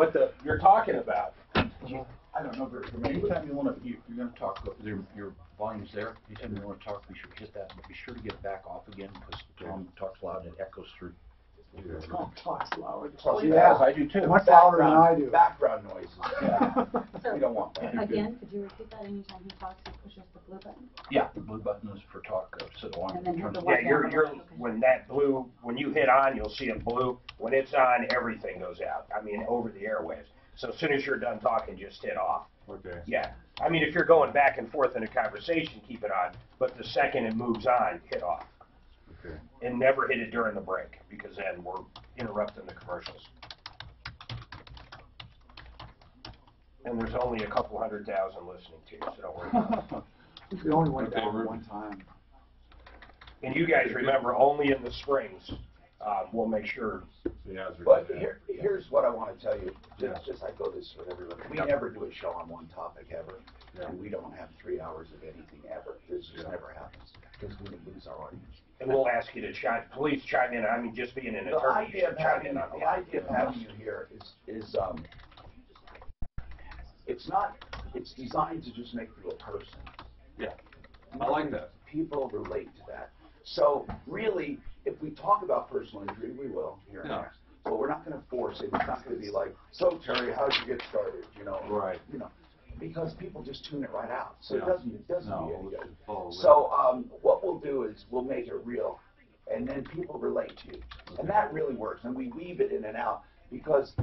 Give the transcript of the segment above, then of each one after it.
what you're talking about. I don't know, but anytime you want to, you're going to talk, your volume's there. Anytime you want to talk, be sure to hit that, but be sure to get it back off again because Tom talks loud and it echoes through. Tom talks loud. Well, yeah, I do too. Much louder than I do. Background noises. Yeah. So, We don't want that. again, could you repeat that anytime he talks, he pushes the blue button? Yeah, the blue button is for talk, so the one. And then hit the Yeah, white you're down. when that blue, when you hit on, you'll see it blue. When it's on, everything goes out. I mean, over the airwaves. So as soon as you're done talking, just hit off. Okay. Yeah. I mean, if you're going back and forth in a conversation, keep it on. But the second it moves on, hit off. Okay. And never hit it during the break because then we're interrupting the commercials. And there's only a couple 100,000 listening to you, so don't worry about it. We only went down one time. And you guys remember, only in the springs, we'll make sure. But here's what I want to tell you, just I go this with everybody. We never do a show on one topic ever, and we don't have 3 hours of anything ever. This just never happens because we would lose our audience. And we'll ask you to please chime in. I mean, just being an attorney, you should chime in on The that. idea of having you here is it's designed to just make you a person. Yeah, I like that. People relate to that. So really, if we talk about personal injury, we will here and there. But we're not going to force it. It's not going to be like, so Terry, how'd you get started? You know, Right. You know, because people just tune it right out. So Yeah. it doesn't do any good. Follow So what we'll do is we'll make it real, and then people relate to you, and that really works. And we weave it in and out because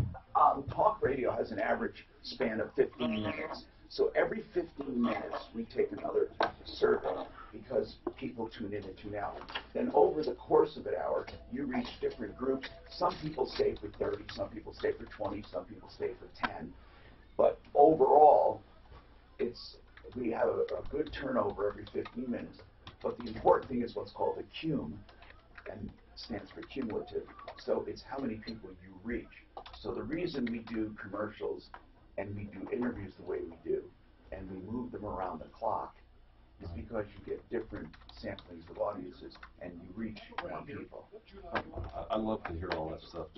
talk radio has an average span of 15 minutes. So every 15 minutes we take another survey because people tune in and tune out. Then over the course of an hour, you reach different groups. Some people stay for 30, some people stay for 20, some people stay for 10. But overall, we have a good turnover every 15 minutes. But the important thing is what's called a cum, and stands for cumulative. So it's how many people you reach. So the reason we do commercials and we do interviews the way we do, and we move them around the clock, is because you get different samplings of audiences and you reach more people. I love to hear all that stuff.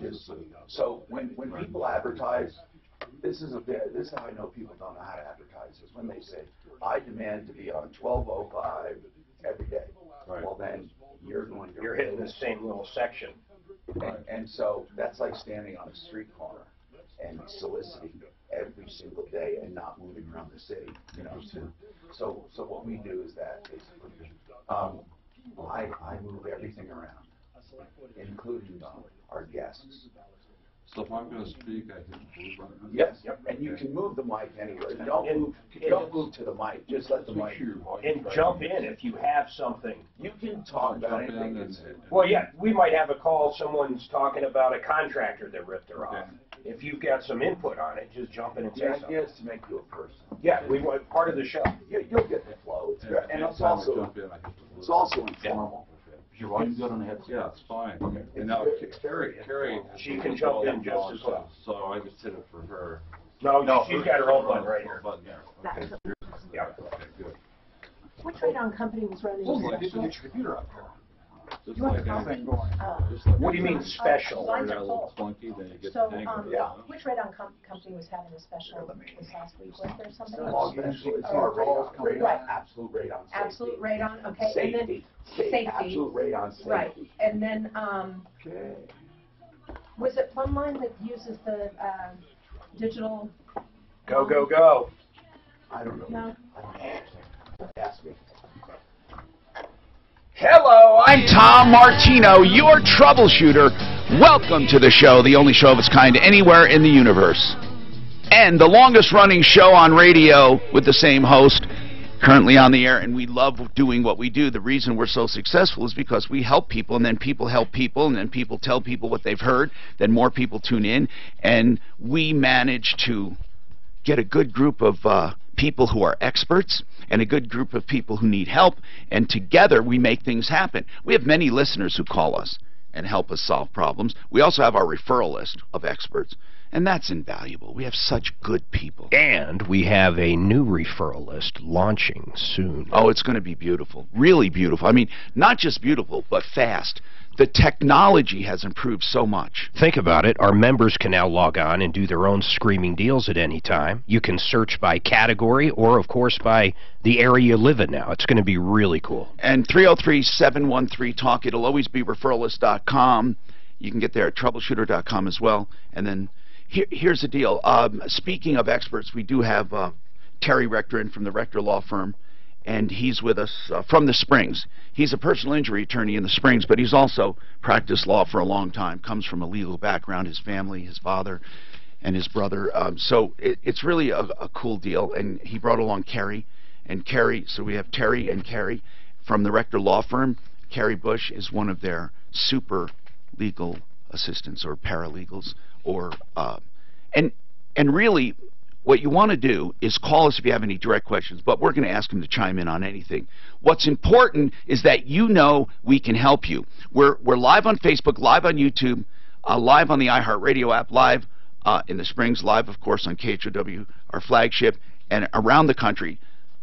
So when people advertise, this is how I know people don't know how to advertise, is when they say, I demand to be on 12:05 every day. Right. Well then, you're going to... You're hitting the same little section. And so that's like standing on a street corner and soliciting every single day and not moving around the city, you know. So what we do is that basically, I move everything around, including our guests. So if I'm going to speak, I hit the blue button? Yes, and you can move the mic anywhere. Don't move to the mic. Just let the mic. And jump in if you have something. You can talk about anything. Well, yeah, we might have a call. Someone's talking about a contractor that ripped her off. If you've got some input on it, just jump in and say something. The idea is to make you a person. Yeah, we want part of the show. You'll get the flow. It's great. And it's also informal. Is your volume good on the headset? Yeah, it's fine. Okay. And now Carrie, she can jump in just as well. So I just did it for her. No, she's got her own button right here. Okay. Yeah. Okay, good. Which radon company was running Get this? your computer up here. Just You want like the thing going. What do you mean special? Lines are a little full. clunky, then you get So, the hang of it. which radon company was having a special this last week? Was there somebody? It's our radon, Right. absolute radon safety. Absolute radon, okay. Safety. And then safety. Absolute radon safety. Right. And then, Okay. was it Plumline that uses the digital? Go. I don't know. No. I don't know. Ask me. Hello, I'm Tom Martino, your troubleshooter. Welcome to the show, the only show of its kind anywhere in the universe. And the longest running show on radio with the same host, currently on the air, and we love doing what we do. The reason we're so successful is because we help people, and then people help people, and then people tell people what they've heard, then more people tune in, and we manage to get a good group of people who are experts and a good group of people who need help, and together we make things happen. We have many listeners who call us and help us solve problems. We also have our referral list of experts, and that's invaluable. We have such good people. And we have a new referral list launching soon. Oh, it's going to be beautiful, really beautiful. I mean, not just beautiful, but fast. the technology has improved so much. Think about it. Our members can now log on and do their own screaming deals at any time. You can search by category or, of course, by the area you live in now. It's going to be really cool. And 303-713-TALK. It'll always be referralist.com. You can get there at troubleshooter.com as well. And then here's the deal. Speaking of experts, we do have Terry Rector in from the Rector Law Firm, and he's with us from the Springs. He's a personal injury attorney in the Springs, but he's also practiced law for a long time, comes from a legal background, his family, his father, and his brother. So it's really a cool deal, and he brought along Kerry. And Kerry, so we have Terry and Kerry from the Rector Law Firm. Kerry Bush is one of their super legal assistants or paralegals, or and really what you want to do is call us if you have any direct questions, but we're going to ask them to chime in on anything. What's important is that you know we can help you. We're live on Facebook, live on YouTube, live on the iHeartRadio app, live in the Springs, live, of course, on KHOW, our flagship, and around the country.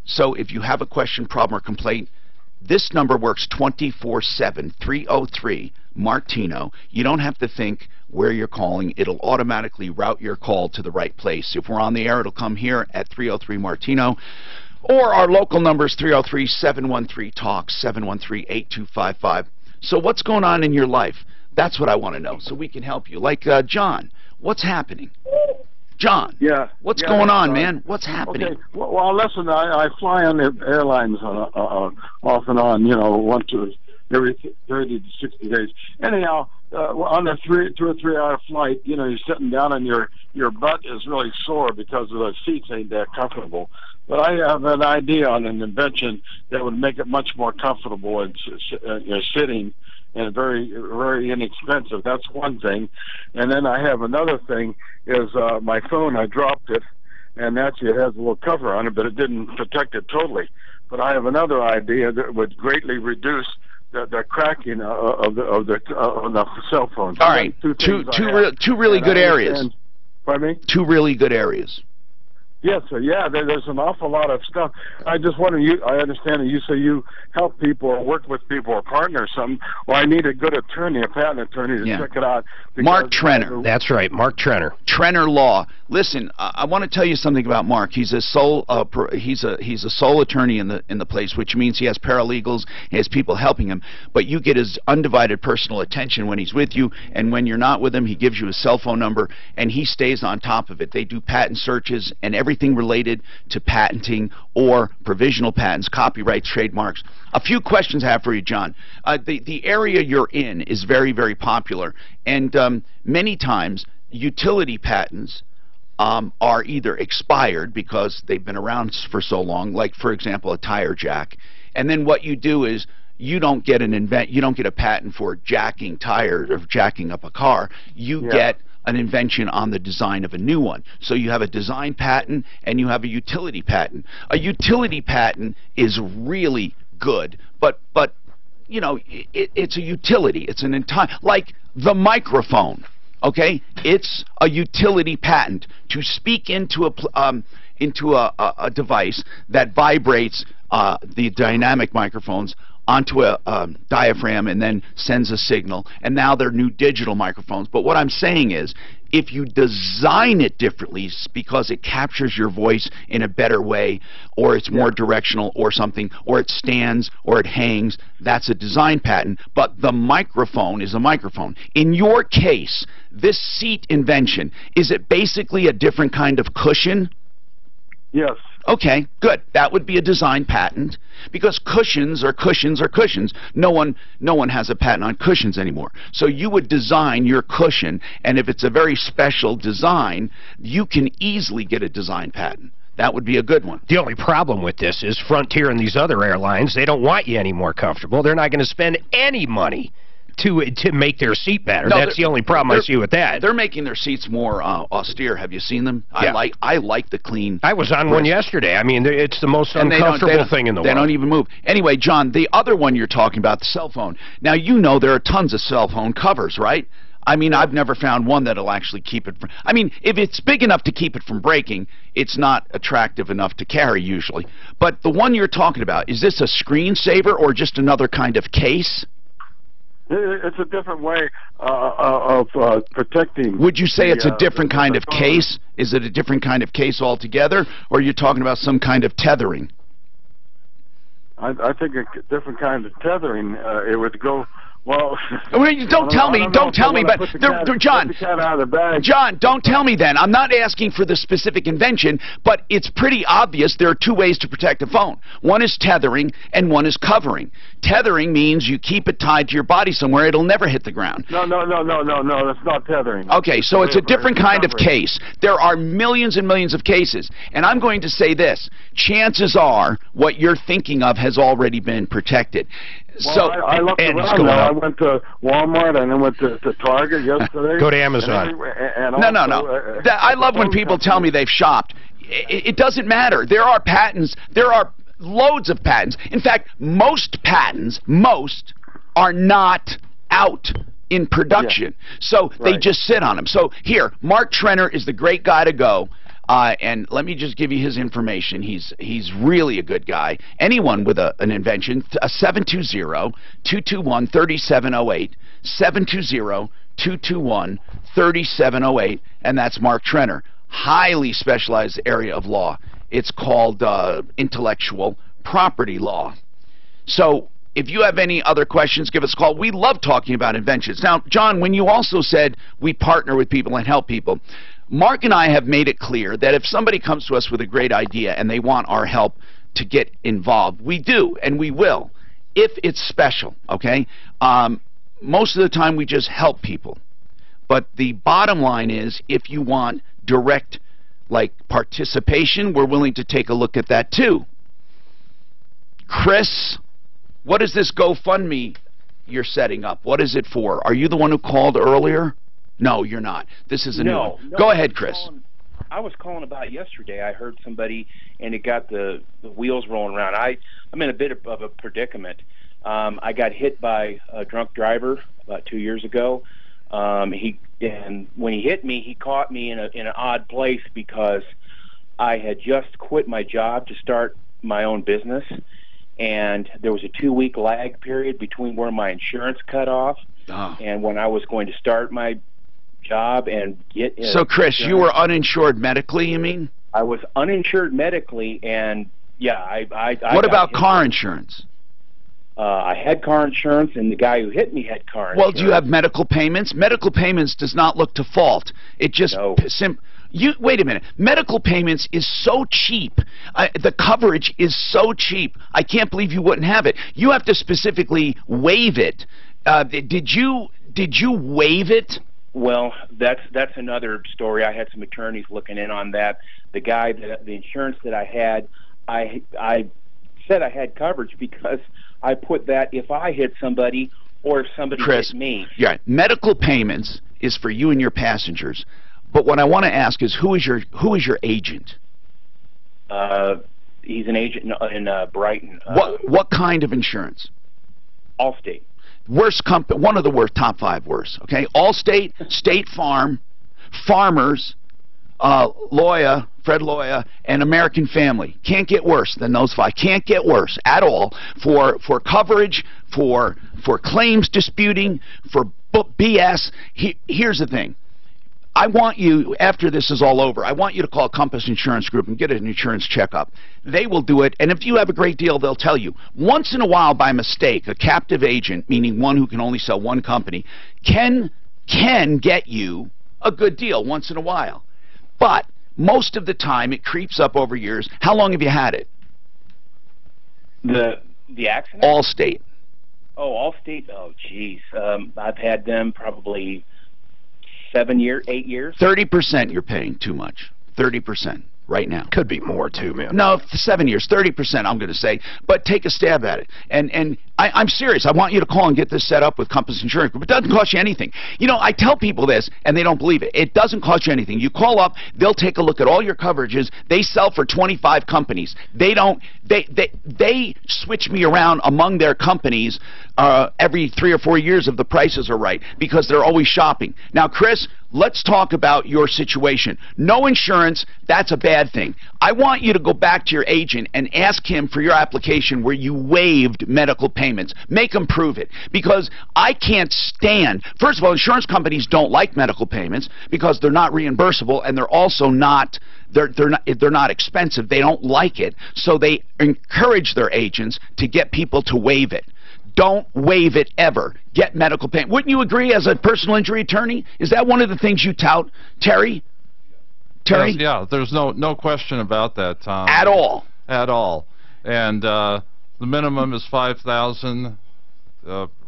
So if you have a question, problem, or complaint, this number works 24/7, 303-MARTINO. You don't have to think where you're calling. It'll automatically route your call to the right place. If we're on the air, it'll come here at 303-MARTINO. Or our local number is 303-713-TALK, 713-8255. So what's going on in your life? That's what I want to know, so we can help you. Like John, what's happening? John, what's going on, man? What's happening? Okay. Well, listen, I fly on the airlines off and on, every 30 to 60 days. Anyhow, on a 2 or 3 hour flight, you're sitting down and your butt is really sore because the seats ain't that comfortable. But I have an idea on an invention that would make it much more comfortable and sitting, and very, very inexpensive. That's one thing. And then I have another thing is my phone, I dropped it, and actually it has a little cover on it, but it didn't protect it totally. But I have another idea that would greatly reduce the cracking of the cell phone. All right, two really good areas. Pardon me? 2 really good areas. Yes, sir. Yeah, there's an awful lot of stuff. I just wonder, I understand that you say you help people or work with people or partner or something. Well, I need a good attorney, a patent attorney, to check it out. Mark Trenner. That's right, Mark Trenner. Trenner Law. Listen, I want to tell you something about Mark. He's a sole he's a sole attorney in the place, which means he has paralegals, he has people helping him, but you get his undivided personal attention when he's with you, and when you're not with him, he gives you his cell phone number, and he stays on top of it. They do patent searches and everything related to patenting or provisional patents, copyrights, trademarks. A few questions I have for you, John. The area you're in is very, very popular, and many times utility patents are either expired because they've been around for so long, like, for example, a tire jack, and then what you do is you don't get a patent for jacking tires or jacking up a car. You get an invention on the design of a new one. So you have a design patent and you have a utility patent. A utility patent is really good, but it's a utility. It's an entire, like the microphone. Okay, it's a utility patent to speak into a device that vibrates the dynamic microphones onto a diaphragm and then sends a signal, and now they're new digital microphones. But what I'm saying is, if you design it differently because it captures your voice in a better way, or it's more directional or something, or it stands or it hangs, that's a design patent. But the microphone is a microphone. In your case, this seat invention, is it basically a different kind of cushion? Yes. Okay, good. That would be a design patent, because cushions are cushions are cushions. No one has a patent on cushions anymore. So you would design your cushion, and if it's a very special design, you can easily get a design patent. That would be a good one. The only problem with this is Frontier and these other airlines, they don't want you any more comfortable. They're not going to spend any money to make their seat better. That's the only problem I see with that. They're making their seats more austere. Have you seen them? Yeah. I like the clean. I was on one yesterday. I mean, it's the most uncomfortable thing in the world. They don't even move. Anyway, John, the other one you're talking about, the cell phone. Now, you know there are tons of cell phone covers, right? I mean, I've never found one that'll actually keep it from... I mean, if it's big enough to keep it from breaking, it's not attractive enough to carry usually. But the one you're talking about, is this a screensaver or just another kind of case? It's a different way of protecting. Would you say it's a different kind of phone. case? Is it a different kind of case altogether, or are you talking about some kind of tethering? I think a different kind of tethering. It would go. Well, don't tell me, but John, don't tell me then. I'm not asking for the specific invention, but it's pretty obvious there are two ways to protect a phone. One is tethering, and one is covering. Tethering means you keep it tied to your body somewhere; it'll never hit the ground. No, that's not tethering. Okay, so it's a different kind of case. There are millions and millions of cases, and I'm going to say this: chances are what you're thinking of has already been protected. Well, so I looked around now. I went to Walmart and I went to Target yesterday. Go to Amazon. No. I love when people tell me they've shopped. It doesn't matter. There are patents. There are loads of patents. In fact, most patents, are not out in production. Yeah. So they just sit on them. So here, Mark Trenner is the great guy to go. And let me just give you his information. He's really a good guy. Anyone with an invention, 720-221-3708, 720-221-3708, and that's Mark Trenner. Highly specialized area of law. It's called intellectual property law. So if you have any other questions, give us a call. We love talking about inventions. Now, John, when you also said we partner with people and help people, Mark and I have made it clear that if somebody comes to us with a great idea and they want our help to get involved, we do, and we will, if it's special, okay? Most of the time we just help people. But the bottom line is, if you want direct, like, participation, we're willing to take a look at that too. Chris, what is this GoFundMe you're setting up? What is it for? Are you the one who called earlier? No, you're not. This is a new one. Go ahead, Chris. I was calling about yesterday. I heard somebody, and it got the wheels rolling around. I'm in a bit of a predicament. I got hit by a drunk driver about 2 years ago. And when he hit me, he caught me in an odd place because I had just quit my job to start my own business, and there was a 2-week lag period between where my insurance cut off and when I was going to start my job and get So Chris, you were uninsured medically, you mean? I was uninsured medically, and yeah, I what about car insurance? I had car insurance, and the guy who hit me had car insurance. Well, do you have medical payments? Medical payments does not look to fault. It just wait a minute. Medical payments is so cheap. The coverage is so cheap. I can't believe you wouldn't have it. You have to specifically waive it. Did you waive it? Well, that's another story. I had some attorneys looking in on that. The guy, the insurance that I had, I said I had coverage because I put that if I hit somebody or if somebody hit me. Yeah, medical payments is for you and your passengers. But what I want to ask is, who is your agent? He's an agent in Brighton. What kind of insurance? Allstate. Worst company, one of the worst, top 5 worst. Okay, Allstate, State Farm, Farmers, Fred Loya, and American Family. Can't get worse than those 5. Can't get worse at all for coverage, for claims disputing, for BS. Here's the thing. I want you, after this is all over, I want you to call Compass Insurance Group and get an insurance checkup. They will do it, and if you have a great deal, they'll tell you. Once in a while, by mistake, a captive agent, meaning one who can only sell one company, can get you a good deal once in a while. But most of the time, it creeps up over years. How long have you had it? The accident? Allstate. Oh, Allstate? Oh, geez. I've had them probably 7 years, 8 years. 30% you're paying too much. 30% right now. Could be more too, man. No, 7 years, 30% I'm going to say. But take a stab at it. And I'm serious. I want you to call and get this set up with Compass Insurance Group. It doesn't cost you anything. You know, I tell people this, and they don't believe it. It doesn't cost you anything. You call up, they'll take a look at all your coverages. They sell for 25 companies. They switch me around among their companies every 3 or 4 years if the prices are right, because they're always shopping. Now, Chris, let's talk about your situation. No insurance, that's a bad thing. I want you to go back to your agent and ask him for your application where you waived medical payments. payments. Make them prove it. Because I can't stand, first of all, insurance companies don't like medical payments because they're not reimbursable, and they're also not, they're not expensive. They don't like it. So they encourage their agents to get people to waive it. Don't waive it ever. Get medical payment. Wouldn't you agree as a personal injury attorney? Is that one of the things you tout, Terry? Terry? Yes, yeah, there's no question about that, Tom. At all? At all. And the minimum is $5,000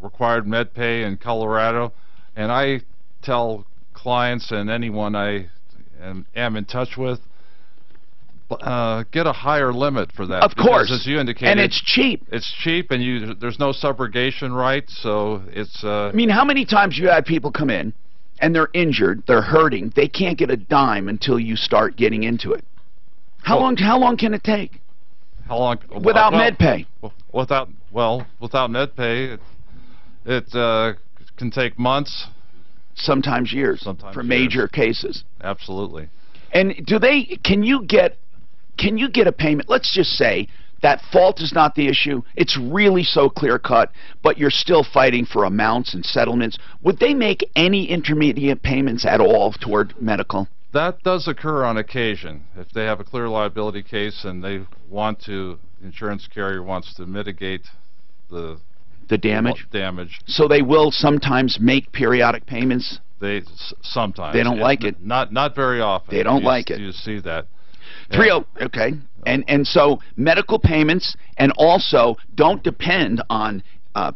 required med pay in Colorado. And I tell clients and anyone I am in touch with, get a higher limit for that. Of course. Because as you indicated, and it's cheap. It's cheap, and there's no subrogation right, so it's... I mean, how many times you had people come in, and they're injured, they're hurting, they can't get a dime until you start getting into it? How long can it take? How long? Without med pay? Without med pay, it can take months. Sometimes years. Sometimes for years. Major cases. Absolutely. And can you get a payment? Let's just say that fault is not the issue. It's really so clear-cut, but you're still fighting for amounts and settlements. Would they make any intermediate payments at all toward medical? That does occur on occasion. If they have a clear liability case and the insurance carrier wants to mitigate the damage. So they will sometimes make periodic payments? Sometimes. They don't like it. Not very often. They don't like it. You see that. Okay. And so medical payments, and also don't depend on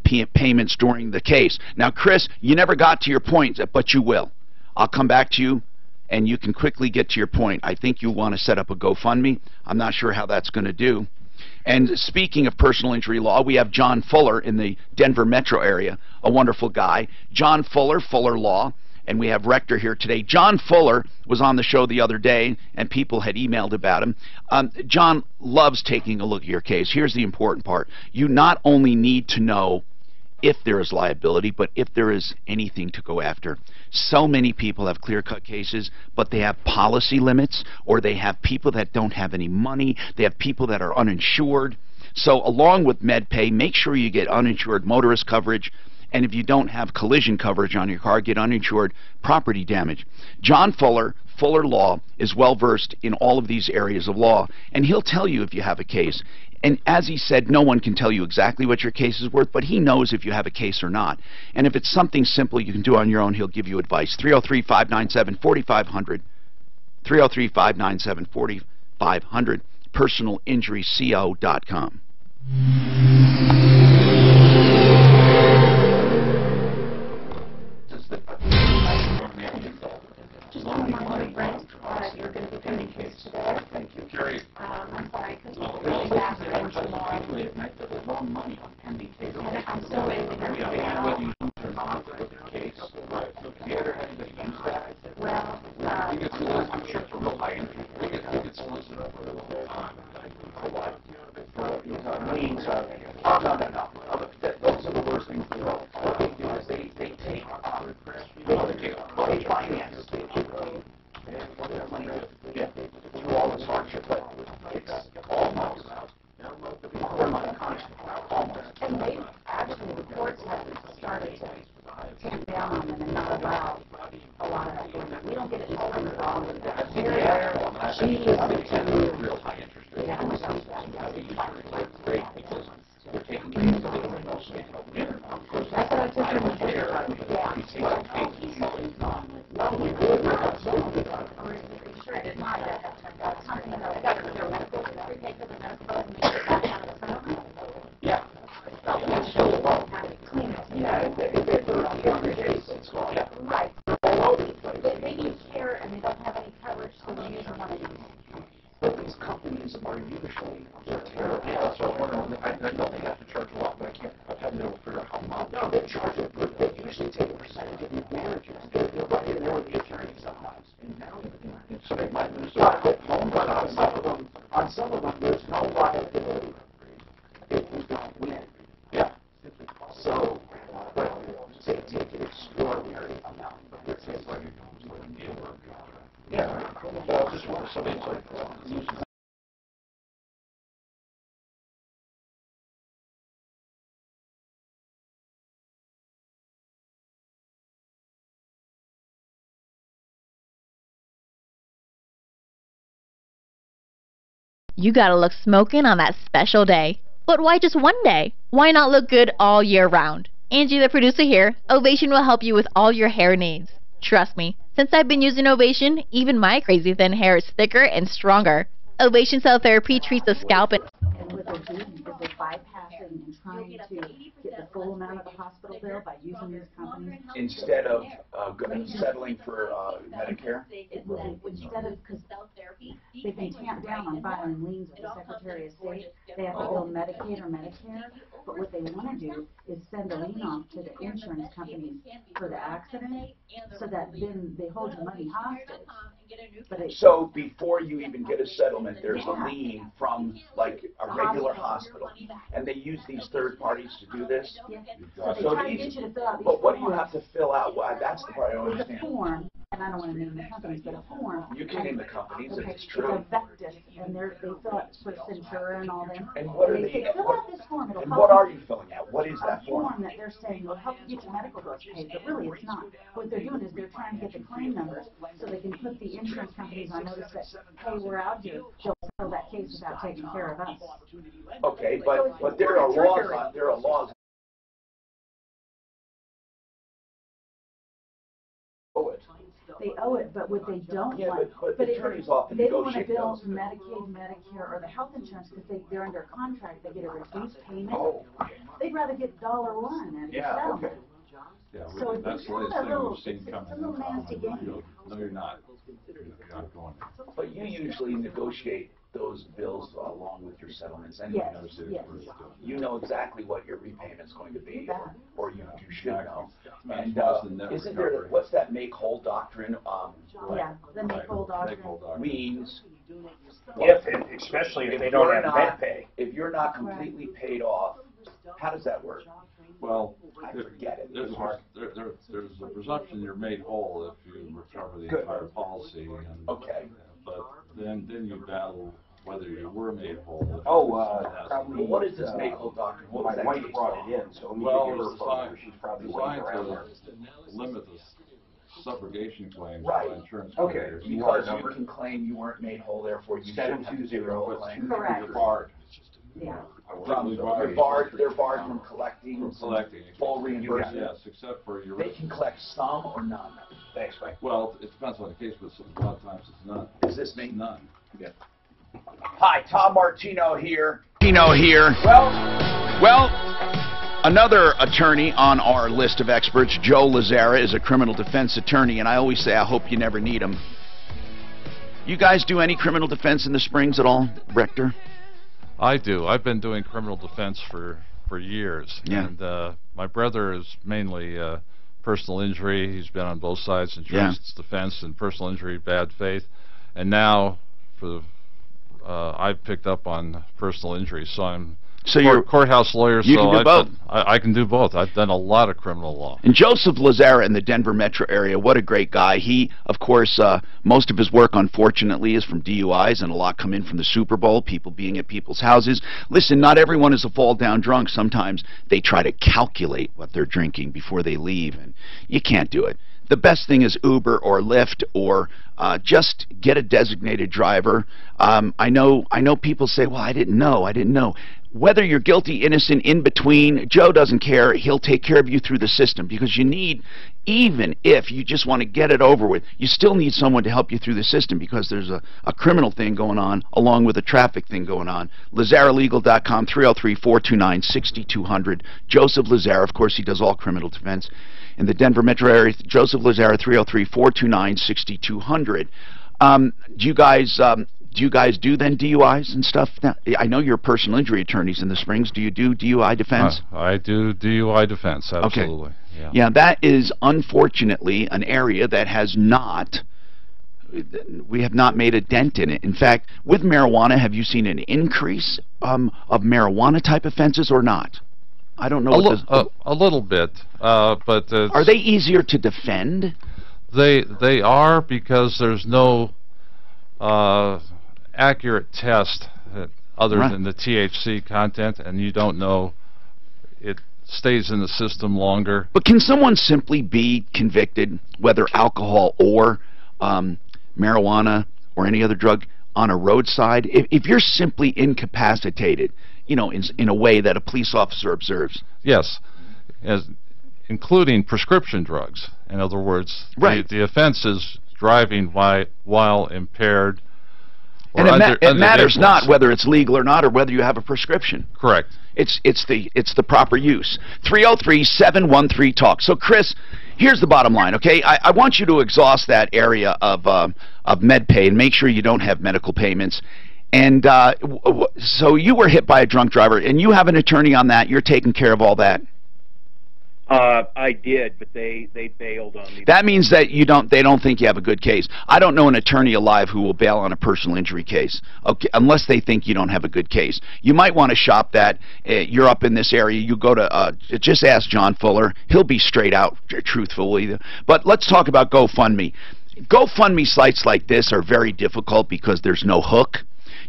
payments during the case. Now, Chris, you never got to your point, but you will. I'll come back to you, and you can quickly get to your point. I think you want to set up a GoFundMe. I'm not sure how that's going to do. And speaking of personal injury law, we have John Fuller in the Denver metro area, a wonderful guy. John Fuller, Fuller Law. And we have Rector here today. John Fuller was on the show the other day, and people had emailed about him. John loves taking a look at your case. Here's the important part. You not only need to know if there is liability, but if there is anything to go after. So many people have clear-cut cases, but they have policy limits, or they have people that don't have any money. They have people that are uninsured. So along with MedPay, make sure you get uninsured motorist coverage. And if you don't have collision coverage on your car, get uninsured property damage. John Fuller, Fuller Law, is well-versed in all of these areas of law, and he'll tell you if you have a case. And as he said, no one can tell you exactly what your case is worth, but he knows if you have a case or not. And if it's something simple you can do on your own, he'll give you advice. 303-597-4500. 303-597-4500. PersonalInjuryCO.com. You're going to be doing case today. Thank you. Carrie. I'm sorry, because we're really fast and tomorrow. I'm still waiting to hear from you. Well, I'm sure it's a real high entry. We get solicited for the no. Those are the worst things they do. What they do is they finance. Through all this hardship, but it's almost almost. And they actually, the courts have started to tamp down on them and not allow a lot of that. We don't get it wrong with that. She is real high interest rate. Yeah, great because we're taking things that they don't emotionally. That's what I took her to there. Companies are usually terrible. Yeah, so I know they have to charge a lot, but I can't. I've had to figure out how much. No, they charge it, but they usually take a percentage of the managers. They're right in there with the attorneys sometimes. And now, so they might lose their home, but on some of them, there's no liability if you don't win. Yeah. So, but they take an extraordinary amount. Yeah. Well, just want somebody to You gotta look smoking on that special day. But why just one day? Why not look good all year round? Angie, the producer here, Ovation will help you with all your hair needs. Trust me, since I've been using Ovation, even my crazy thin hair is thicker and stronger. Ovation Cell Therapy treats the scalp and what they're doing is they're bypassing and trying to get the full amount of the hospital bill by using these companies. Instead of settling for Medicare? Instead of, because they've been tamped down on filing liens with the Secretary of State, they have to bill Medicaid or Medicare, but what they want to do is send a lien off to the insurance companies for the accident, so that then they hold your money hostage. So before you even get a settlement, there's a lien from like a regular hospital, and they use these third parties to do this. So these, but what do you have to fill out? Why? That's the part I don't understand. There's a form, and I don't want to name the companies, but a form. You can name the companies if it's It's true. a Vectis, and they fill out for Centura and all them. And what are They they? say, fill out this form. It'll And help what you. are you filling out? What is that A form? form that they're saying will help you get your medical bills paid, but really it's not. What they're doing is they're trying to get the claim numbers so they can put the insurance companies on notice that, hey, we're out here. They'll settle that case without taking care of us. Okay, but there are laws on, there are laws. Oh, it. They owe it, but what they don't Yeah, want, but the it- attorneys often they don't want to negotiate bill those. Medicaid, Medicare, or the health insurance because they're under contract. They get a reduced payment. Oh. They'd rather get $1 out of your Yeah, settlement. okay. Yeah, So it's that's the kind of latest a thing little, we've seen it's coming a little nasty game. No, you're not. You're not going. But you usually negotiate those bills along with your settlements anyway. Yes. You know exactly what your repayment's going to be, Yeah. or you should know. And That's the net isn't there, recovery. what's that make whole doctrine? Yeah, the make whole doctrine. Means Especially if they don't you're have not- med pay. If you're not completely paid off, how does that work? Well, I forget it. there's a presumption you're made whole if you recover the Good. entire policy. And, Okay. But then you battle whether you were made whole. Well, what is this make whole doctrine? What was My that wife case brought called? it in, so Well, immediately it's her phone number, she's probably waiting designed around there. to limit the subrogation claims Right. by insurance Okay. carriers. You want a Because you number? can claim you weren't made whole, therefore you shouldn't have to pay your whole 720, claim. Correct. You're barred. Yeah. They're barred from collecting. From collecting. Full reimbursement. Yes, except for your. They can collect some or none. Thanks, Mike. Well, it depends on the case, but a lot of times it's none. Is this me? None. Hi, Tom Martino here. Well, another attorney on our list of experts, Joe Lazzara, is a criminal defense attorney, and I always say I hope you never need him. You guys do any criminal defense in the Springs at all, Rector? I do. I've been doing criminal defense for years. Yeah. And my brother is mainly personal injury. He's been on both sides, insurance defense and personal injury, bad faith. And now I've picked up on personal injury, so I'm you're courthouse lawyer. You can do both. I can do both. I've done a lot of criminal law. And Joseph Lazzara in the Denver metro area, what a great guy. He, of course, most of his work, unfortunately, is from DUIs, and a lot come in from the Super Bowl, people being at people's houses. Listen, not everyone is a fall-down drunk. Sometimes they try to calculate what they're drinking before they leave, and you can't do it. The best thing is Uber or Lyft, or just get a designated driver. I know people say, well, I didn't know. Whether you're guilty, innocent, in between, Joe doesn't care. He'll take care of you through the system, because you need, even if you just want to get it over with, you still need someone to help you through the system, because there's a criminal thing going on along with a traffic thing going on. LazzaraLegal.com, 303-429-6200. Joseph Lazzara, of course, he does all criminal defense. In the Denver metro area, Joseph Lazzara, 303-429-6200. Do you guys do then DUIs and stuff? Now, I know you're personal injury attorneys in the Springs. Do you do DUI defense? I do DUI defense, absolutely. Okay. Yeah, that is unfortunately an area that has not, we have not made a dent in it. In fact, with marijuana, have you seen an increase of marijuana type offenses or not? I don't know. A little bit, but are they easier to defend? They are, because there's no accurate test other than the THC content, and you don't know, it stays in the system longer. But can someone simply be convicted, whether alcohol or marijuana or any other drug, on a roadside, if you're simply incapacitated, you know, in a way that a police officer observes? Yes, including prescription drugs. In other words, right. the offense is driving while impaired. And it matters not whether it's legal or not, or whether you have a prescription. Correct. It's the proper use. 303-713-TALK. So, Chris, here's the bottom line, okay? I want you to exhaust that area of MedPay and make sure you don't have medical payments. And so you were hit by a drunk driver, and you have an attorney on that. You're taking care of all that. I did, but they bailed on me. That means that they don't think you have a good case. I don't know an attorney alive who will bail on a personal injury case, okay, unless they think you don't have a good case. You might want to shop that. You're up in this area. You go to just ask John Fuller. He'll be straight out, truthful. But let's talk about GoFundMe. GoFundMe sites like this are very difficult because there's no hook.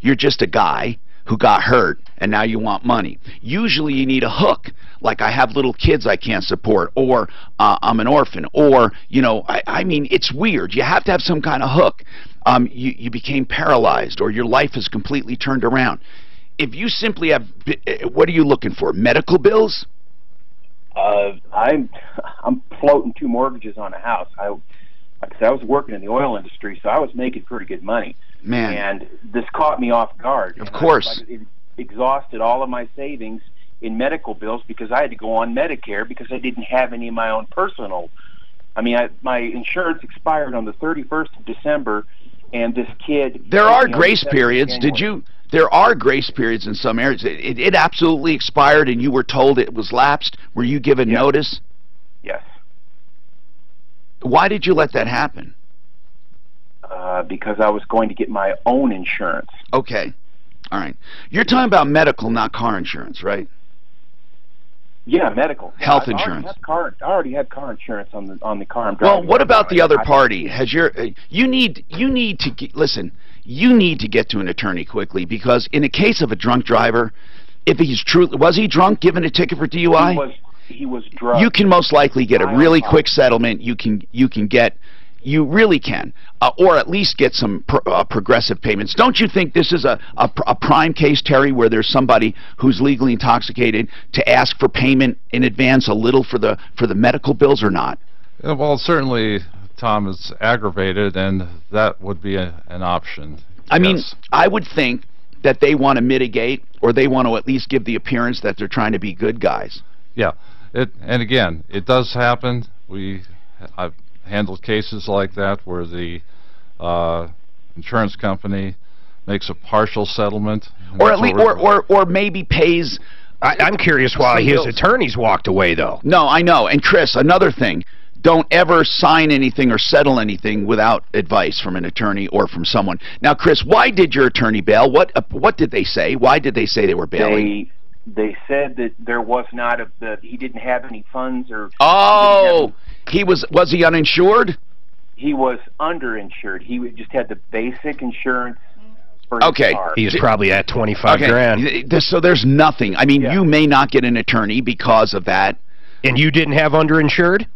You're just a guy who got hurt, and now you want money. Usually you need a hook, like I have little kids I can't support, or I'm an orphan, or, you know, I mean, it's weird. You have to have some kind of hook. You became paralyzed, or your life is completely turned around. If you simply have, what are you looking for, medical bills? I'm floating 2 mortgages on a house. Like I said, I was working in the oil industry, so I was making pretty good money. Man. And this caught me off guard. Of course. It exhausted all of my savings in medical bills because I had to go on Medicare because I didn't have any of my own personal. I mean, my insurance expired on the 31st of December, and this kid... There are grace periods. There are grace periods in some areas. It absolutely expired, and you were told it was lapsed. Were you given notice? Yes. Why did you let that happen? Because I was going to get my own insurance. Okay. All right. You're talking about medical, not car insurance, right? Yeah, medical. Health insurance. I already had car insurance on the car I'm driving. Well, what about the other party? Has you need to listen. You need to get to an attorney quickly, because in a case of a drunk driver, if he's was he drunk, given a ticket for DUI? He was drunk. You can most likely get a really quick settlement. You really can, or at least get some progressive payments. Don't you think this is a prime case, Terry, where there's somebody who's legally intoxicated to ask for payment in advance, a little for the medical bills, or not? Well, certainly, Tom, is aggravated, and that would be an option. I mean, I would think that they want to mitigate, or they want to at least give the appearance that they're trying to be good guys. Yeah, and again, it does happen. I've handled cases like that where the insurance company makes a partial settlement, or at least, or maybe pays. I'm curious why his attorneys walked away, though. No, I know. And Chris, another thing: don't ever sign anything or settle anything without advice from an attorney or from someone. Now, Chris, why did your attorney bail? What did they say? Why did they say they were bailing? They said that there was not he didn't have any funds, or was he uninsured? He was underinsured. He just had the basic insurance for his car. He was probably at 25 grand. So there's nothing. I mean, you may not get an attorney because of that. And you didn't have underinsured?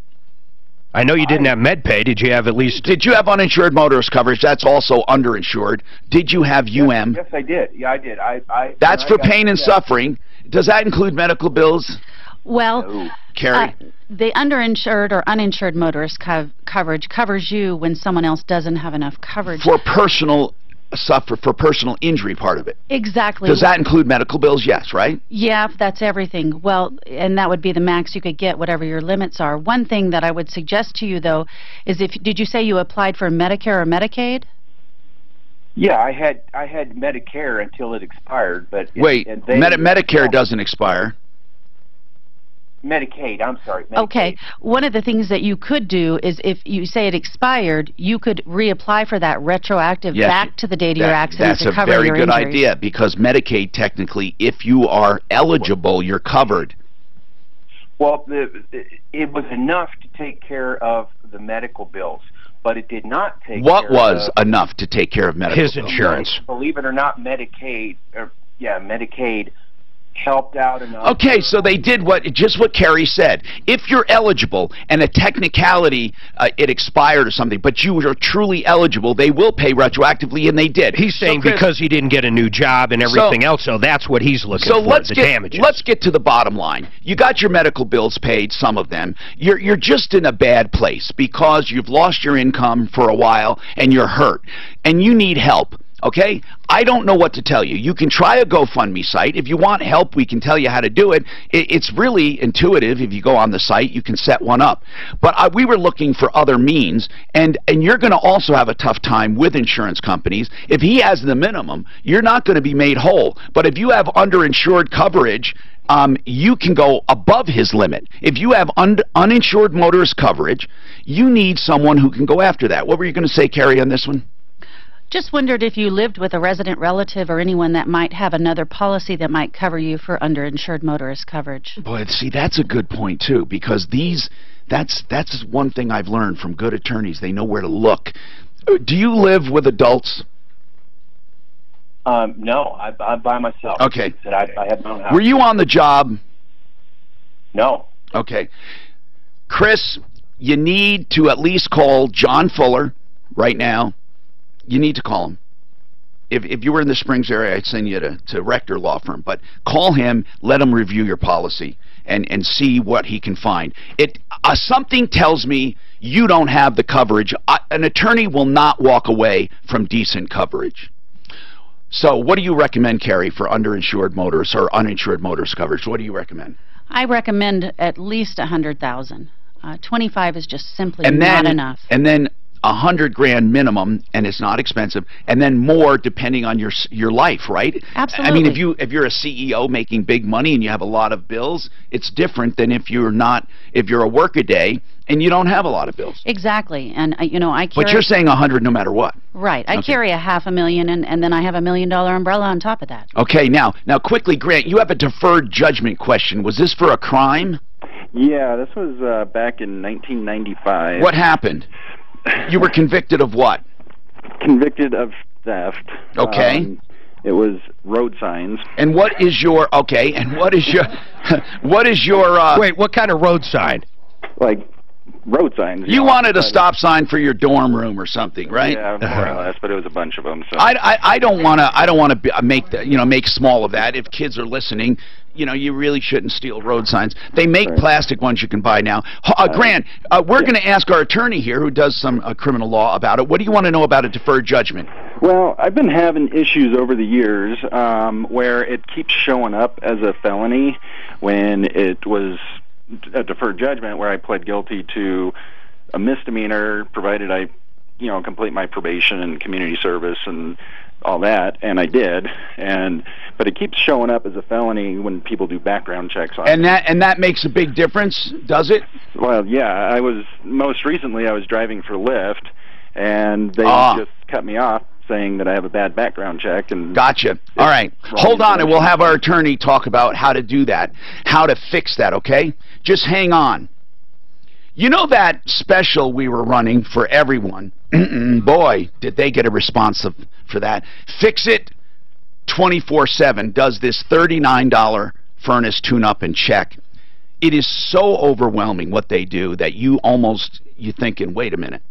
I know you didn't have MedPay. Did you have at least... Did you have uninsured motorist coverage? That's also underinsured. Did you have UM? Yes, I did. Yeah, I did. That's for pain and suffering. Does that include medical bills? Well, Carrie? The underinsured or uninsured motorist coverage covers you when someone else doesn't have enough coverage. For personal injury part of it. Exactly. Does that include medical bills? Yes, right? Yeah, that's everything. Well, and that would be the max you could get, whatever your limits are. One thing that I would suggest to you, though, is did you say you applied for Medicare or Medicaid? Yeah, I had Medicare until it expired, but Medicare doesn't expire. Medicaid, I'm sorry. Medicaid. Okay. One of the things that you could do is, if you say it expired, you could reapply for that retroactive back to the date of your accident to cover your injuries. That's a very good idea, because Medicaid, technically, if you are eligible, you're covered. Well, it was enough to take care of the medical bills, but it did not take What care was of enough to take care of medical his bills? insurance. Believe it or not, Medicaid helped out enough. Okay, so they did just what Kerry said. If you're eligible and a technicality it expired or something, but you are truly eligible, they will pay retroactively, and they did. He's saying Chris, because he didn't get a new job and everything else, so that's what he's looking for, the damages. Let's get to the bottom line. You got your medical bills paid, some of them. You're just in a bad place because you've lost your income for a while and you're hurt, and you need help. Okay? I don't know what to tell you. You can try a GoFundMe site. If you want help, we can tell you how to do it. It's really intuitive. If you go on the site, you can set one up. But we were looking for other means, and you're going to also have a tough time with insurance companies. If he has the minimum, you're not going to be made whole. But if you have underinsured coverage, you can go above his limit. If you have uninsured motorist coverage, you need someone who can go after that. What were you going to say, Carrie, on this one? Just wondered if you lived with a resident relative or anyone that might have another policy that might cover you for underinsured motorist coverage. Boy, see, that's a good point, too, because that's one thing I've learned from good attorneys. They know where to look. Do you live with adults? No, I'm by myself. Okay. I have my own house. Were you on the job? No. Okay. Chris, you need to at least call John Fuller right now. You need to call him. If you were in the Springs area, I'd send you to Rector Law Firm. But call him, let him review your policy, and see what he can find. Something tells me you don't have the coverage. An attorney will not walk away from decent coverage. So what do you recommend, Carrie, for underinsured motorists or uninsured motorist coverage? What do you recommend? I recommend at least $100,000. 25 is just simply not enough. And then $100,000 minimum, and it's not expensive, and then more depending on your life, right? Absolutely. I mean, if you're a CEO making big money and you have a lot of bills, it's different than if you're a workaday and you don't have a lot of bills. Exactly, and you know, I carry. But you're saying 100 no matter what. Right, I carry $500,000, and then I have $1 million umbrella on top of that. Okay, now quickly, Grant, you have a deferred judgment question. Was this for a crime? Yeah, this was back in 1995. What happened? You were convicted of what? Convicted of theft. Okay. It was road signs. And what is your Wait, what kind of road sign? Like road signs. You wanted a stop sign for your dorm room or something, right? Yeah, more or less, but it was a bunch of them. So I don't want to make small of that. If kids are listening, you really shouldn't steal road signs. They make plastic ones you can buy now. Grant, we're going to ask our attorney here who does some criminal law about it. What do you want to know about a deferred judgment? Well, I've been having issues over the years where it keeps showing up as a felony when it was a deferred judgment where I pled guilty to a misdemeanor provided I complete my probation and community service and all that, and I did, but it keeps showing up as a felony when people do background checks on it. And that makes a big difference, does it? Well, yeah. Most recently I was driving for Lyft, and they just cut me off saying that I have a bad background check. And gotcha. All right. Hold on, and we'll have our attorney talk about how to do that, how to fix that, okay? Just hang on. You know that special we were running for everyone? Boy, did they get a response for that. Fix It 24/7 does this $39 furnace tune-up and check. It is so overwhelming what they do that you're thinking, wait a minute,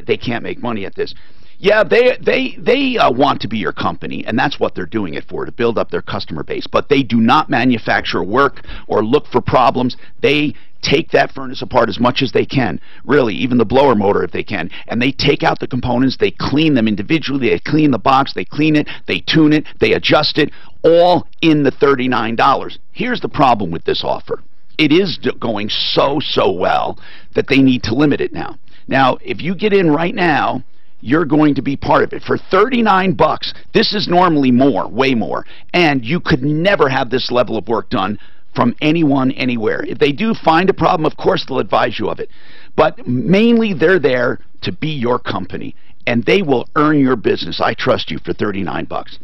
they can't make money at this. Yeah, they want to be your company, and that's what they're doing it for, to build up their customer base. But they do not manufacture work or look for problems. They take that furnace apart as much as they can, really, even the blower motor if they can, and they take out the components, they clean them individually, they clean the box, they clean it, they tune it, they adjust it, all in the $39. Here's the problem with this offer. It is going so well that they need to limit it now. Now, if you get in right now, you're going to be part of it. For $39, this is normally more, way more, and you could never have this level of work done from anyone, anywhere. If they do find a problem, of course they'll advise you of it. But mainly they're there to be your company, and they will earn your business. I trust you for $39.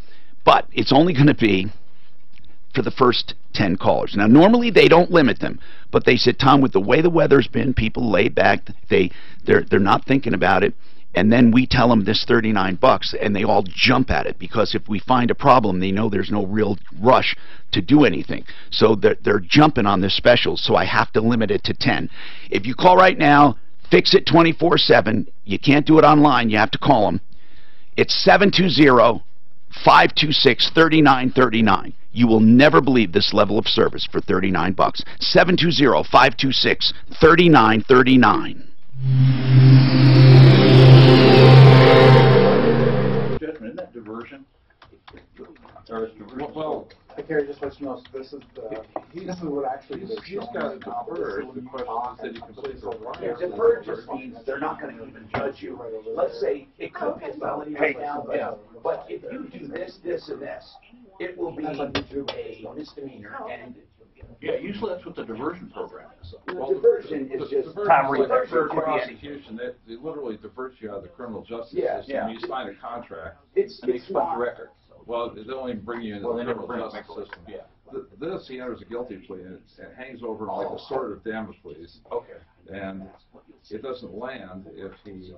But it's only going to be for the first 10 callers. Now, normally they don't limit them, but they said, Tom, with the way the weather's been, people laid back, they're not thinking about it. and then we tell them this $39, and they all jump at it, because if we find a problem, they know there's no real rush to do anything. So they're jumping on this special, so I have to limit it to 10. If you call right now, fix it 24/7. You can't do it online. You have to call them. It's 720-526-3939. You will never believe this level of service for $39. 720-526-3939. Judgment, isn't that diversion? Or is diversion? Well, I Carrie just let you know, so this is what actually is. He's got it deferred. The question is that he completes the line. Yeah, deferred just means they're not going to even judge you. Let's say it could be a felony right now, but if you do this, this, and this, it will be a misdemeanor. And yeah, usually that's what the diversion program is. Well, diversion is just for prosecution. It literally diverts you out of the criminal justice system. Yeah. You sign a contract. And they expunge the record. Well, they don't even bring you into the criminal justice system. Yeah. This, he enters a guilty plea, and it hangs over like a sword of Damocles. Okay. And it doesn't land if he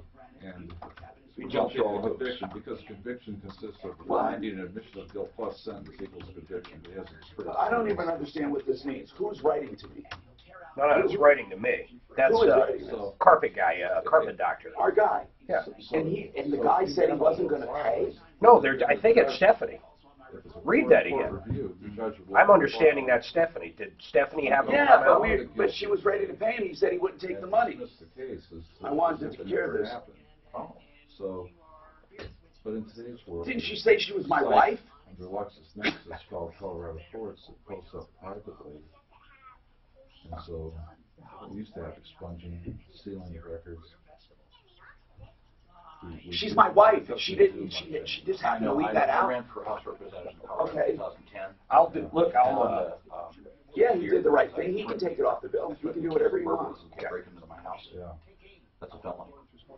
He jumps jumps over over conviction, because conviction consists of finding an admission of guilt plus sentence equals conviction. He hasn't I don't even understand what this means. Who's writing to me? No, it's writing to me. That's carpet guy, carpet doctor. Our guy. Yeah. And the guy said he wasn't going to pay. No, I think it's Stephanie. Read that again. I'm understanding that Stephanie. Did Stephanie have him come out? But she was ready to pay him. He said he wouldn't take the money. I wanted to take care of this. Oh. So, but in today's world... Didn't she say she was my wife? Under LexisNexis, called Colorado Courts, it posts up privately. And so, we used to have expunging, sealing of records. She's my wife. She didn't. She just happened to leave that out. I ran for House Representative in Colorado in 2010. Yeah, he did the right thing. He can take it off the bill. He can do whatever he wants. Break him into my house. Yeah. That's a felony.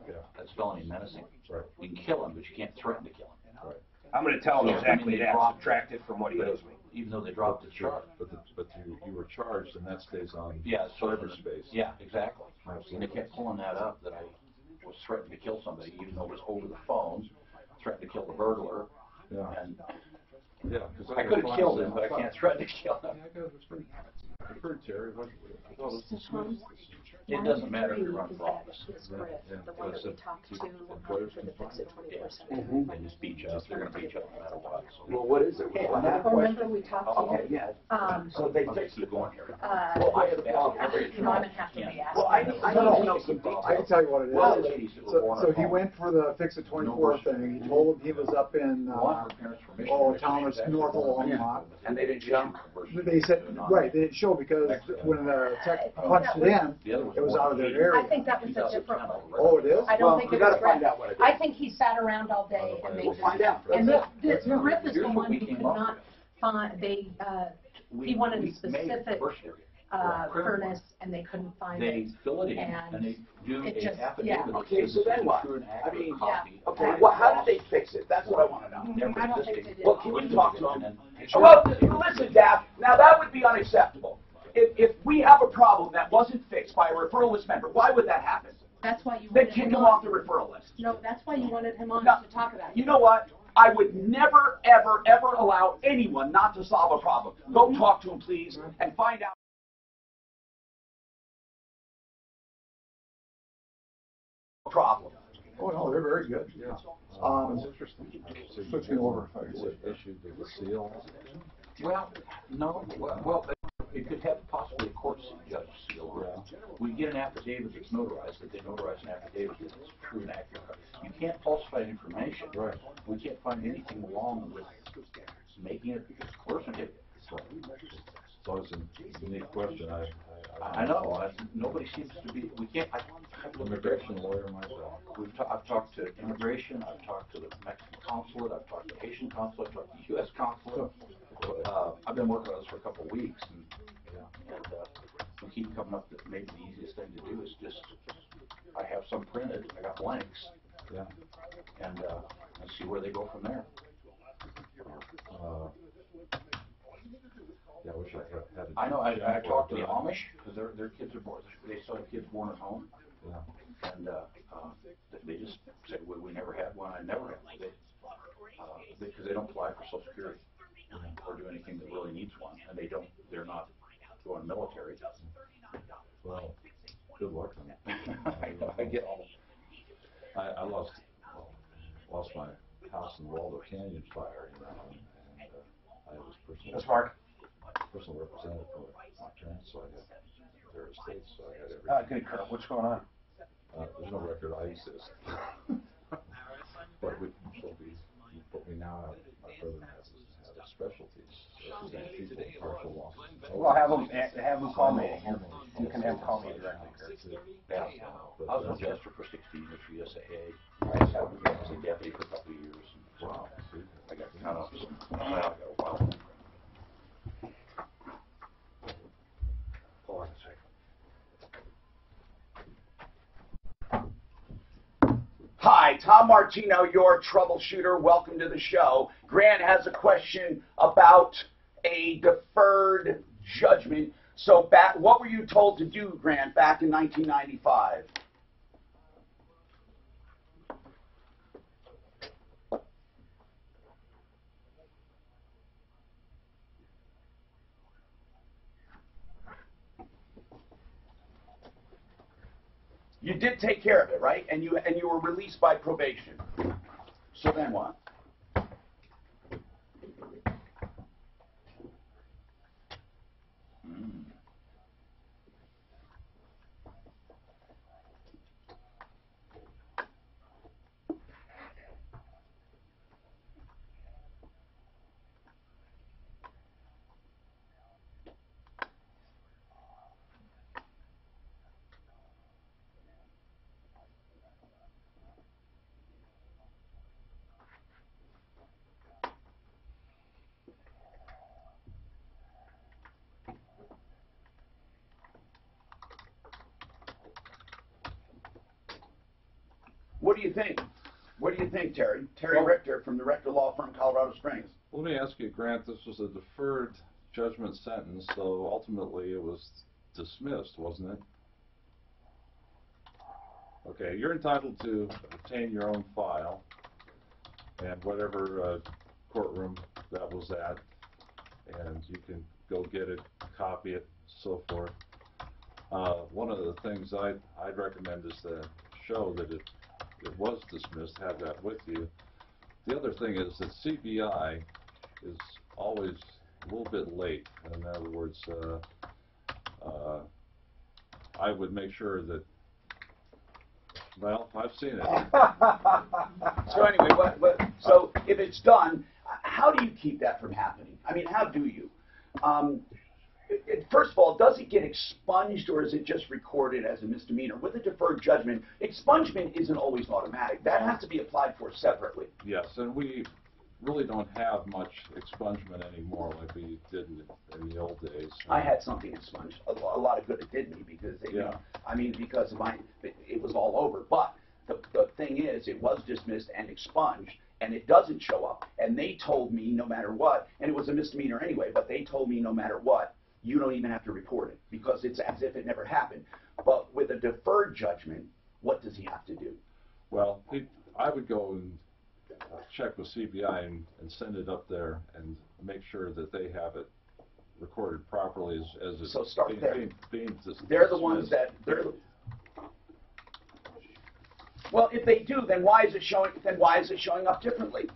Yeah. That's felony menacing. Right. You can kill him, but you can't threaten to kill him. Right. I'm going to tell him exactly that. Subtract it from what he owes me. Even though they dropped the charge. But you were charged, and that stays on cyberspace. Yeah, exactly. Absolutely. And they kept pulling that up, that I was threatening to kill somebody, even though it was over the phone, threatened to kill the burglar. Yeah. And yeah, because I could have killed him, but I can't threaten to kill him. I've heard, Terry, it doesn't matter if you run for office. The one that we talked to They just beat you up. They're going to beat you up no matter what. So. Well, what is it? Remember we talked to Okay, yeah. So they fixed it. Going here. Well, I have you know, I'm going to have to be asked. Well, I need to know some details. I can tell you what it Well, is. So he went for the Fix It 24 thing. He told him he was up in Thomas, north of Longmont. And they didn't jump. They said, right, they didn't show because when the tech punched it in, it was out of their area. I think that was a different one. Oh, it is? I don't think it was find out what it is. I think he sat around all day and made We'll find out. And the RIF is the one who could not find, he wanted a specific furnace and they couldn't find it. They fill it in and they do it a just, affidavit. Okay, so then what? I mean, okay, Yeah. well, how did they fix it? That's what I want to know. I don't think they did. Well, can you talk to them? Well, listen, Dad, now that would be unacceptable. If we have a problem that wasn't fixed by a referral list member, why would that happen? That's why you Then wanted kick him him on. off the referral list. No, that's why you wanted him on No. to talk about it. You know what? I would never, ever, ever allow anyone not to solve a problem. Go talk to him, please, and find out. Problem. Oh, no, they're very good. Yeah. It's interesting. switching over. Issued the seal. Well, no. Well, it could have possibly a court judge seal. We get an affidavit that's notarized, that they notarize an affidavit that's true and accurate. You can't falsify information. Right. We can't find anything wrong with making it court certificate. So it's a unique question. I know. Nobody seems to be. We can't. I'm an immigration lawyer myself. I've talked to immigration. I've talked to the Mexican consulate. I've talked to the Haitian consulate. I've talked to the U.S. consulate. I've been working on this for a couple of weeks, and we keep coming up that maybe the easiest thing to do is just I have some printed. I got blanks. Yeah. And see where they go from there. Yeah, I wish I had. I know. I talked to the Amish because their kids are born. They still have kids born at home. Yeah. and they just said, well, we never had one. I never had one. Because they don't apply for Social Security or do anything that really needs one, and they're not going military. Well, good luck on that. I get all. I lost my house in the Waldo Canyon fire, and I was personal representative for my parents, so I had their estates, so I had everything. Good, Kurt. What's going on? There's no record I exist. But you put me now, my brother has a specialty. So he's got people partial losses. Well, have them call me. You can have them call me directly, Kurt. Yeah. I was an adjuster for 16 years for USAA. I was a deputy for a couple of years. Wow. I got kind of I got a while. Hold on a second. Hi, Tom Martino, your troubleshooter. Welcome to the show. Grant has a question about a deferred judgment. So, what were you told to do, Grant, back in 1995? You did take care of it, right? And you were released by probation. So then what? What do you think? What do you think, Terry? Terry Richter from the Richter Law Firm, Colorado Springs. Let me ask you, Grant, this was a deferred judgment sentence, so ultimately it was dismissed, wasn't it? Okay, you're entitled to obtain your own file and whatever courtroom that was at, and you can go get it, copy it, so forth. One of the things I'd recommend is to show that it was dismissed, have that with you. The other thing is that CBI is always a little bit late. In other words, I would make sure that, well, I've seen it. So anyway, so if it's done, how do you keep that from happening? I mean, how do you? First of all, does it get expunged or is it just recorded as a misdemeanor? With a deferred judgment, expungement isn't always automatic. That has to be applied for separately. Yes, and we really don't have much expungement anymore like we did in the old days. I had something expunged. A lot of good it did me because, because it was all over. But the thing is, it was dismissed and expunged, and it doesn't show up. And they told me no matter what, and it was a misdemeanor anyway, but they told me no matter what, you don't even have to report it because it's as if it never happened. But with a deferred judgment, what does he have to do? Well, I would go and check with CBI and send it up there and make sure that they have it recorded properly as it's so start there. They're the ones that well, if they do, then why is it showing up differently?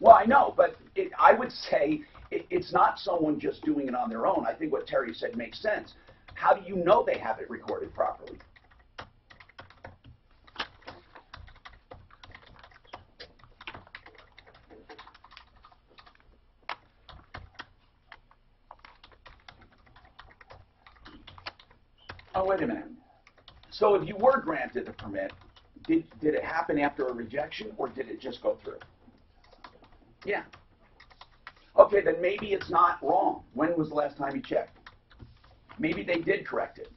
Well, I know, but I would say it's not someone just doing it on their own. I think what Terry said makes sense. How do you know they have it recorded properly? Oh, wait a minute. So if you were granted the permit, did it happen after a rejection or did it just go through? Yeah. Okay, then maybe it's not wrong. When was the last time you checked? Maybe they did correct it.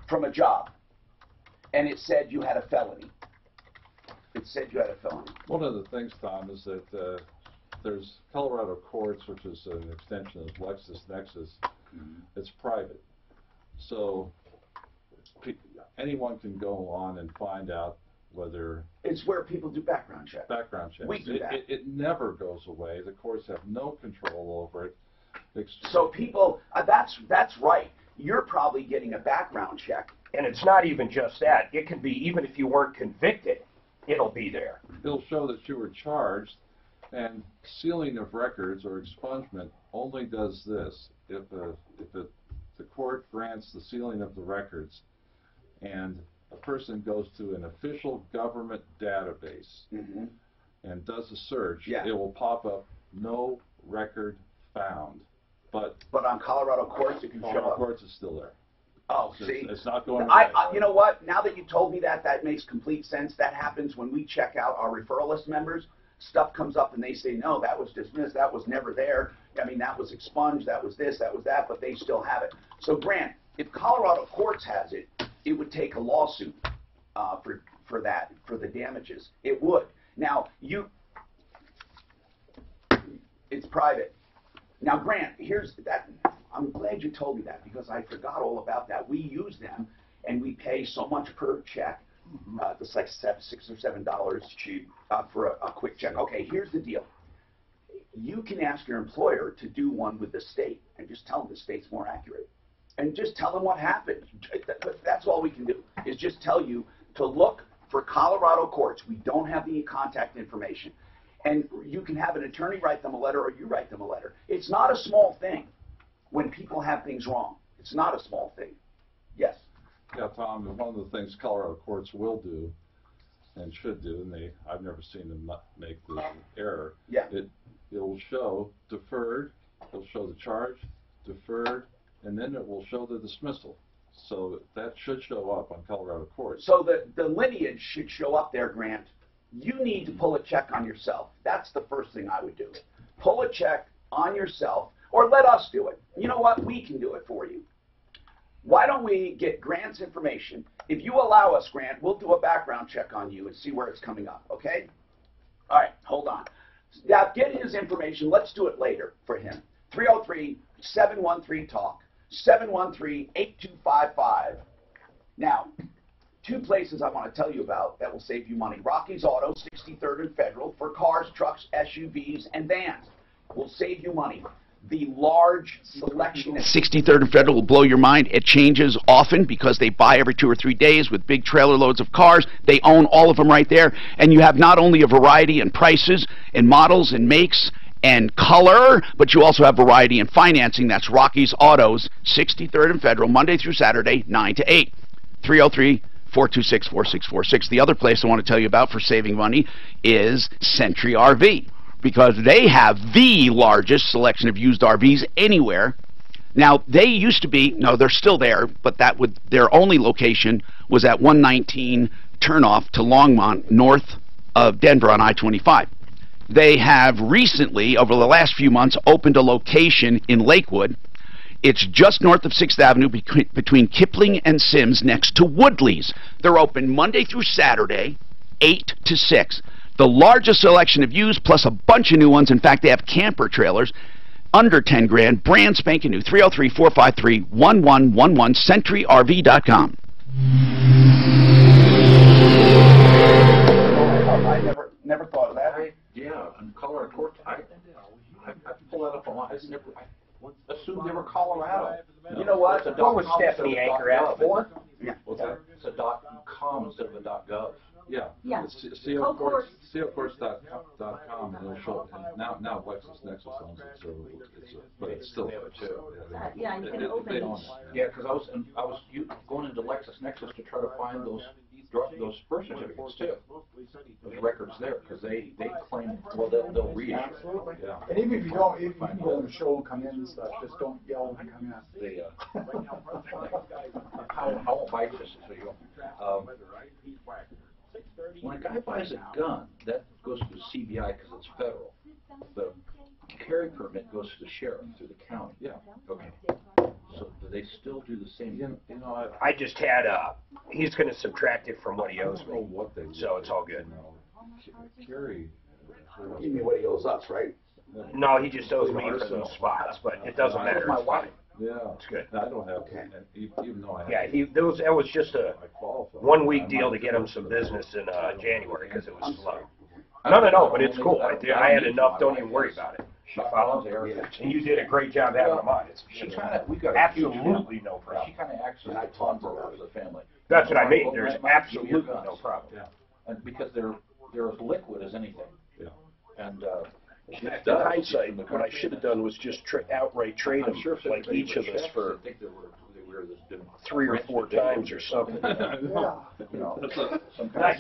From a job. And it said you had a felony. It said you had a felony. One of the things, Tom, is that there's Colorado Courts, which is an extension of LexisNexis. It's private. So anyone can go on and find out whether... It's where people do background checks. Background checks. We do that. It never goes away. The courts have no control over it. So people, that's right. You're probably getting a background check. And it's not even just that. It can be, even if you weren't convicted, it'll be there. It'll show that you were charged, and sealing of records or expungement only does this. If the court grants the sealing of the records and a person goes to an official government database and does a search, it will pop up no record found. But on Colorado Courts, it can show up. Colorado Courts is still there. Oh, see, it's not going away. You know what? Now that you told me that, that makes complete sense. That happens when we check out our referral list members. Stuff comes up and they say, no, that was dismissed, that was never there. I mean, that was expunged, that was this, that was that, but they still have it. So, Grant, if Colorado Courts has it, it would take a lawsuit for that, for the damages. It would. Now, it's private. Now, Grant, here's that. I'm glad you told me that because I forgot all about that. We use them, and we pay so much per check. It's like $6 or $7 cheap for a quick check. Okay, here's the deal. You can ask your employer to do one with the state, and just tell them the state's more accurate, and just tell them what happened. That's all we can do is just tell you to look for Colorado Courts. We don't have the contact information. And you can have an attorney write them a letter or you write them a letter. It's not a small thing when people have things wrong. It's not a small thing. Yes? Yeah, Tom, one of the things Colorado Courts will do and should do, and I've never seen them make the error, it will show deferred, it'll show the charge, deferred, and then it will show the dismissal. So that should show up on Colorado Courts. So the lineage should show up there, Grant. You need to pull a check on yourself. That's the first thing I would do. Pull a check on yourself, or let us do it. You know what? We can do it for you. Why don't we get Grant's information? If you allow us, Grant, we'll do a background check on you and see where it's coming up, okay? All right, hold on. Now, get his information. Let's do it later for him. 303-713-TALK, 713-8255. Now, two places I want to tell you about that will save you money. Rocky's Auto, 63rd and Federal, for cars, trucks, SUVs, and vans. Will save you money. The large selection of 63rd and Federal will blow your mind. It changes often because they buy every 2 or 3 days with big trailer loads of cars. They own all of them right there. And you have not only a variety in prices and models and makes and color, but you also have variety in financing. That's Rocky's Autos, 63rd and Federal, Monday through Saturday, 9 to 8. 303-426-4646. The other place I want to tell you about for saving money is Century RV, because they have the largest selection of used RVs anywhere. Now, they used to be, no, they're still there, but their only location was at 119 turnoff to Longmont, north of Denver on I-25. They have recently, over the last few months, opened a location in Lakewood. It's just north of 6th Avenue between Kipling and Sims next to Woodley's. They're open Monday through Saturday, 8 to 6. The largest selection of used plus a bunch of new ones. In fact, they have camper trailers under 10 grand, brand spanking new. 303-453-1111, CenturyRV.com. I never thought of that. Yeah, and Colorado Courts, I pull that up online. I assumed they were Colorado. You know what? What was Stephanie Anchor out for? Yeah. What's that? It's a .com instead of a .gov. Yeah. Yeah. It's cocourts.com, and it'll show. And now LexisNexis owns it, so but it's still there too. Yeah, you can open they own each. it. Yeah, because I was going into LexisNexis to try to find those birth certificates too. Those records there, because they claim, well, they'll read it. Absolutely. Yeah. And even if you don't, if you can go on the show and come in and stuff, just don't yell when you come in. They, I won't bite this so you don't. When a guy buys a gun, that goes to the CBI because it's federal. The carry permit goes to the sheriff through the county. Yeah. Okay. So do they still do the same? You know, I just had he's going to subtract it from what he owes me, what they do. so it's all good. Carry. You mean what he owes us, right? No, he just owes me for those spots, but it doesn't matter. My It's wife. fine. Yeah. It's good. I don't have, even though I have. Yeah, that was just a 1 week deal to get him some business in January because it was slow. No, but it's cool. I had enough. Don't even worry about it. You follow? And you did a great job having them on. She kind of, we got absolutely no problem. She kind of acts as a talker as a family. That's what I mean. There's absolutely no problem. Yeah. And because they're as liquid as anything. Yeah. And in hindsight, what I should have done was just outright trade them, like each of us for 3 or 4 times or something. Not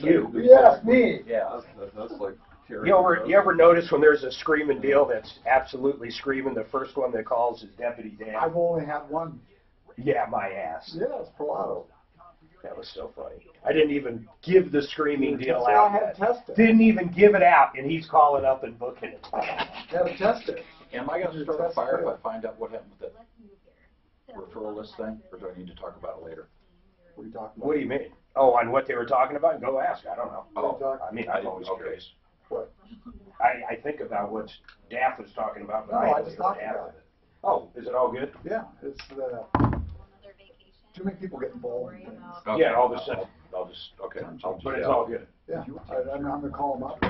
you. Yes, me. Yeah. That's like. You ever notice when there's a screaming deal that's absolutely screaming, the first one that calls is Deputy Dan? I've only had one. Yeah, my ass. Yeah, it's Pilato. That was so funny. I didn't even give the screaming deal I out. had to test it. Didn't even give it out, and he's calling up and booking it. Got to test it. Am I going to start a fire if I find out what happened with that referral list thing, or do I need to talk about it later? What are you talking about? What do you mean? Oh, on what they were talking about? Go ask. I don't know. Oh, I mean, I'm always curious. What? I think about what Daff was talking about, but No, I just talked about it. Oh, is it all good? Yeah, it's too many people get involved in things. Okay. Yeah, all of a sudden. But it's all good. Yeah, I'm going to call them up.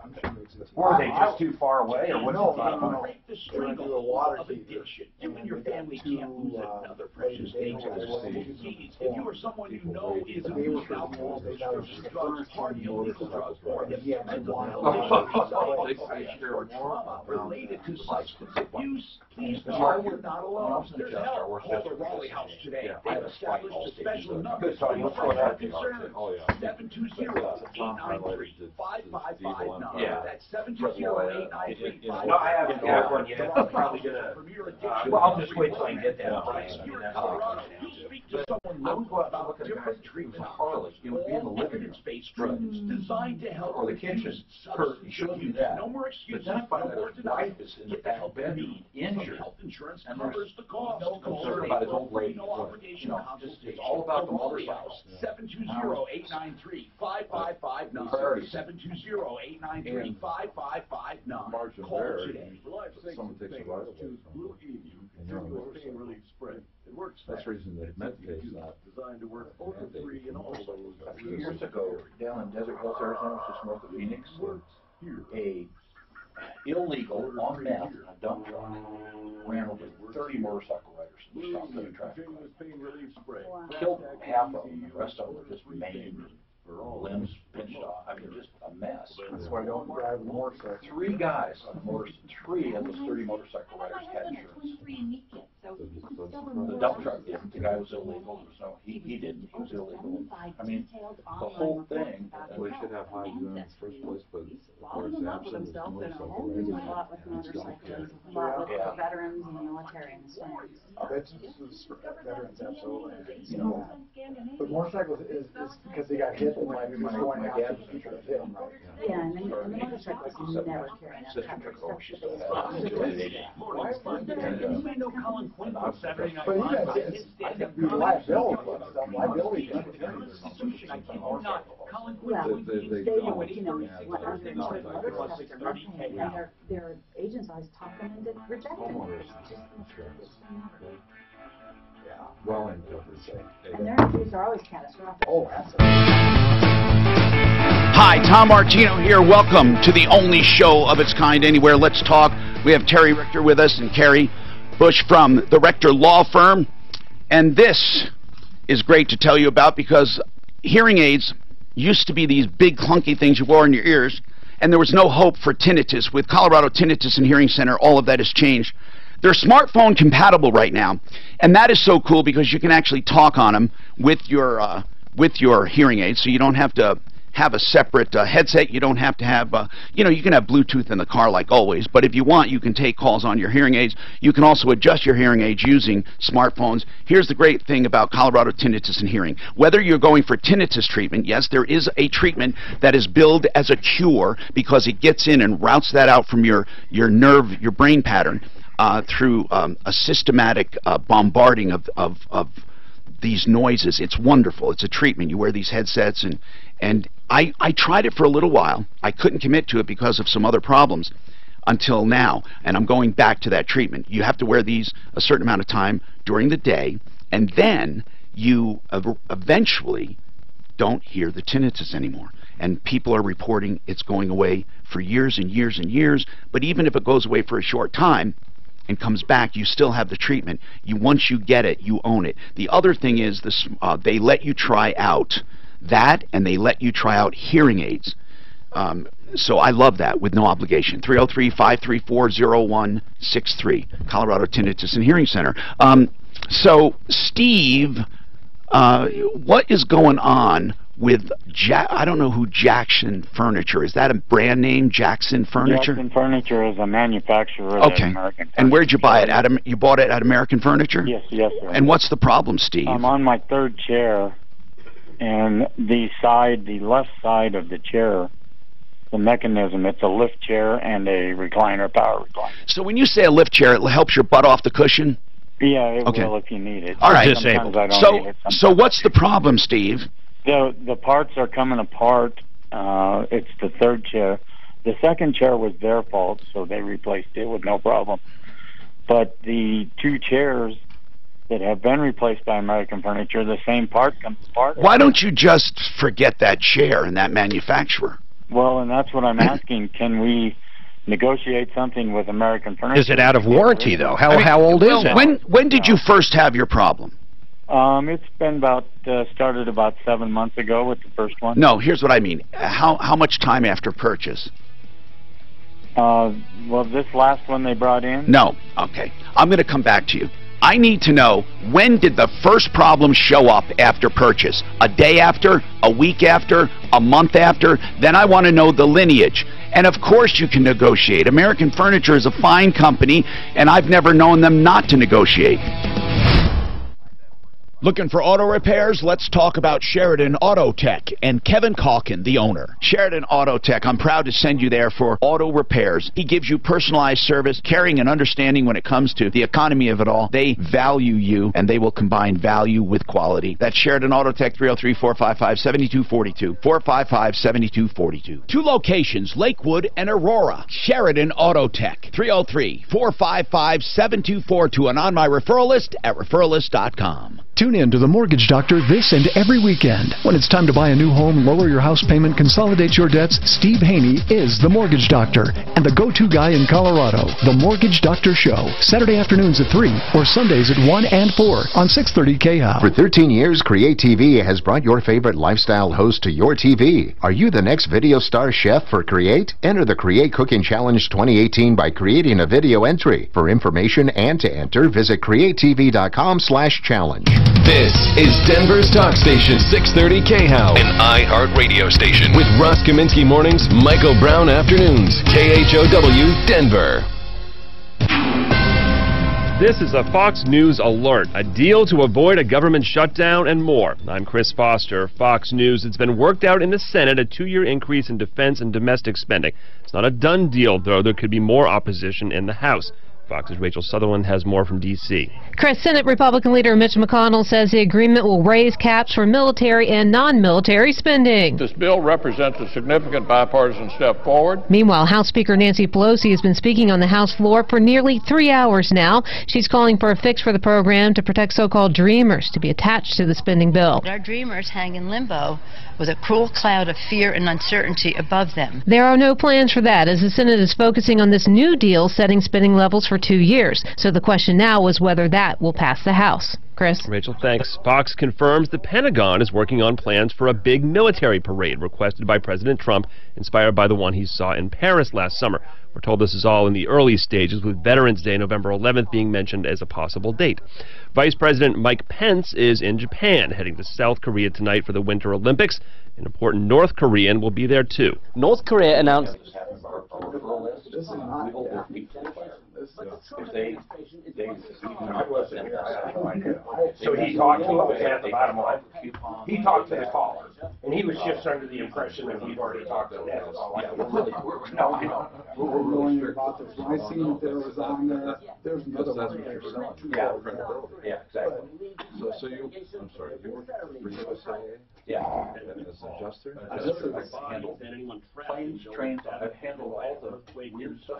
I'm sure it's Were they just too far away, or what's no, the problem? no. They're going to do a water heater. You and your family can't lose another precious day to this. If you or someone you know is abused alcohol, drugs, party, illegal drugs, or mental health issues, or trauma related to substance abuse, please know you're not alone. There's help. Call the Raleigh House today. They've established a special number for your concerns. 720-893-5559. Yeah. That's 720-893-5559. No, I haven't got one yet. I'm probably gonna. Well, I'll just wait till I get that price. I mean, that's all. I would go out and look at different treatment Harley. It would be in the living room. Designed to help or the kitchen. Kurt, you shouldn't do that. No more excuses. But then I find out his wife is in the back bedroom, injured. Health insurance covers the cost. No concern about his old lady. No obligation. It's all about the motorcycles. 720-893-5559. 720-893-5559. Margin Call there. today. Someone takes a rifle That's the reason the med case not designed to work free and all those. A few years ago, down in Desert Hills, Arizona, just north of Phoenix, a illegal on meth dump truck ran over 30 motorcycle riders and stopped at a traffic light. Killed half of them. The rest of them were just maimed, limbs pinched off. I mean, just a mess. That's why I don't drive a motorcycle. 3 guys on a motorcycle. 3 of those 30 motorcycle riders had insurance. The dump truck didn't. The guy was illegal. So he didn't. He was illegal. I mean, the whole thing. We should have high in the first place, but of course, absent is motorcycle We do a lot with motorcycles, a lot with the veterans and the military and the Veterans, absolutely. You know, but motorcycles is because they got hit and like it was going out. Hit them, right? Yeah, and the motorcycles never carry enough coverage. You may know Colin Quinn on Saturday Night But Live. it's liability. Liability. I kid you not. Colin Quinn, Well, we they stay went, when you know, went under and other stuff, they're not paying, and their agents always talk them into rejecting it. Yeah. well uncovered. And their injuries are always catastrophic. Oh, absolutely. Hi, Tom Martino here. Welcome to the only show of its kind anywhere. Let's talk. We have Terry Richter with us and Carrie Bush from the Richter Law Firm. And this is great to tell you about because hearing aids used to be these big clunky things you wore in your ears, and there was no hope for tinnitus. With Colorado Tinnitus and Hearing Center, all of that has changed. They're smartphone compatible right now, and that is so cool because you can actually talk on them with your hearing aids, so you don't have to have a separate headset. You don't have to have, you know, you can have Bluetooth in the car like always, but if you want, you can take calls on your hearing aids. You can also adjust your hearing aids using smartphones. Here's the great thing about Colorado Tinnitus and Hearing. Whether you're going for tinnitus treatment, yes, there is a treatment that is billed as a cure because it gets in and routes that out from your nerve, your brain pattern through a systematic bombarding of these noises. It's wonderful. It's a treatment. You wear these headsets, and I tried it for a little while. I couldn't commit to it because of some other problems. until now, and I'm going back to that treatment. You have to wear these a certain amount of time during the day, and then you eventually don't hear the tinnitus anymore. And people are reporting it's going away for years and years and years, but even if it goes away for a short time and comes back, you still have the treatment. Once you get it, you own it. The other thing is this: they let you try out that, and they let you try out hearing aids. So I love that, with no obligation. 303-534-0163, Colorado Tinnitus and Hearing Center. So, Steve, what is going on with I don't know who Jackson Furniture is. That a brand name, Jackson Furniture? Jackson Furniture is a manufacturer of American Furniture. And where'd you buy it? You bought it at American Furniture? Yes, yes, sir. And what's the problem, Steve? I'm on my third chair, and the left side of the chair, the mechanism, it's a lift chair and a recliner, power recliner. So when you say a lift chair, it helps your butt off the cushion? Yeah, it will if you need it. All right. Sometimes I don't need it. So what's the problem, Steve? The parts are coming apart. It's the third chair. The second chair was their fault, so they replaced it with no problem. But the two chairs that have been replaced by American Furniture, the same part comes apart. Why don't you just forget that chair and that manufacturer? Well, and that's what I'm asking. Can we negotiate something with American Furniture? Is it out of warranty, though? How old is it? When did you first have your problem? It's been started about 7 months ago with the first one. No, here's what I mean. How much time after purchase? Well, this last one they brought in? No. Okay. I'm going to come back to you. I need to know, when did the first problem show up after purchase? A day after? A week after? A month after? Then I want to know the lineage. And of course you can negotiate. American Furniture is a fine company, and I've never known them not to negotiate. Looking for auto repairs? Let's talk about Sheridan Auto Tech and Kevin Calkin, the owner. Sheridan Auto Tech, I'm proud to send you there for auto repairs. He gives you personalized service, caring and understanding when it comes to the economy of it all. They value you, and they will combine value with quality. That's Sheridan Auto Tech, 303-455-7242, 455-7242. Two locations, Lakewood and Aurora. Sheridan Auto Tech, 303-455-7242, and on my referral list at referralist.com. Tune in to The Mortgage Doctor this and every weekend. When it's time to buy a new home, lower your house payment, consolidate your debts, Steve Haney is The Mortgage Doctor and the go-to guy in Colorado. The Mortgage Doctor Show, Saturday afternoons at 3 or Sundays at 1 and 4 on 630 KHOW. For 13 years, Create TV has brought your favorite lifestyle host to your TV. Are you the next video star chef for Create? Enter the Create Cooking Challenge 2018 by creating a video entry. For information and to enter, visit createtv.com/challenge. This is Denver's talk station, 630 KHOW, an iHeart radio station. With Russ Kaminsky mornings, Michael Brown afternoons, KHOW, Denver. This is a Fox News alert, a deal to avoid a government shutdown and more. I'm Chris Foster, Fox News. It's been worked out in the Senate, a 2-year increase in defense and domestic spending. It's not a done deal, though. There could be more opposition in the House. Fox's Rachel Sutherland has more from D.C. Chris, Senate Republican leader Mitch McConnell says the agreement will raise caps for military and non-military spending. This bill represents a significant bipartisan step forward. Meanwhile, House Speaker Nancy Pelosi has been speaking on the House floor for nearly 3 hours now. She's calling for a fix for the program to protect so-called dreamers to be attached to the spending bill. Our dreamers hang in limbo with a cruel cloud of fear and uncertainty above them. There are no plans for that, as the Senate is focusing on this new deal setting spending levels for 2 years. So the question now is whether that will pass the House. Chris? Rachel, thanks. Fox confirms the Pentagon is working on plans for a big military parade requested by President Trump, inspired by the one he saw in Paris last summer. We're told this is all in the early stages, with Veterans Day, November 11th, being mentioned as a possible date. Vice President Mike Pence is in Japan, heading to South Korea tonight for the Winter Olympics. An important North Korean will be there, too. North Korea announced... So he talked to him at the bottom line. He talked to the caller, And he was just under the impression that we've already talked to them. We're really about this. When I seen that there was on there, there's another one there. Yeah, exactly. So you, I'm sorry, you work for USIA? Yeah. As an adjuster? I've handled planes, trains, I've handled all the weird stuff.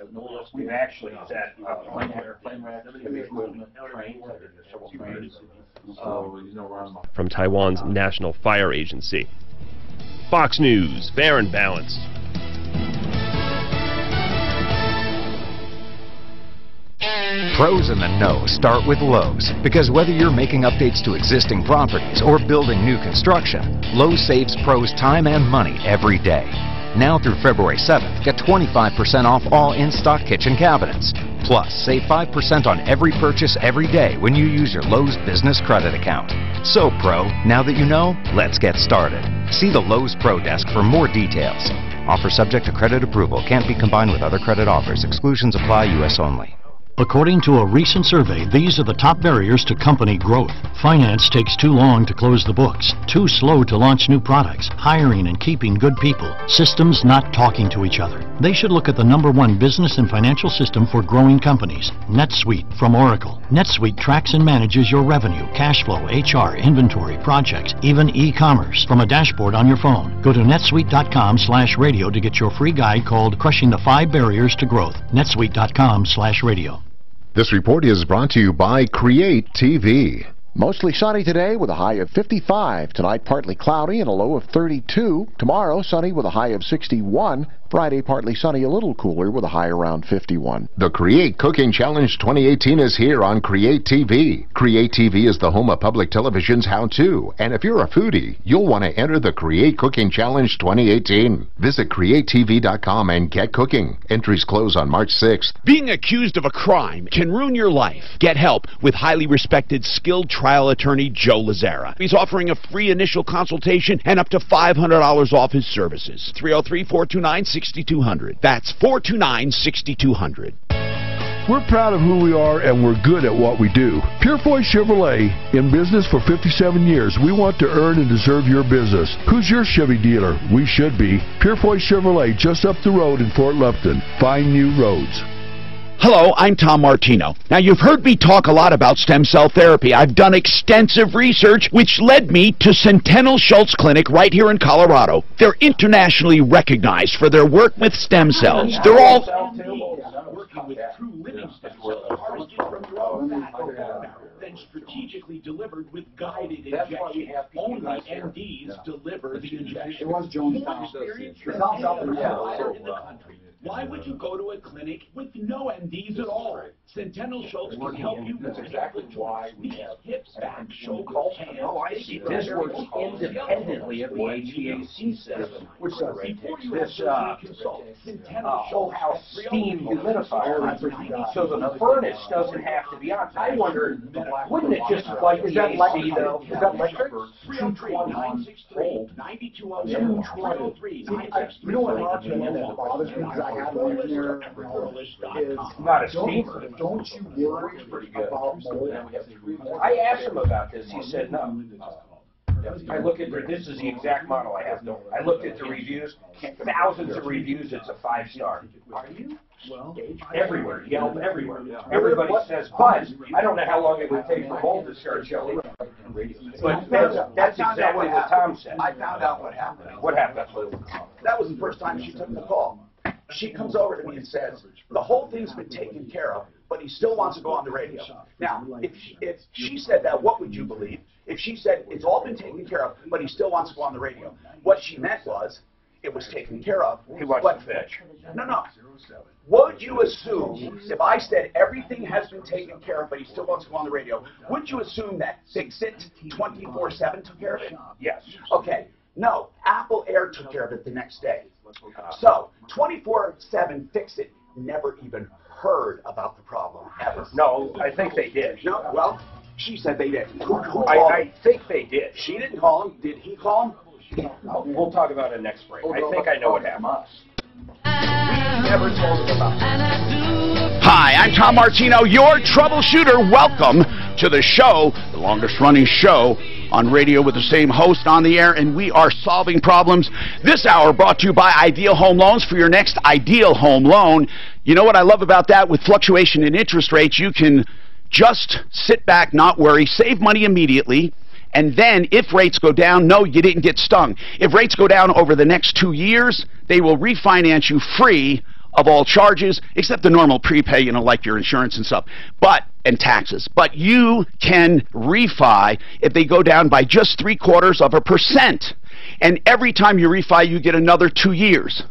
We've actually set plane racks, heavy equipment, trains, several trains. So, you know where I'm... From Taiwan's National Fire Agency. Fox News, fair and balanced. Pros in the know start with Lowe's, because whether you're making updates to existing properties or building new construction, Lowe's saves pros time and money every day. Now through February 7th, get 25% off all in-stock kitchen cabinets. Plus, save 5% on every purchase every day when you use your Lowe's Business Credit account. So, Pro, now that you know, let's get started. See the Lowe's Pro Desk for more details. Offer subject to credit approval. Can't be combined with other credit offers. Exclusions apply. U.S. only. According to a recent survey, these are the top barriers to company growth. Finance takes too long to close the books, too slow to launch new products, hiring and keeping good people, systems not talking to each other. They should look at the #1 business and financial system for growing companies, NetSuite from Oracle. NetSuite tracks and manages your revenue, cash flow, HR, inventory, projects, even e-commerce from a dashboard on your phone. Go to netsuite.com/radio to get your free guide called Crushing the 5 Barriers to Growth. netsuite.com/radio. This report is brought to you by Create TV. Mostly sunny today with a high of 55. Tonight, partly cloudy and a low of 32. Tomorrow, sunny with a high of 61. Friday, partly sunny, a little cooler with a high around 51. The Create Cooking Challenge 2018 is here on Create TV. Create TV is the home of public television's how-to, and if you're a foodie, you'll want to enter the Create Cooking Challenge 2018. Visit CreateTV.com and get cooking. Entries close on March 6th. Being accused of a crime can ruin your life. Get help with highly respected, skilled trial attorney Joe Lazzara. He's offering a free initial consultation and up to $500 off his services. 303-429-6200. That's 429-6200. We're proud of who we are and we're good at what we do. Purefoy Chevrolet, in business for 57 years. We want to earn and deserve your business. Who's your Chevy dealer? We should be. Purefoy Chevrolet, just up the road in Fort Lupton. Find new roads. Hello, I'm Tom Martino. Now, you've heard me talk a lot about stem cell therapy. I've done extensive research, which led me to Centennial Schultz Clinic right here in Colorado. They're internationally recognized for their work with stem cells. They're all... Working with true living stem cells harvested from your own fat, then strategically delivered with guided injections. Only MDs deliver the injection. It was Jonestown. Why would you go to a clinic with no MDs at all? Centennial Schultz can help you with exactly why we have hips, back, shoulders, hands. Oh, I see. This works independently of the HVAC system, which does this whole house steam humidifier. So the furnace doesn't have to be on. I wonder, wouldn't it just like the AC though? Is that electric? 303-963-9207. 303-963-9207. You know what bothers me? I had one in there is not a steamer. Don't you worry about mold? I asked him about this. He said no. I look at this is the exact model I have. I looked at the reviews, thousands of reviews. It's a 5-star. Are you? Well, everywhere, Yelp, everywhere. Everybody says, but I don't know how long it would take for mold to start showing. But that's exactly what Tom said. I found out what happened. What happened? That was the first time she took the call. She comes over to me and says, the whole thing's been taken care of, but he still wants to go on the radio. Now, if she said that, what would you believe? If she said, it's all been taken care of, but he still wants to go on the radio. What she meant was, it was taken care of. He wants to fetch. No. Would you assume, if I said everything has been taken care of, but he still wants to go on the radio, would you assume that Fix It 24/7 took care of it? Yes. Okay. No. Apple Air took care of it the next day. So, 24/7 Fix It never even heard about the problem, ever. No, I think they did. No, well, she said they did. I think they did. She didn't call him. Did he call him? We'll talk about it next break. I think I know what happened. We never told him about it. Hi, I'm Tom Martino, your troubleshooter. Welcome to the show, the longest running show on radio with the same host on the air, and we are solving problems. This hour brought to you by Ideal Home Loans. For your next ideal home loan, you know what I love about that? With fluctuation in interest rates, you can just sit back, not worry, save money immediately, and then if rates go down, no, you didn't get stung. If rates go down over the next 2 years, they will refinance you free of all charges, except the normal prepay, you know, like your insurance and stuff, and taxes. But you can refi if they go down by just 0.75%. And every time you refi, you get another 2 years.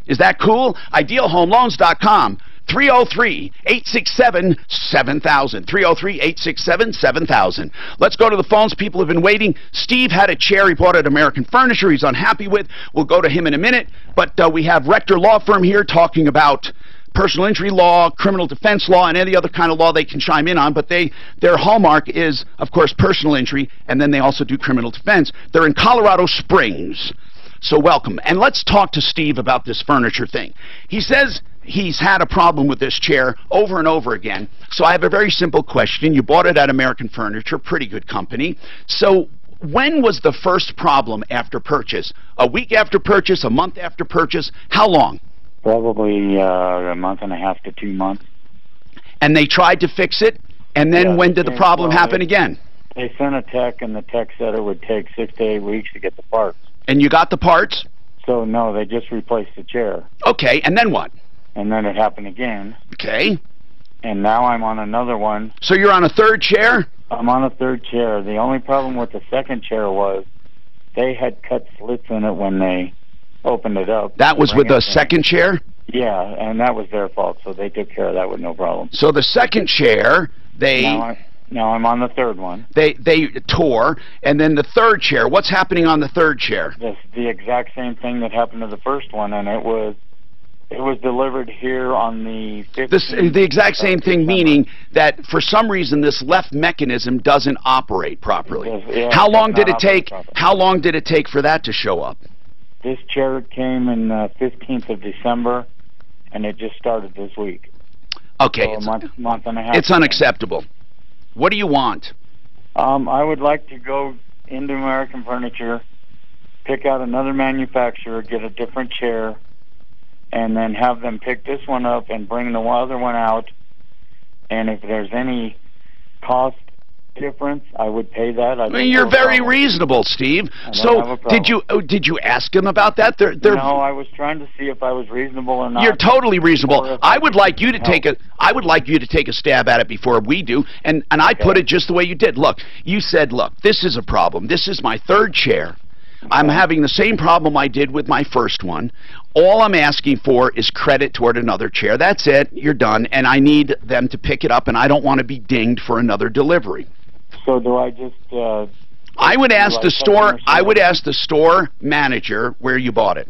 Is that cool? IdealHomeLoans.com. 303-867-7000. 303-867-7000. Let's go to the phones. People have been waiting. Steve had a chair he bought at American Furniture he's unhappy with. We'll go to him in a minute. But we have Rector Law Firm here talking about personal injury law, criminal defense law, and any other kind of law they can chime in on. But their hallmark is, of course, personal injury, and then they also do criminal defense. They're in Colorado Springs. So welcome. And let's talk to Steve about this furniture thing. He says he's had a problem with this chair over and over again. So I have a very simple question. You bought it at American Furniture, pretty good company. So when was the first problem after purchase? A week after purchase, a month after purchase? How long? Probably a month and a half to 2 months. And they tried to fix it? And then when did the problem happen again? They sent a tech, and the tech said it would take 6 to 8 weeks to get the parts. And you got the parts? So, no, they just replaced the chair. Okay, and then what? And then it happened again. Okay. And now I'm on another one. So you're on a third chair? I'm on a third chair. The only problem with the second chair was they had cut slits in it when they opened it up. That was with the second chair? Yeah, and that was their fault, so they took care of that with no problem. So the second chair, Now I'm on the third one. They tore, and then the third chair. What's happening on the third chair? The exact same thing that happened to the first one, and it was delivered here on the 15th. The exact same thing, meaning that for some reason this left mechanism doesn't operate properly. How long did it take? How long did it take for that to show up? This chair came in 15th of December, and it just started this week. Okay, so a month and a half. It's unacceptable. What do you want? I would like to go into American Furniture, pick out another manufacturer, get a different chair, and then have them pick this one up and bring the other one out. And if there's any cost difference, I would pay that. I mean, you're very reasonable, Steve. So did you ask him about that? No, I was trying to see if I was reasonable or not. You're totally reasonable. I would like you to take a stab at it before we do, and I'd put it just the way you did. Look, you said, look, this is a problem. This is my third chair. I'm having the same problem I did with my first one. All I'm asking for is credit toward another chair. That's it. You're done. And I need them to pick it up, and I don't want to be dinged for another delivery. So do I just... I would ask the store manager where you bought it.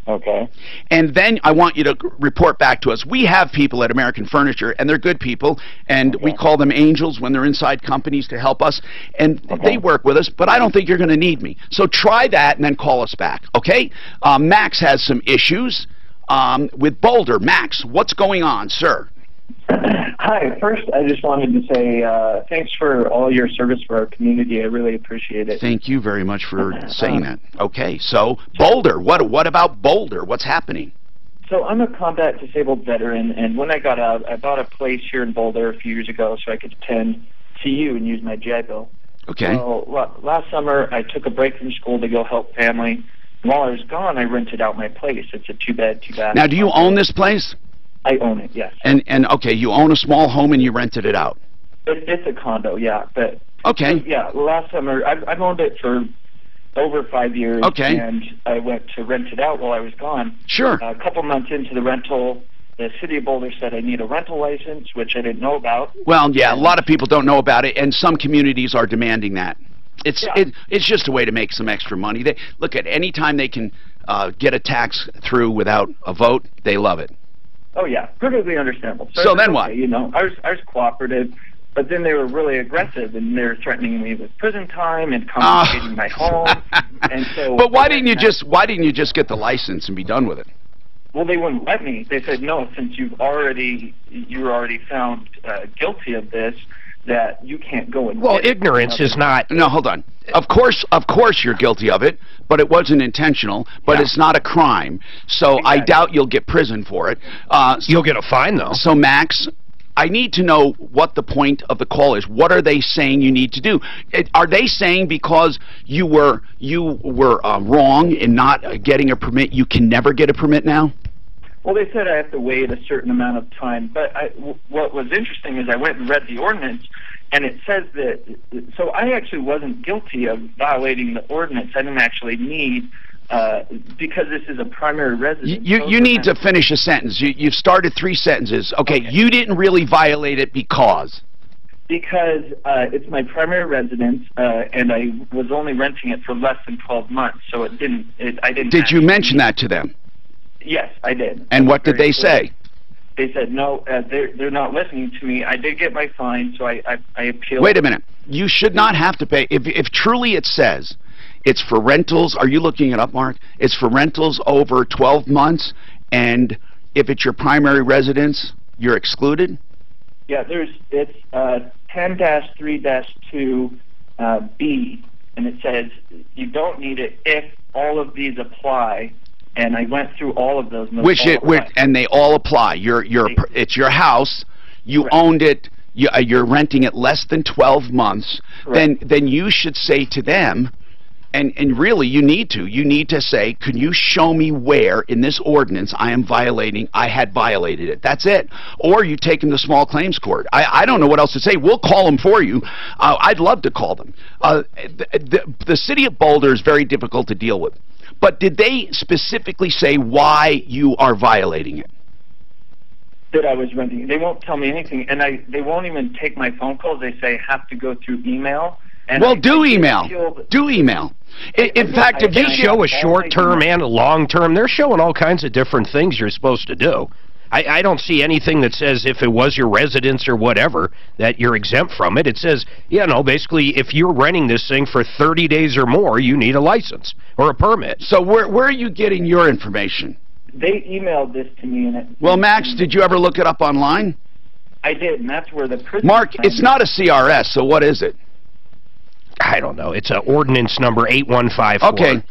Okay. And then I want you to report back to us. We have people at American Furniture, and they're good people, and we call them angels when they're inside companies to help us, and they work with us, but I don't think you're going to need me. So try that and then call us back, okay? Max has some issues with Boulder. Max, what's going on, sir? Hi. First, I just wanted to say thanks for all your service for our community. I really appreciate it. Thank you very much for saying that. Okay, so Boulder. What about Boulder? What's happening? So I'm a combat disabled veteran, and when I got out, I bought a place here in Boulder a few years ago so I could attend CU and use my GI Bill. Okay. Well, last summer, I took a break from school to go help family. While I was gone, I rented out my place. It's a two-bed, two-bath. Now, do you own this place? I own it, yes. And okay, you own a small home and you rented it out. It's a condo, yeah. But okay. Yeah, last summer I've owned it for over 5 years. Okay. And I went to rent it out while I was gone. Sure. A couple months into the rental, the city of Boulder said I need a rental license, which I didn't know about. Well, yeah, a lot of people don't know about it, and some communities are demanding that. It's just a way to make some extra money. They look at any time they can get a tax through without a vote, they love it. Oh yeah, perfectly understandable. So then what? You know, I was cooperative, but then they were really aggressive, and they were threatening me with prison time and confiscating my home. And so. But why didn't you just get the license and be done with it? Well, they wouldn't let me. They said no, since you were already found guilty of this, that you can't go and. Well, ignorance is not. No, hold on. Of course you're guilty of it, but it wasn't intentional, but it's not a crime. So I doubt you'll get prison for it. You'll get a fine, though. So, Max, I need to know what the point of the call is. What are they saying you need to do? Are they saying because you were wrong in not getting a permit, you can never get a permit now? Well, they said I have to wait a certain amount of time. But what was interesting is I went and read the ordinance, and it says that, so I actually wasn't guilty of violating the ordinance. I didn't actually need, because this is a primary residence. You need to finish a sentence. You've started 3 sentences. Okay, you didn't really violate it because? Because it's my primary residence, and I was only renting it for less than 12 months, so I didn't. Did you mention that to them? Yes, I did. And what did they say? They said, no, they're not listening to me. I did get my fine, so I appealed. Wait a minute. You should not have to pay. If truly it says it's for rentals, are you looking it up, Mark? It's for rentals over 12 months, and if it's your primary residence, you're excluded? Yeah, it's 10-3-2B, and it says you don't need it if all of these apply. And I went through all of those. And they all apply. It's your house. You owned it. You're renting it less than 12 months. Then you should say to them, and really you need to say, can you show me where in this ordinance I had violated it? That's it. Or you take them to small claims court. I don't know what else to say. We'll call them for you. I'd love to call them. The city of Boulder is very difficult to deal with. But did they specifically say why you are violating it? That I was renting it. They won't tell me anything, and they won't even take my phone calls. They say have to go through email. And do email. Do email. In fact, if you show a short-term and a long-term, they're showing all kinds of different things you're supposed to do. I don't see anything that says if it was your residence or whatever that you're exempt from it. It says, basically if you're renting this thing for 30 days or more, you need a license or a permit. So where are you getting your information? They emailed this to me. Well, Max, did you ever look it up online? I did, and that's where the prison... Mark, it's not a CRS, so what is it? I don't know. It's an ordinance number 8154.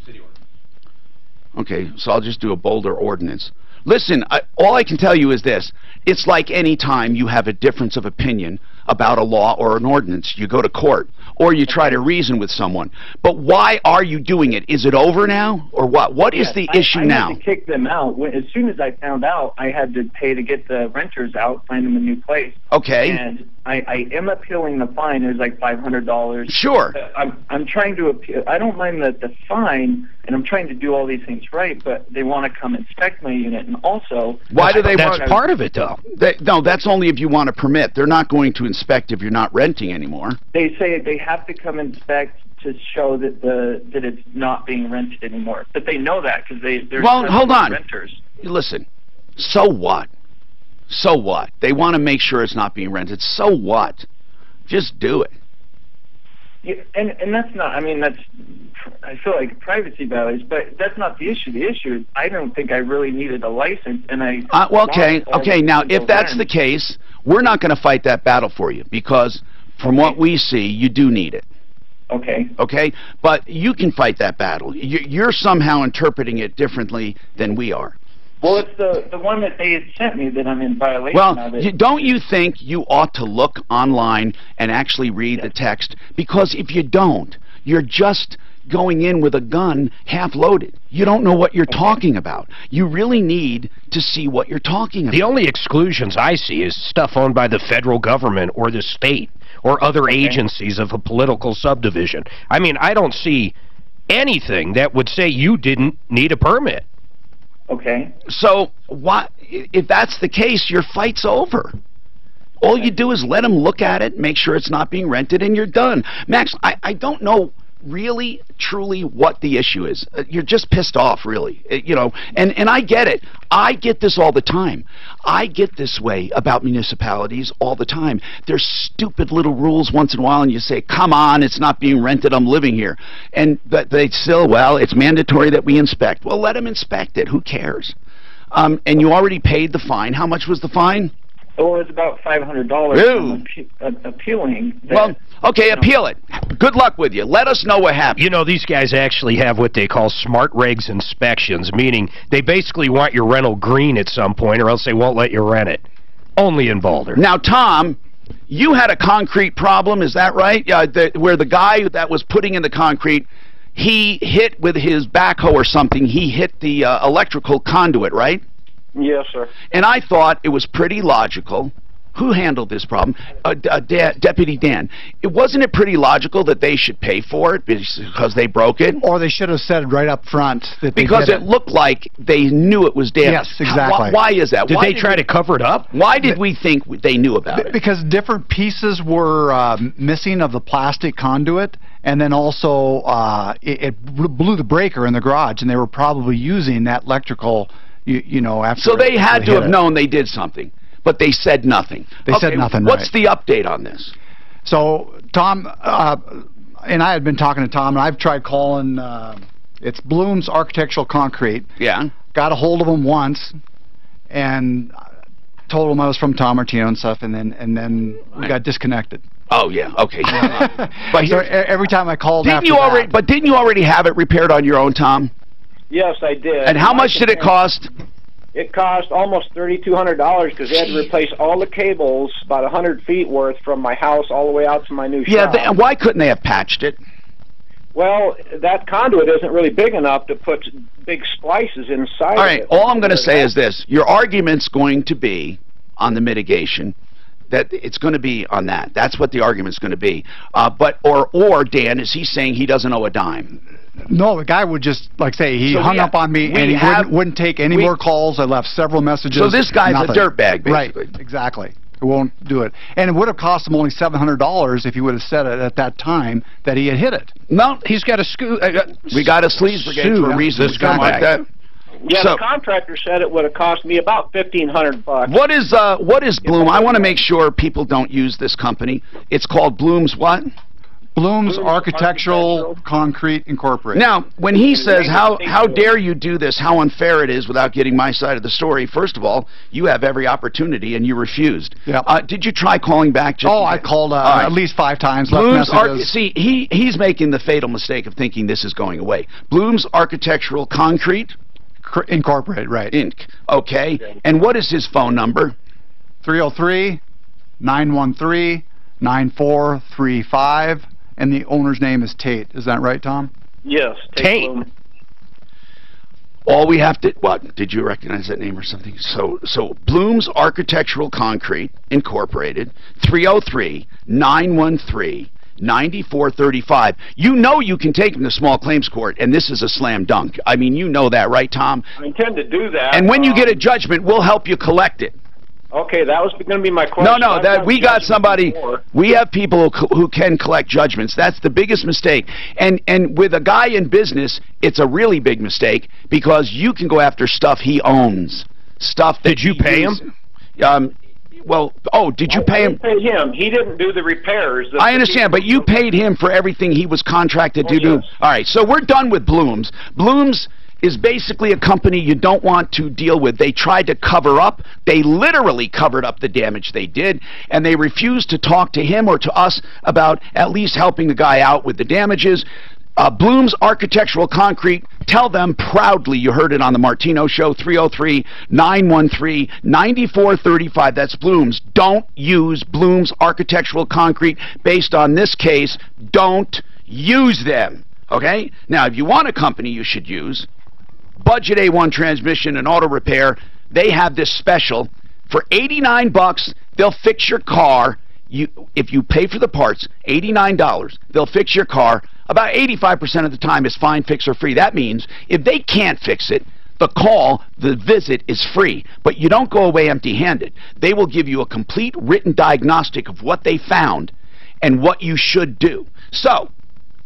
Okay, so I'll just do a Boulder ordinance. Listen, all I can tell you is this. It's like any time you have a difference of opinion about a law or an ordinance. You go to court, or you try to reason with someone. But why are you doing it? Is it over now, or what? What is the issue now? I had to kick them out. As soon as I found out, I had to pay to get the renters out, find them a new place. Okay. And I am appealing the fine. There's like $500. Sure. I'm trying to appeal. I don't mind the fine, and I'm trying to do all these things right, but they want to come inspect my unit. And also... Why do they want... That's part of it, though. No, that's only if you want a permit. They're not going to inspect if you're not renting anymore. They say they have to come inspect to show that that it's not being rented anymore. But they know that because they're hold on. Renters. Listen, so what? So what? They want to make sure it's not being rented. So what? Just do it. Yeah, and that's not, I mean, that's, I feel like privacy violation, but that's not the issue. The issue is I don't think I really needed a license, and I... well, okay, now, if that's the case, we're not going to fight that battle for you, because from what we see, you do need it. Okay. Okay? But you can fight that battle. You're somehow interpreting it differently than we are. Well, it's the one that they had sent me that I'm in violation of it. Don't you think you ought to look online and actually read the text? Because if you don't, you're just going in with a gun half-loaded. You don't know what you're talking about. You really need to see what you're talking about. The only exclusions I see is stuff owned by the federal government or the state or other agencies of a political subdivision. I mean, I don't see anything that would say you didn't need a permit. Okay. So, if that's the case, your fight's over. All you do is let them look at it, make sure it's not being rented, and you're done. Max, I don't know really, truly what the issue is. You're just pissed off, really. You know, and I get it. I get this all the time. I get this way about municipalities all the time. There's stupid little rules once in a while, and you say, come on, it's not being rented, I'm living here. And they still, well, it's mandatory that we inspect. Well, let them inspect it. Who cares? And you already paid the fine. How much was the fine? Well, it's about $500 appealing. Well, okay, appeal it. Good luck with you. Let us know what happened. You know, these guys actually have what they call smart regs inspections, meaning they basically want your rental green at some point or else they won't let you rent it. Only in Boulder. Now, Tom, you had a concrete problem, is that right? Where the guy that was putting in the concrete, he hit with his backhoe or something, he hit the electrical conduit, right? Yes, sir. And I thought it was pretty logical. Who handled this problem? Deputy Dan. Wasn't it pretty logical that they should pay for it because they broke it? Or they should have said right up front that because it looked like they knew it was damaged. Yes, exactly. Why is that? Did they try to cover it up? Why did we think they knew about it? Because different pieces were missing of the plastic conduit, and then also it blew the breaker in the garage, and they were probably using that electrical, you know, after. So they had to have known they did something. But they said nothing. They said nothing. What's the update on this? So Tom and I had been talking to Tom, and I've tried calling. It's Bloom's Architectural Concrete. Yeah. Got a hold of him once, and told him I was from Tom Martino and stuff, and then we got disconnected. Oh yeah. Okay. But so every time I called, didn't you already have it repaired on your own, Tom? Yes, I did. And how much did it cost? It cost almost $3,200 because they had to replace all the cables, about 100 feet worth, from my house all the way out to my new shop. Yeah, why couldn't they have patched it? Well, that conduit isn't really big enough to put big splices inside all right, of it. all I'm going to say is this. Your argument's going to be on the mitigation. That it's going to be on that. That's what the argument's going to be. Or Dan, is he saying he doesn't owe a dime? No, the guy would just, like say, he hung up on me, and he wouldn't take any more calls. I left several messages. So this guy's a dirtbag, basically. Right, exactly. He won't do it. And it would have cost him only $700 if he would have said it at that time that he had hit it. No, he's got a we got a sleaze brigade for a reason like that. Yeah, the contractor said it would have cost me about $1,500. What is Bloom? I want to make sure people don't use this company. It's called Bloom's what? Bloom's Architectural Concrete Incorporated. Now, when he says, how dare you do this, how unfair it is without getting my side of the story, first of all, you have every opportunity and you refused. Yep. Did you try calling back? I called at least 5 times, left messages. See, he's making the fatal mistake of thinking this is going away. Bloom's Architectural Concrete? Incorporated, right. Inc. Okay. And what is his phone number? 303-913-9435. And the owner's name is Tate. Is that right, Tom? Yes, Tate. All we have to, what, did you recognize that name or something? So Bloom's Architectural Concrete Incorporated, 303-913-9435. You know you can take him to small claims court, and this is a slam dunk. I mean, you know that, right, Tom? I intend to do that. And when you get a judgment, we'll help you collect it. Okay, that was going to be my question. No, we got somebody. We have people who can collect judgments. That's the biggest mistake. And with a guy in business, it's a really big mistake because you can go after stuff he owns. Stuff that Did you pay him? Did you pay him? I didn't pay him. He didn't do the repairs. I understand, but you paid him for everything he was contracted to do. All right, so we're done with Bloom's. Bloom's is basically a company you don't want to deal with. They tried to cover up. They literally covered up the damage they did, and they refused to talk to him or to us about at least helping the guy out with the damages. Bloom's Architectural Concrete, tell them proudly you heard it on the Martino Show, 303-913-9435. That's Bloom's. Don't use Bloom's Architectural Concrete. Based on this case, don't use them. Okay? Now, if you want a company you should use, Budget A1 Transmission and Auto Repair, they have this special. For $89, they'll fix your car. If you pay for the parts, $89, they'll fix your car. About 85% of the time is fine, fix, or free. That means if they can't fix it, the visit is free. But you don't go away empty-handed. They will give you a complete written diagnostic of what they found and what you should do. So,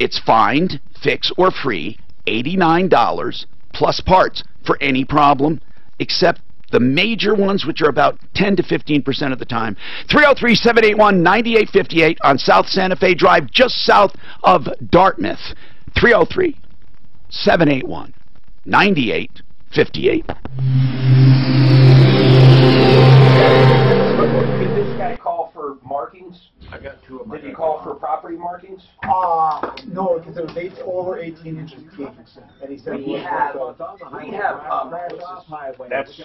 it's find, fix, or free, $89 plus parts for any problem, except the major ones, which are about 10 to 15% of the time. 303-781-9858 on South Santa Fe Drive, just south of Dartmouth. 303-781-9858. did this guy call for markings? I got 2 of them. Did he call for property markings? No, because it was over 18 inches deep, and he said We have That's the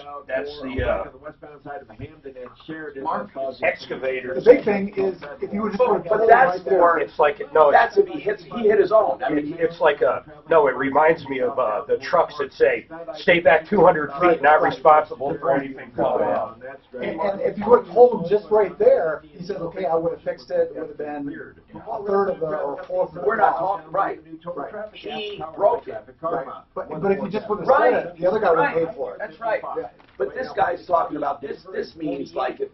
excavator. The big thing is if you would just put a But pole that's right there. for, it's like, no, That's if he hit his own. I mean, it's like no, it reminds me of the trucks that say, stay back 200 feet, not responsible for anything falling out. And if you would have told him just right there, he said, okay, I would have fixed it. It would have been a third of the or a fourth of the we're not talking, right. He broke it. Right. But if you just would have said it, the other guy would have paid for it. That's right. But this guy's talking about this. This means like if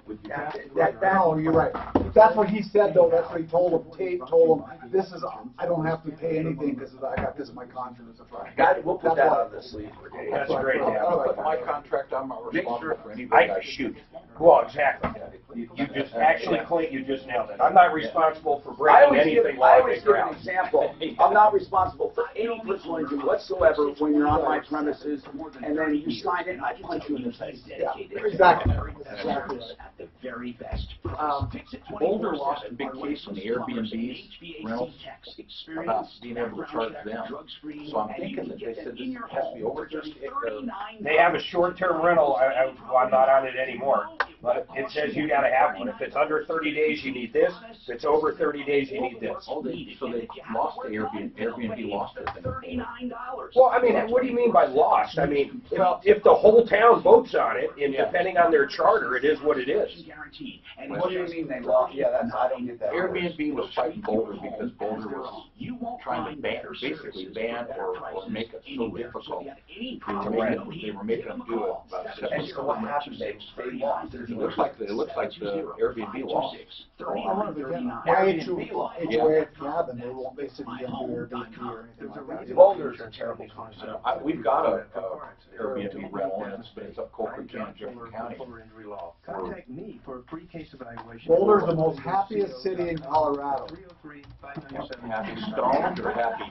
No, you're right. That's what he said, though. That's what he told him. Tate told him, this is, I don't have to pay anything because I got this in my contract. We'll put that on the sleeve. That's great. I'll put my contract. I'm not responsible for anybody. Shoot. Well, exactly. You just actually, Clint, you just nailed it. I'm not responsible for breaking anything I while I always dig give an ground. example. I'm not responsible for any personal injury whatsoever when you're on my premises, and then you sign it, and I punch you in the face. Yeah, exactly. At the very best. Boulder lost a big case on the Airbnb rentals about being able to charge them. So I'm thinking that they said this has to be over just. They have a short-term rental. Well, I'm not on it anymore, but it says you got to have one. If it's under 30 days, you need this. If it's over 30 days, you need this. So they lost the Airbnb. Airbnb lost it. Well, I mean, what do you mean by lost? I mean, if the whole town votes on it, and depending on their charter, it is what it is. What do you mean they lost? Yeah, I don't get that. Airbnb was fighting Boulder because Boulder was trying to basically ban or make it so difficult to rent. They were making them do it about 7 And so what happened? They lost. It looks like the Airbnb lost. My HOA cabin, they won't basically do Airbnb or anything like that. Boulders are terrible concept. We've got a Airbnb rental, and it's up Colquitt County, Jefferson County. Contact me for a free case evaluation. Boulder's the most happiest city in Colorado. Happy stoned or happy?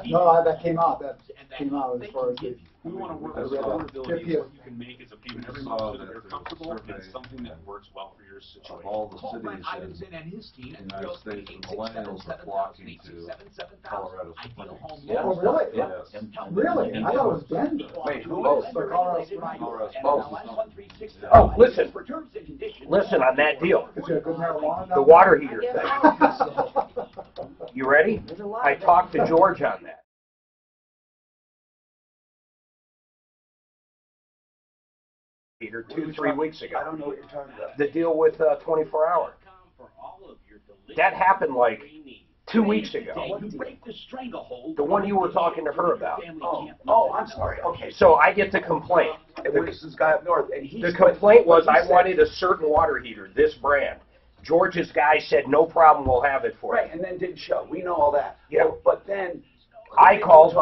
No, that came out. That came out as far as the. We want to work with vulnerability you can make as a payment so that they're comfortable and something that works well for your situation. All the cities in the United States, the millennials are flocking to Colorado Springs. Yeah. Oh, really? Yes. Really? I thought it was Denver. Wait, who is? Colorado Springs. Oh, listen on that deal. Is there good marijuana? The water heater thing. You ready? I talked to George on that. Peter, 2-3 weeks ago. I don't know what you're talking about. The deal with 24 Hour. That happened like 2 weeks ago. The one you were talking to her about. Oh, I'm sorry. Okay. So I get the complaint. This is guy up north, and The complaint was I wanted a certain water heater, this brand. George's guy said, no problem, we'll have it for you. Right, and then didn't show. We know all that. Yeah. But then I called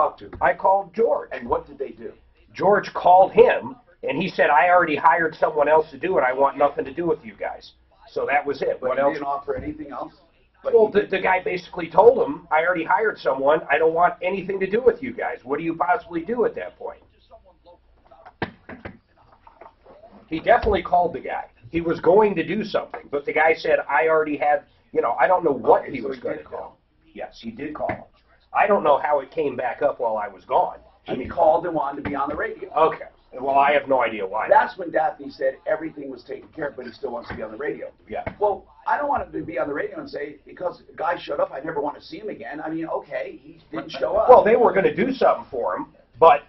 George. And what did they do? George called him, and he said, I already hired someone else to do it. I want nothing to do with you guys. So that was it. But What he else? didn't offer anything else? Well, the guy basically told him, I already hired someone. I don't want anything to do with you guys. What do you possibly do at that point? He definitely called the guy. He was going to do something, but the guy said, I already had, I don't know what he was going to call. Yes, he did call him. I don't know how it came back up while I was gone. He called and wanted to be on the radio. Okay. Well, I have no idea why. That's when Daphne said everything was taken care of, but he still wants to be on the radio. Yeah. Well, I don't want him to be on the radio and say, because a guy showed up, I never want to see him again. I mean, okay, he didn't show up. Well, they were going to do something for him, but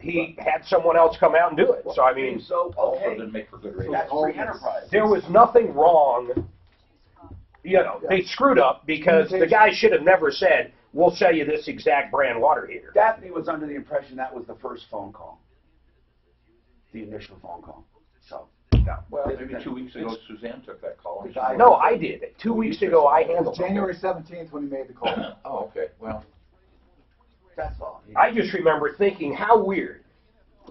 he had someone else come out and do it. So, I mean, okay. Make for good radio. That's free enterprise. There was nothing wrong. They screwed up because the guy should have never said, we'll sell you this exact brand water heater. Daphne was under the impression that was the first phone call. The initial phone call. So, no. Well, maybe 2 weeks ago, Suzanne took that call. No, I did. 2 weeks ago, I handled it. January 17th when he made the call. Oh, okay. Well, that's all. I just remember thinking, how weird.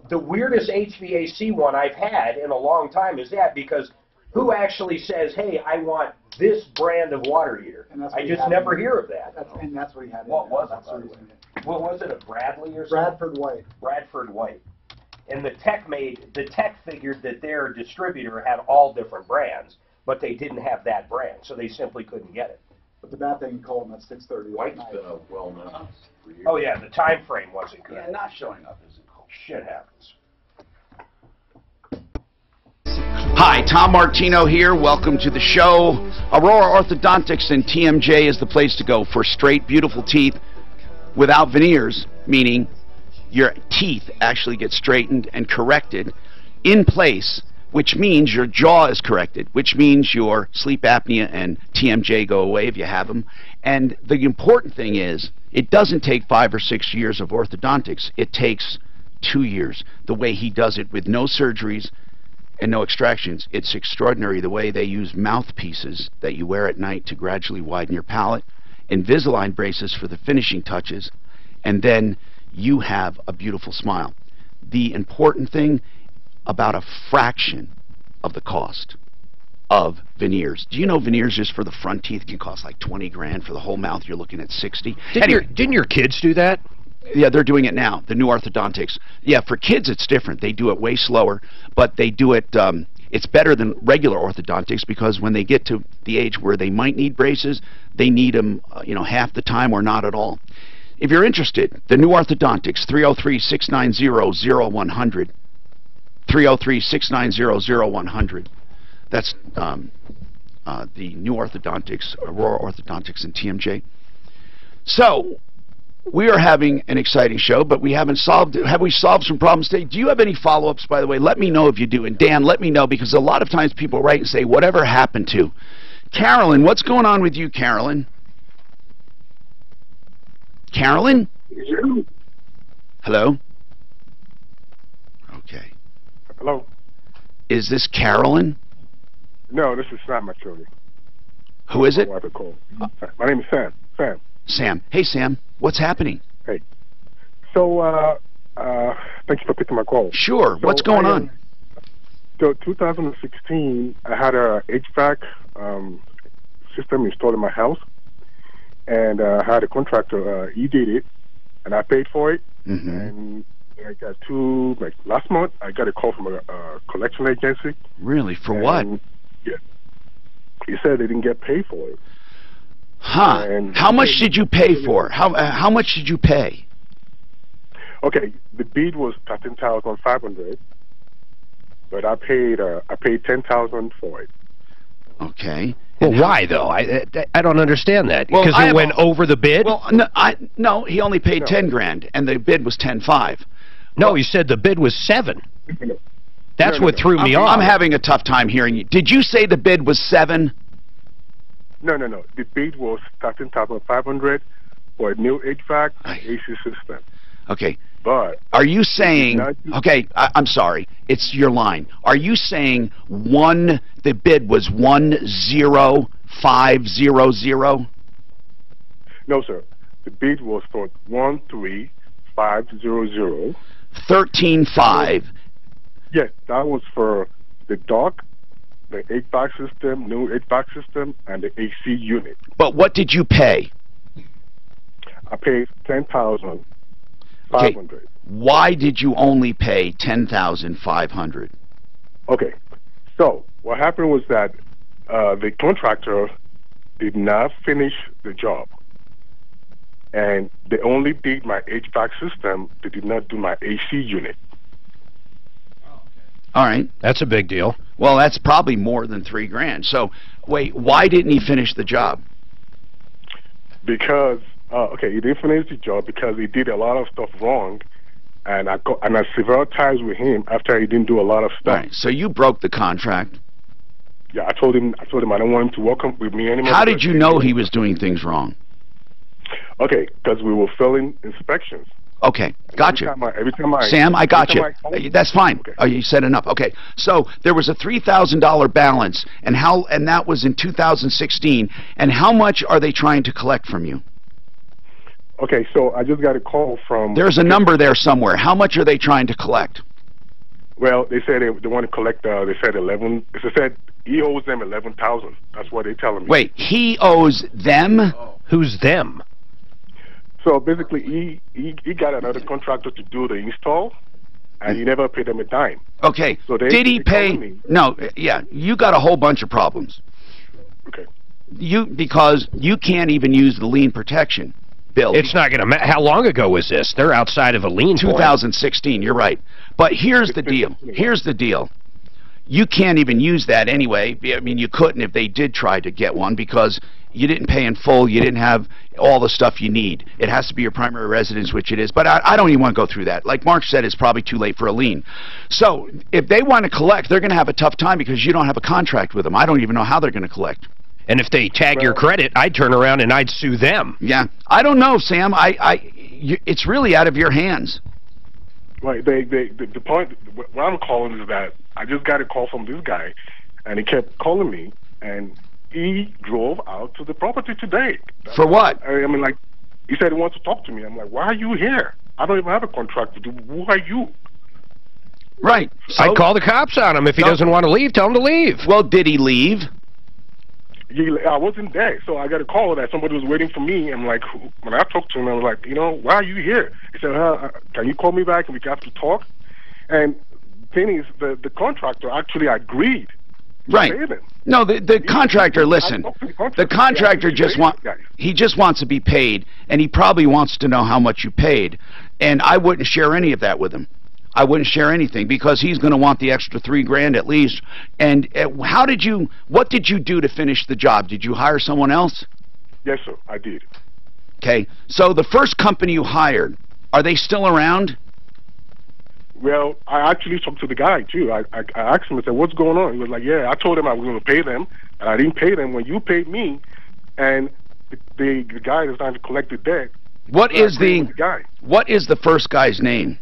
The weirdest HVAC one I've had in a long time is that, because who actually says, hey, I want this brand of water heater? I just never hear of that. And that's what he had. What was it? What was it, a Bradley or something? Bradford White. Bradford White. And the tech figured that their distributor had all different brands, but they didn't have that brand, so they simply couldn't get it. But the bad thing, called them at 6:30. White's been a well-known for years. Oh yeah, the time frame wasn't good. Yeah, not showing up isn't cool. Shit happens. Hi, Tom Martino here. Welcome to the show. Aurora Orthodontics and TMJ is the place to go for straight, beautiful teeth without veneers, meaning your teeth actually get straightened and corrected in place, which means your jaw is corrected, which means your sleep apnea and TMJ go away if you have them. And the important thing is, it doesn't take 5 or 6 years of orthodontics. It takes 2 years, the way he does it with no surgeries and no extractions. It's extraordinary the way they use mouthpieces that you wear at night to gradually widen your palate, Invisalign braces for the finishing touches, and then you have a beautiful smile. The important thing, about a fraction of the cost of veneers. Do you know veneers just for the front teeth can cost like 20 grand? For the whole mouth you're looking at 60. Didn't your kids do that? Yeah, they're doing it now, the new orthodontics. Yeah, for kids it's different. They do it way slower, but they do it, it's better than regular orthodontics, because when they get to the age where they might need braces, they need them, half the time or not at all. If you're interested, the new orthodontics, 303-690-0100. 303-690-0100. That's the new orthodontics, Aurora Orthodontics and TMJ. So, we are having an exciting show, but we haven't solved it. Have we solved some problems today? Do you have any follow-ups, by the way? Let me know if you do. And Dan, let me know, because a lot of times people write and say, whatever happened to? Carolyn, what's going on with you, Carolyn? Carolyn? Hello? Okay. Hello? Is this Carolyn? No, this is Sam, actually. Who is it? My name is Sam. Sam. Hey, Sam. What's happening? Hey. So, thank you for picking my call. Sure. So what's going on? So, 2016, I had a HVAC system installed in my house, and I had a contractor. He did it, and I paid for it. And I got last month, I got a call from a collection agency. Really? For what? Yeah. He said they didn't get paid for it. Huh. And how much did you pay for? How much did you pay? Okay, the bid was $13,500, but I paid $10,000 for it. Okay. Well, why though? I don't understand that. Because it went over the bid. Well, no, he only paid 10 grand, and the bid was 10.5. No, he said the bid was 7. That's what threw me off. I'm having a tough time hearing you. Did you say the bid was 7? No. The bid was $13,500 for a new HVAC AC system. Okay. But are you saying? Okay, I'm sorry. It's your line. Are you saying the bid was 10500? No, sir. The bid was for 13500. 13.5. Yes, that was for the dock, the HVAC system, new HVAC system, and the AC unit. But what did you pay? I paid $10,500. Okay. Why did you only pay $10,500? Okay. So what happened was that the contractor did not finish the job, and they only did my HVAC system. They did not do my AC unit. All right. That's a big deal. Well, that's probably more than $3 grand. So, wait, why didn't he finish the job? Because, he didn't finish the job because he did a lot of stuff wrong, and I several times with him after he didn't do a lot of stuff. All right. So you broke the contract. Yeah, I told him I don't want him to work with me anymore. How did you know he was doing things wrong? Okay, because we were failing inspections. Okay, gotcha. Every time Sam, I got you. That's fine. Okay. Oh, you said enough. Okay, so there was a $3,000 balance, and that was in 2016. And how much are they trying to collect from you? Okay, so I just got a call from. There's a number there somewhere. How much are they trying to collect? Well, they said they want to collect. They said 11. They said he owes them 11,000. That's what they're telling me. Wait, he owes them? Oh. Who's them? So basically, he got another contractor to do the install, and you never paid them a dime. Okay. So Did he they pay? called me. No. Yeah. You got a whole bunch of problems. Okay. Because you can't even use the lien protection bill. It's not going to matter. How long ago was this? They're outside of a lien point. 2016. You're right. But here's the deal. Here's the deal. You can't even use that anyway. I mean, you couldn't if they did try to get one because you didn't pay in full. You didn't have all the stuff you need. It has to be your primary residence, which it is. But I don't even want to go through that. Like Mark said, it's probably too late for a lien. So if they want to collect, they're going to have a tough time because you don't have a contract with them. I don't even know how they're going to collect. And if they tag your credit, I'd turn around and I'd sue them. Yeah. I don't know, Sam. It's really out of your hands. Right. The point, what I'm calling is that I just got a call from this guy, and he kept calling me, and he drove out to the property today. For what? I mean, like, he said he wants to talk to me. I'm like, why are you here? I don't even have a contract with you. Who are you? Right. So, I'd call the cops on him. If he doesn't want to leave, tell him to leave. Well, did he leave? I wasn't there, so I got a call that somebody was waiting for me. I'm like, when I talked to him, I was like, why are you here? He said, can you call me back and we have to talk? And the thing is, the contractor actually agreed. Right. No, the contractor, listen, the contractor just wants to be paid, and he probably wants to know how much you paid. And I wouldn't share any of that with him. I wouldn't share anything because he's going to want the extra $3,000 at least. And what did you do to finish the job? Did you hire someone else? Yes, sir, I did. Okay. So the first company you hired, are they still around? Well, I actually talked to the guy, too. I asked him, I said, what's going on? He was like, yeah, I told him I was going to pay them, and I didn't pay them when you paid me, and the guy is trying to collect the debt. What is the first guy's name?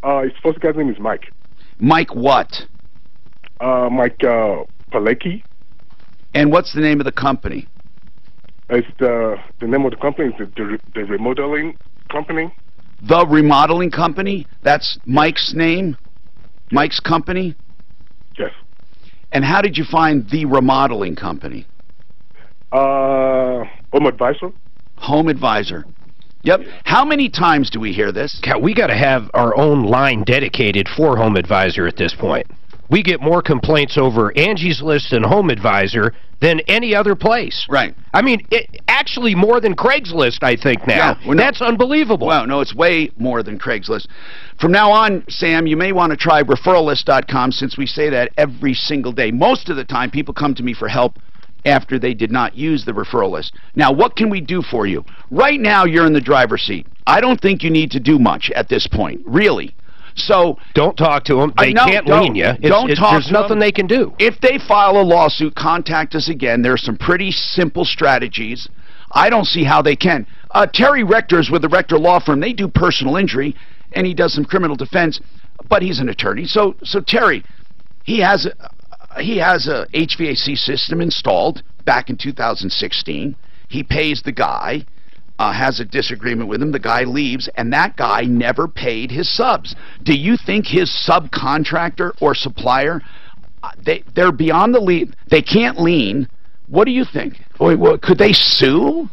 His first guy's name is Mike. Mike what? Mike Palecki. And what's the name of the company? It's the name of the company is the remodeling company. The remodeling company? That's Mike's name? Mike's company? Yes. And how did you find the remodeling company? Home Advisor. Home Advisor. Yep. How many times do we hear this? We got to have our own line dedicated for Home Advisor at this point. We get more complaints over Angie's List and Home Advisor than any other place. Right. I mean, actually more than Craigslist, I think, now. Yeah, that's unbelievable. Well, no, it's way more than Craigslist. From now on, Sam, you may want to try referrallist.com since we say that every single day. Most of the time, people come to me for help after they did not use the referral list. Now, what can we do for you? Right now, you're in the driver's seat. I don't think you need to do much at this point, really. So don't talk to them. They can't lien you. There's nothing they can do. If they file a lawsuit, contact us again. There's some pretty simple strategies. I don't see how they can. Terry Rector's with the Rector Law Firm. They do personal injury, and he does some criminal defense, but he's an attorney. So Terry, he has a HVAC system installed back in 2016. He pays the guy. Has a disagreement with him, the guy leaves, and that guy never paid his subs. Do you think his subcontractor or supplier, they're beyond the lien, they can't lien? What do you think? Could they sue?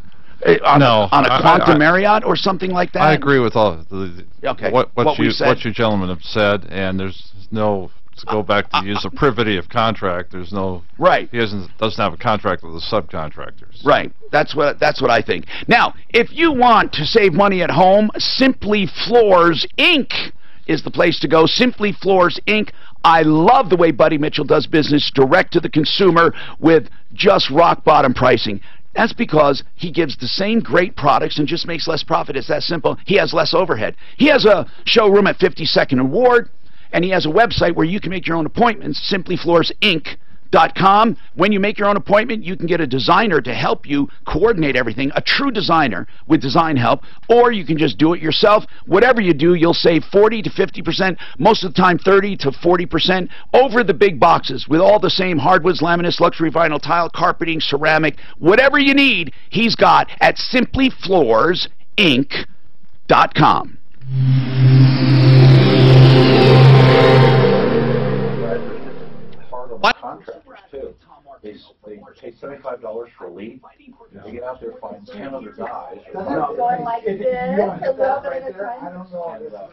On a Quantum Marriott or something like that? I agree with all what you gentlemen have said, and there's no, to go back to use the privity of contract, there's no, right. He doesn't have a contract with the subcontractors. Right. That's what I think. Now, if you want to save money at home, Simply Floors Inc. is the place to go. Simply Floors Inc. I love the way Buddy Mitchell does business direct to the consumer with just rock bottom pricing. That's because he gives the same great products and just makes less profit. It's that simple. He has less overhead. He has a showroom at 52nd and Ward, and he has a website where you can make your own appointments, simplyfloorsinc.com. When you make your own appointment, you can get a designer to help you coordinate everything, a true designer with design help, or you can just do it yourself. Whatever you do, you'll save 40 to 50%, most of the time 30 to 40% over the big boxes with all the same hardwoods, laminates, luxury vinyl, tile, carpeting, ceramic, whatever you need, he's got at simplyfloorsinc.com. they pay $75 for a lead. They get out there, find 10 other guys. Going like this, a little bit at a time. I don't know.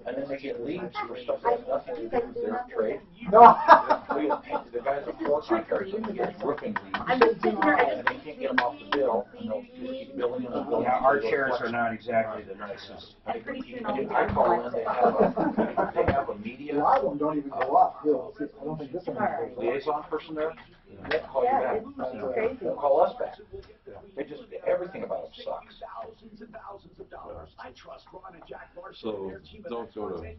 And then they get leads for stuff that has nothing to do with their trade. No. The guys are floor contractors and get roofing leads. I'm just sitting here, And they can't get them off the bill, and they'll just keep billing them and billing them. Yeah, our chairs are not exactly the nicest. I call in, they have a media. A lot of them don't even go up. I don't think this one goes up. Liaison person there, they'll call you back. They'll call us back. They just, everything about them sucks. So don't go to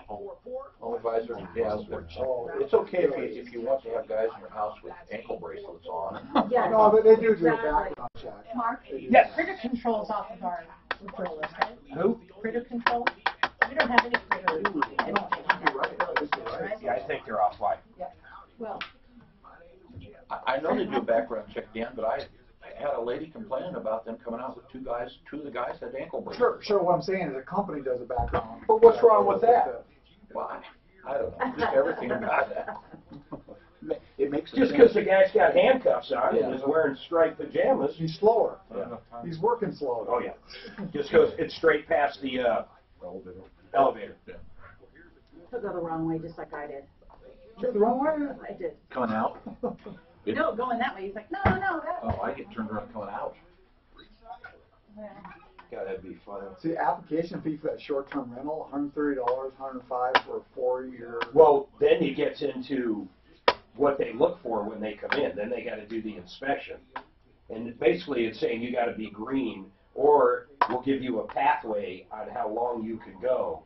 Home advisor, yeah, it's okay if you want to have guys in your house with ankle bracelets on. Yeah. No, but they do a background check. Mark? Yes. Critter Control's off of our referral list, right? Who? Critter Control? We don't have any critter. Yeah, I think they're off. Why? Yeah. Well. I know they do a background check, Dan, but I had a lady complaining about them coming out with two of the guys had ankle bracelets. Sure, what I'm saying is the company does a background. But what's wrong with that? Why? I don't know, just everything about that. It makes Just because the guy's got handcuffs on and is wearing striped pajamas. He's slower. Yeah. He's working slower. Oh, yeah. Just goes, it's straight past the elevator. He'll go the wrong way, just like I did. The wrong way? I did. Coming out? No, going that way. He's like, no, that way. Oh, I get turned around coming out. God, that'd be fun. See, application fee for that short-term rental, $130, $105 for a 4-year. Well, then it gets into what they look for when they come in. Then they got to do the inspection. And basically it's saying you got to be green, or we'll give you a pathway on how long you can go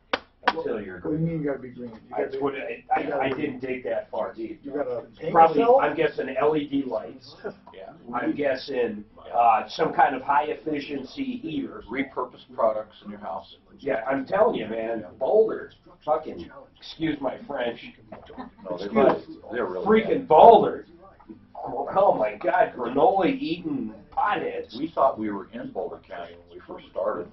until you're What do you green. mean you got to be green? I didn't dig that far deep. You got to paint Probably, yourself? I'm guessing LED lights. Yeah. I'm guessing some kind of high efficiency heater. Repurposed products in your house. Yeah, I'm telling you, man, Boulder, fucking, excuse my French, No, they're really freaking Boulder. Oh my God, granola eating potheads. We thought we were in Boulder County when we first started.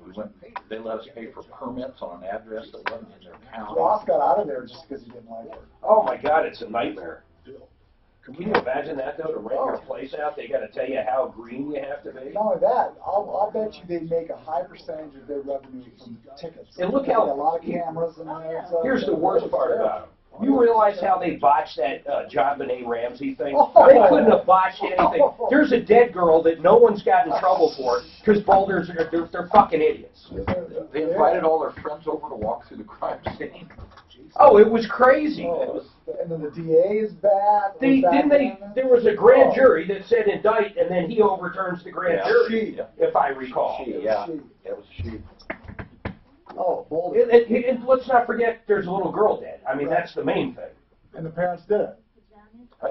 They let us pay for permits on an address that wasn't in their county. Ross got out of there just because he didn't like it. Oh my God, it's a nightmare. Can you imagine that though, to rent your place out? They got to tell you how green you have to be. Not only that, I'll bet you they make a high percentage of their revenue from tickets. And look They how got a lot of cameras in there. And stuff. Here's the worst part about it. You realize how they botched that John Benet Ramsey thing? Oh. They couldn't have botched anything. There's a dead girl that no one's got in trouble for because Boulders are they're fucking idiots. They invited all their friends over to walk through the crime scene. Oh, it was crazy. And then the DA is back. There was a grand jury that said indict, and then he overturns the grand jury, if I recall. It was she. Oh, Boulder. And let's not forget, there's a little girl dead. I mean, that's the main thing. And the parents did it.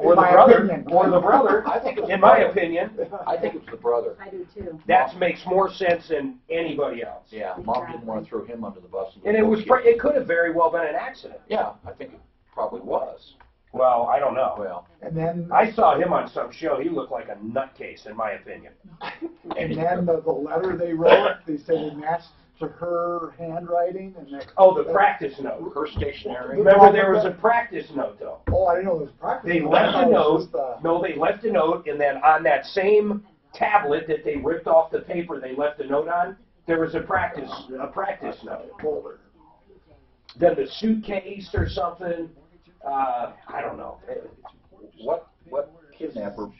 Or the brother, I think it was in my opinion. I think it was the brother. I do too. That makes more sense than anybody else. Yeah, Mom didn't want to throw him under the bus. And it could have very well been an accident. Yeah, I think it probably was. Well, I don't know. Well, and then I saw him on some show. He looked like a nutcase, in my opinion. And then the letter they wrote, they said it matched to her handwriting. And that, the practice note. Her stationery. Remember, there was a practice note, though. Oh, I didn't know there was a practice They note. left a note. Just, No, they left a note, and then on that same tablet that they ripped off the paper they left a note on, there was a practice note. Then the suitcase or something. I don't know. What kidnapper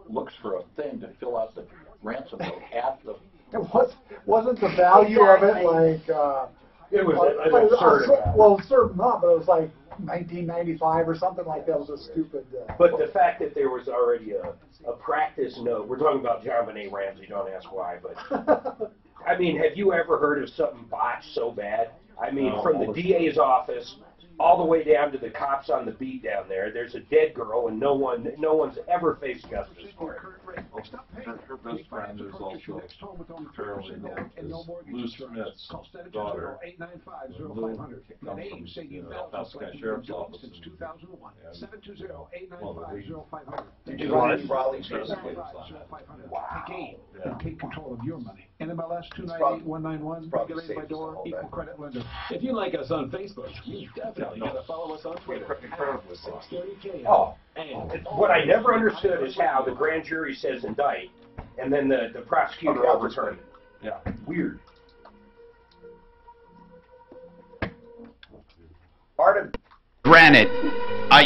looks for a thing to fill out the ransom note at the? It wasn't the value of it like. It was an absurd amount. Well, absurd amount, but it was like $19.95 or something like that. Was a stupid. But the fact that there was already a practice note. We're talking about John Benet Ramsey. Don't ask why, but I mean, have you ever heard of something botched so bad? I mean, from the DA's office all the way down to the cops on the beat down there. There's a dead girl, and no one's ever faced justice for it. Her best friend is also fairly known as Lou Smith's daughter. Lou comes from the Pasco Sheriff's Office. Did you want Raleigh's Wow. Yeah. take control of your money. NMLS 298191, regulated by door, equal credit lender. If you like us on Facebook, you definitely got to follow us on Twitter. 630K. Oh, what I never understood is how the grand jury says indict, and then the prosecutor overturned it. Yeah. Weird. Art of Granite.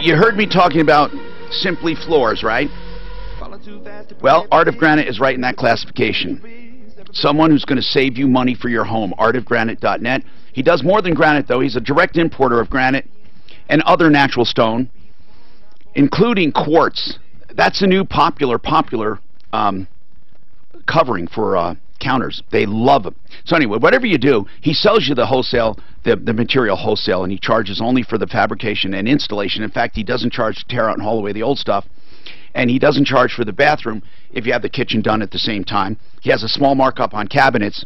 You heard me talking about Simply Floors, right? Well, Art of Granite is right in that classification. Someone who's going to save you money for your home. artofgranite.net. He does more than granite, though. He's a direct importer of granite and other natural stone, including quartz. That's a new popular covering for counters. They love them. So anyway, whatever you do, he sells you the wholesale, the material wholesale, and he charges only for the fabrication and installation. In fact, he doesn't charge to tear out and haul away the old stuff. And he doesn't charge for the bathroom if you have the kitchen done at the same time. He has a small markup on cabinets.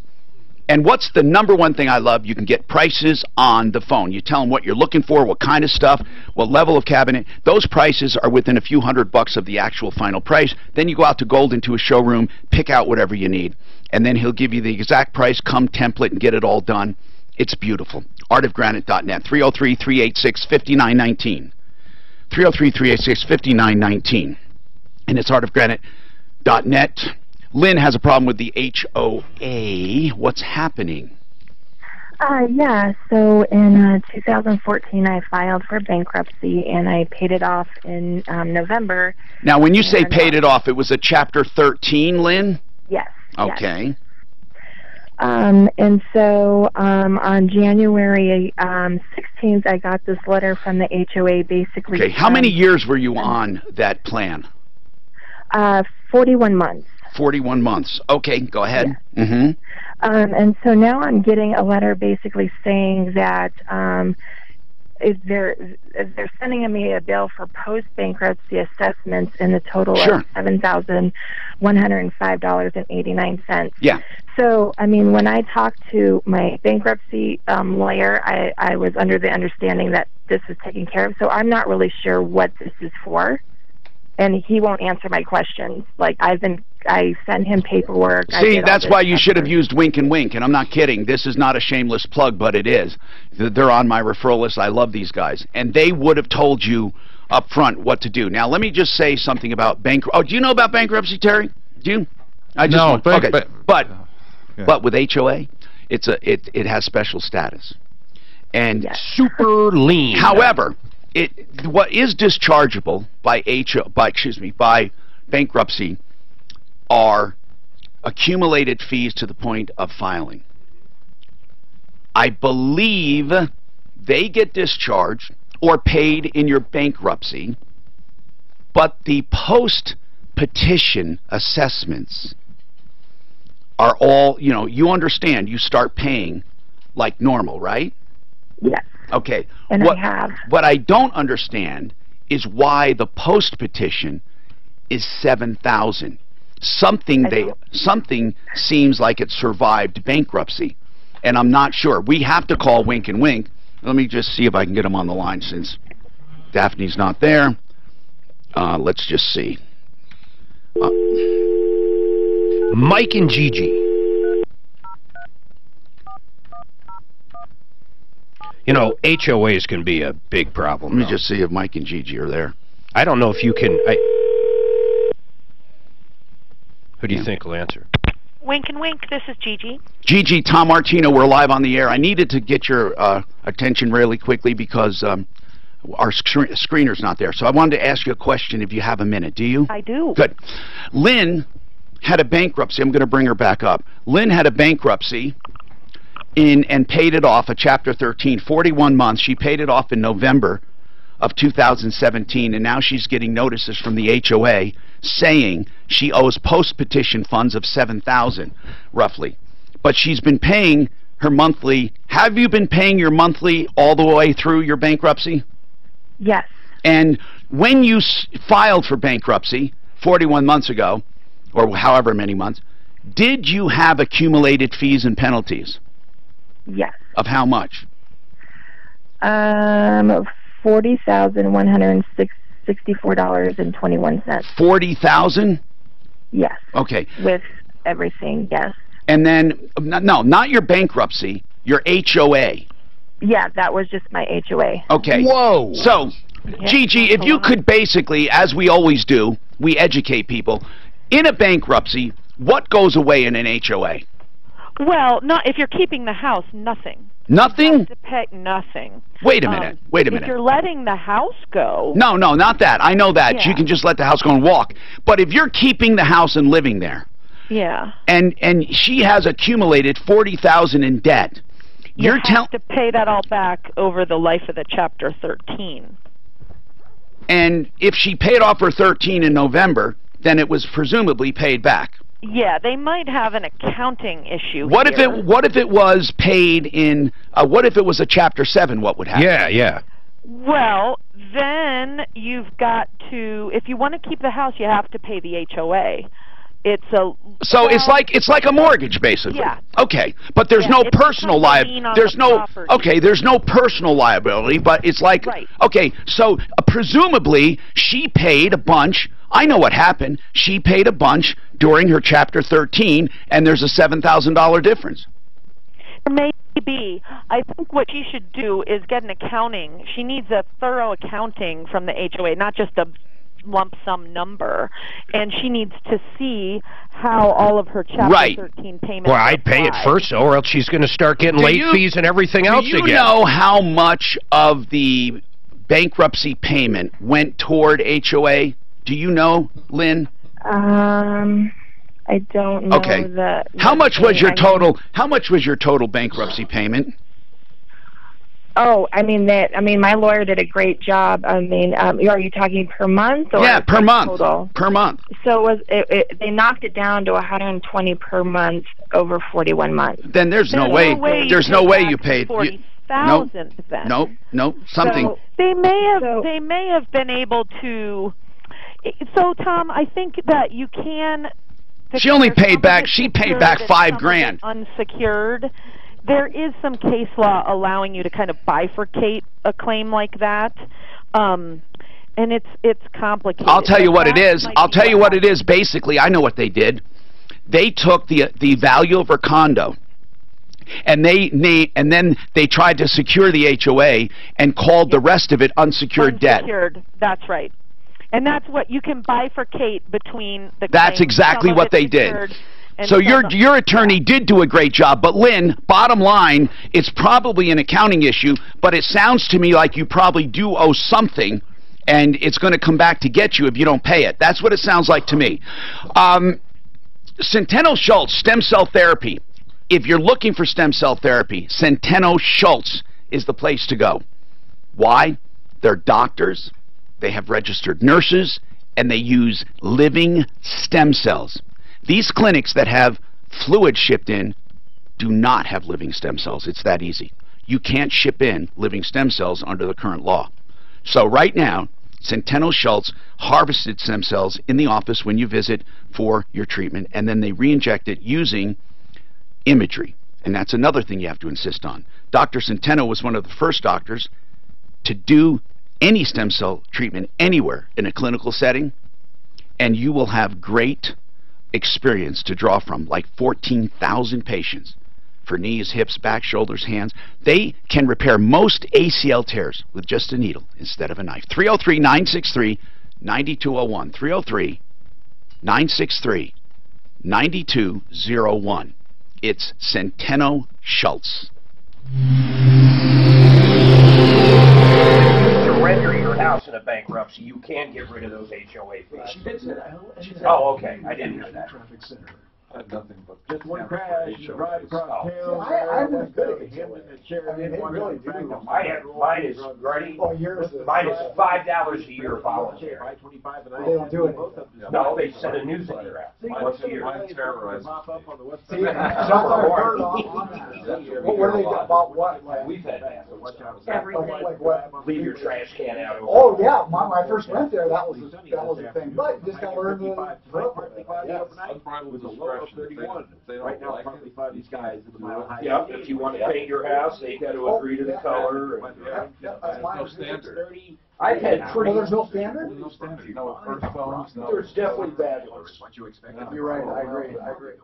And what's the number one thing I love? You can get prices on the phone. You tell them what you're looking for, what kind of stuff, what level of cabinet. Those prices are within a few $100 of the actual final price. Then you go out to Golden to a showroom, pick out whatever you need. And then he'll give you the exact price, come template, and get it all done. It's beautiful. artofgranite.net, 303-386-5919. 303-386-5919. And it's artofgranite.net. Lynn has a problem with the HOA. What's happening? Yeah, so in 2014 I filed for bankruptcy and I paid it off in November. Now, when you say paid it off, it was a Chapter 13, Lynn? Yes. Okay. Yes. And so on January 16th, I got this letter from the HOA basically. Okay, how many years were you on that plan? 41 months. 41 months. Okay, go ahead. Yeah. Mm-hmm. And so now I'm getting a letter basically saying that they're sending me a bill for post-bankruptcy assessments in the total of $7,105.89. Yeah. So, I mean, when I talked to my bankruptcy lawyer, I was under the understanding that this was taken care of. So I'm not really sure what this is for. And he won't answer my questions. Like, I send him paperwork. See, that's why you should have used Wink and Wink, and I'm not kidding. This is not a shameless plug, but it is. They're on my referral list. I love these guys. And they would have told you up front what to do. Now, let me just say something about bankruptcy. Oh, do you know about bankruptcy, Terry? Do you? No. Okay. But with HOA, it has special status. And super lean. However, what is dischargeable by bankruptcy are accumulated fees to the point of filing. I believe they get discharged or paid in your bankruptcy, but the post-petition assessments are all, you understand, you start paying like normal, right? Yes. Okay. And I have. What I don't understand is why the post-petition is $7,000. Something seems like it survived bankruptcy, and I'm not sure. We have to call Wink and Wink. Let me just see if I can get them on the line since Daphne's not there. Let's just see. Mike and Gigi. HOAs can be a big problem. Let me just see if Mike and Gigi are there. I don't know if you can... Who do you think will answer? Wink and Wink, this is Gigi. Gigi, Tom Martino, we're live on the air. I needed to get your attention really quickly because our screener's not there. So I wanted to ask you a question if you have a minute. Do you? I do. Good. Lynn had a bankruptcy. I'm going to bring her back up. Lynn had a bankruptcy and paid it off, a Chapter 13, 41 months. She paid it off in November of 2017, and now she's getting notices from the HOA saying she owes post-petition funds of $7,000, roughly. But she's been paying her monthly. Have you been paying your monthly all the way through your bankruptcy? Yes. And when you filed for bankruptcy 41 months ago, or however many months, did you have accumulated fees and penalties? Yes. Of how much? $40,164.21. 40,000? Yes. Okay. With everything, yes. And then, no, not your bankruptcy, your HOA. Yeah, that was just my HOA. Okay. Whoa. So, Gigi, if you could basically, as we always do, we educate people, in a bankruptcy, what goes away in an HOA? Well, not if you're keeping the house, nothing. Nothing? You have to pay nothing. Wait a minute. Wait a minute. If you're letting the house go. No, not that. I know that. Yeah. You can just let the house go and walk. But if you're keeping the house and living there, Yeah. and she has accumulated $40,000 in debt, You have to pay that all back over the life of the Chapter 13. and if she paid off her 13 in November, then it was presumably paid back. Yeah, they might have an accounting issue. What here. if it was paid in? What if it was a Chapter 7? What would happen? Yeah. Well, then you've got to, if you want to keep the house, you have to pay the HOA. So it's like a mortgage, basically. Yeah. Okay, but there's no personal liability. There's no personal liability, but it's like okay. So presumably she paid a bunch. I know what happened. She paid a bunch during her Chapter 13, and there's a $7,000 difference. Maybe. I think what she should do is get an accounting. She needs a thorough accounting from the HOA, not just a lump sum number, and she needs to see how all of her Chapter 13 payments Well, I'd pay it apply. first, or else she's going to start getting late fees and everything else again. Do you know how much of the bankruptcy payment went toward HOA? Do you know, Lynn? I don't know. Okay. How much was your total? How much was your total bankruptcy payment? Oh, I mean my lawyer did a great job. I mean, are you talking per month or Yeah, per month. total? Per month. So they knocked it down to 120 per month over 41 months. Then there's no way. There's no way you paid. $40,000 then. Nope. Something. So they may have been able to. So Tom, I think that you can. She only paid back. She paid back $5,000. Unsecured. There is some case law allowing you to kind of bifurcate a claim like that, and it's complicated. I'll tell you what it is. I'll tell you what it is. Basically, I know what they did. They took the value of her condo, and then they tried to secure the HOA and called the rest of it unsecured debt. That's right. And that's what you can bifurcate between the. That's exactly what they did. So your attorney did do a great job, but Lynn, bottom line, it's probably an accounting issue, but it sounds to me like you probably do owe something, and it's going to come back to get you if you don't pay it. That's what it sounds like to me. Centeno Schultz, stem cell therapy. If you're looking for stem cell therapy, Centeno Schultz is the place to go. Why? They're doctors, they have registered nurses, and they use living stem cells. These clinics that have fluid shipped in do not have living stem cells. It's that easy. You can't ship in living stem cells under the current law. So right now, Centeno Schultz harvested stem cells in the office when you visit for your treatment, and then they re-inject it using imagery. And that's another thing you have to insist on. Dr. Centeno was one of the first doctors to do any stem cell treatment anywhere in a clinical setting, and you will have great experience to draw from, like 14,000 patients for knees, hips, back, shoulders, hands. They can repair most ACL tears with just a needle instead of a knife. 303-963-9201. 303-963-9201. It's Centeno Schultz. Surrender your house in a bankruptcy, you can get rid of those HOA fees. She did say that. Oh, okay. I didn't hear that. Had nothing but just one crash, you drive across town. I was good at him in the chair. I mean, they really do. Mine is ready. Mine is $5 a year voluntary. They don't do it. No, they send a newsletter out once a year. Mine terrorized. See, shots are heard on that. What were they about? What? We've had that. Like what? Leave your trash can out. Oh yeah, when I first went there, that was a thing. But you just gotta learn the. Unbridled discretion. 31. Right now, probably five of these guys at the mile high. Yeah, if you want to paint your house, they got to agree to the color. That's my standard. I've had pretty. Well, there's no standard? No standard. No first phones. No. There's definitely bad ones. You're right, I agree, I agree.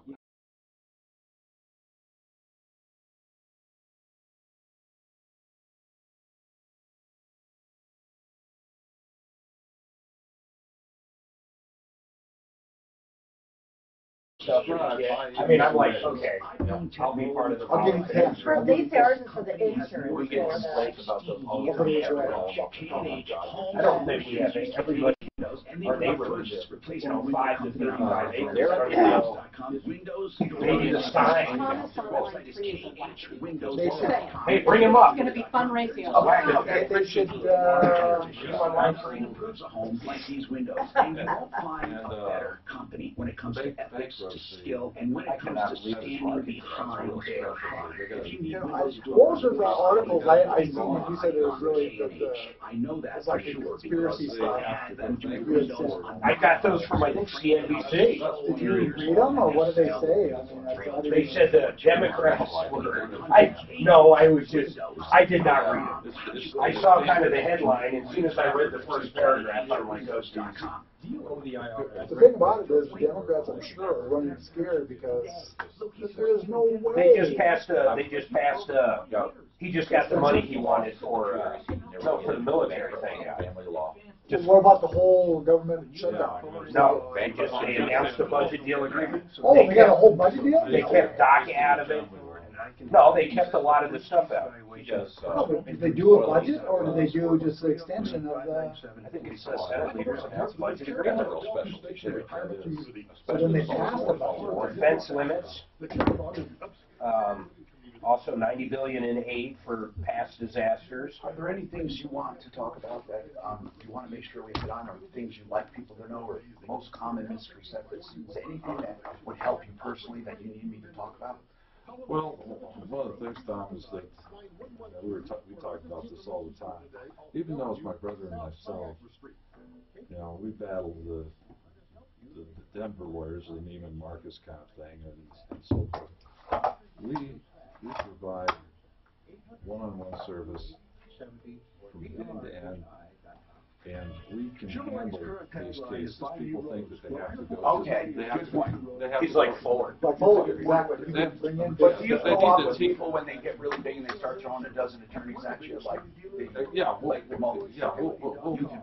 Stuff. I mean, I'm like, okay, I'll be part of the problem. They say ours is for the insurance. We get complaints about the phone. I don't think we have any. Everybody knows. Our neighborhood is, 5 to 35 acres. Maybe the sign. Hey, bring him up. It's going to be fundraising. They should, improves a home like these windows. And you won't find a better company when it comes to ethics, to skill, and when it comes to standing behind their product. If you need windows, what was the articles I seen that you said it was really I know that it's like a conspiracy stuff. I got those from, I think, CNBC. Did you read them, or what did they say? I mean, They said the Democrats were. I did not read it. I saw kind of the headline, and as soon as I read the first paragraph, I'm like, oh, the thing about it is, the Democrats, I'm sure, are running scared because there's no way. They just passed. He just got the money he wanted for the military thing. Just what about the whole government shutdown? No, they announced a budget deal agreement. Oh, they got a whole budget deal? They kept DACA out of it. No, they kept a lot of the stuff out. Did they do a budget, or did they do just the extension of the? I think it's Senate leaders announced budget agreement. So then they passed the budget. Defense limits. Also, $90 billion in aid for past disasters. Are there any things you want to talk about that you want to make sure we hit on, or things you'd like people to know, or the most common misperceptions? Anything that would help you personally that you need me to talk about? Well, one of the things, Tom, is that we talk about this all the time. Even though it's my brother and myself, we battled the Denver lawyers, the Neiman Marcus kind of thing, and so forth. We provide one-on-one service from beginning to end, and we can handle these cases. People think that they have to go. Okay, good point. He's like forward. Exactly. But do you follow up with people when they get really big and they start throwing a dozen attorneys at you, like remote? We'll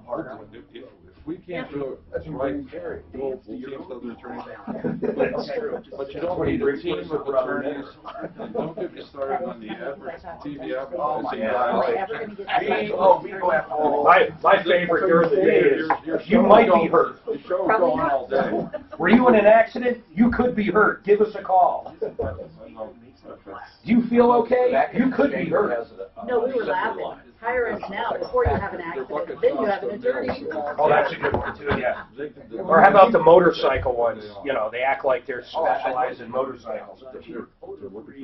partner with them. If we can't do it right, we'll team with other attorneys. That's true. But you don't need a team of attorneys, and don't get me started on the TV advertising. My favorite during the day is you might be hurt. The show's going all day. Were you in an accident? You could be hurt. Give us a call. Do you feel okay? You could be hurt. No, we were laughing. Hire us now before you have an accident. Then you have an attorney. Oh, that's a good one too. Yeah. Or how about the motorcycle ones? They act like they're specialized in motorcycles. We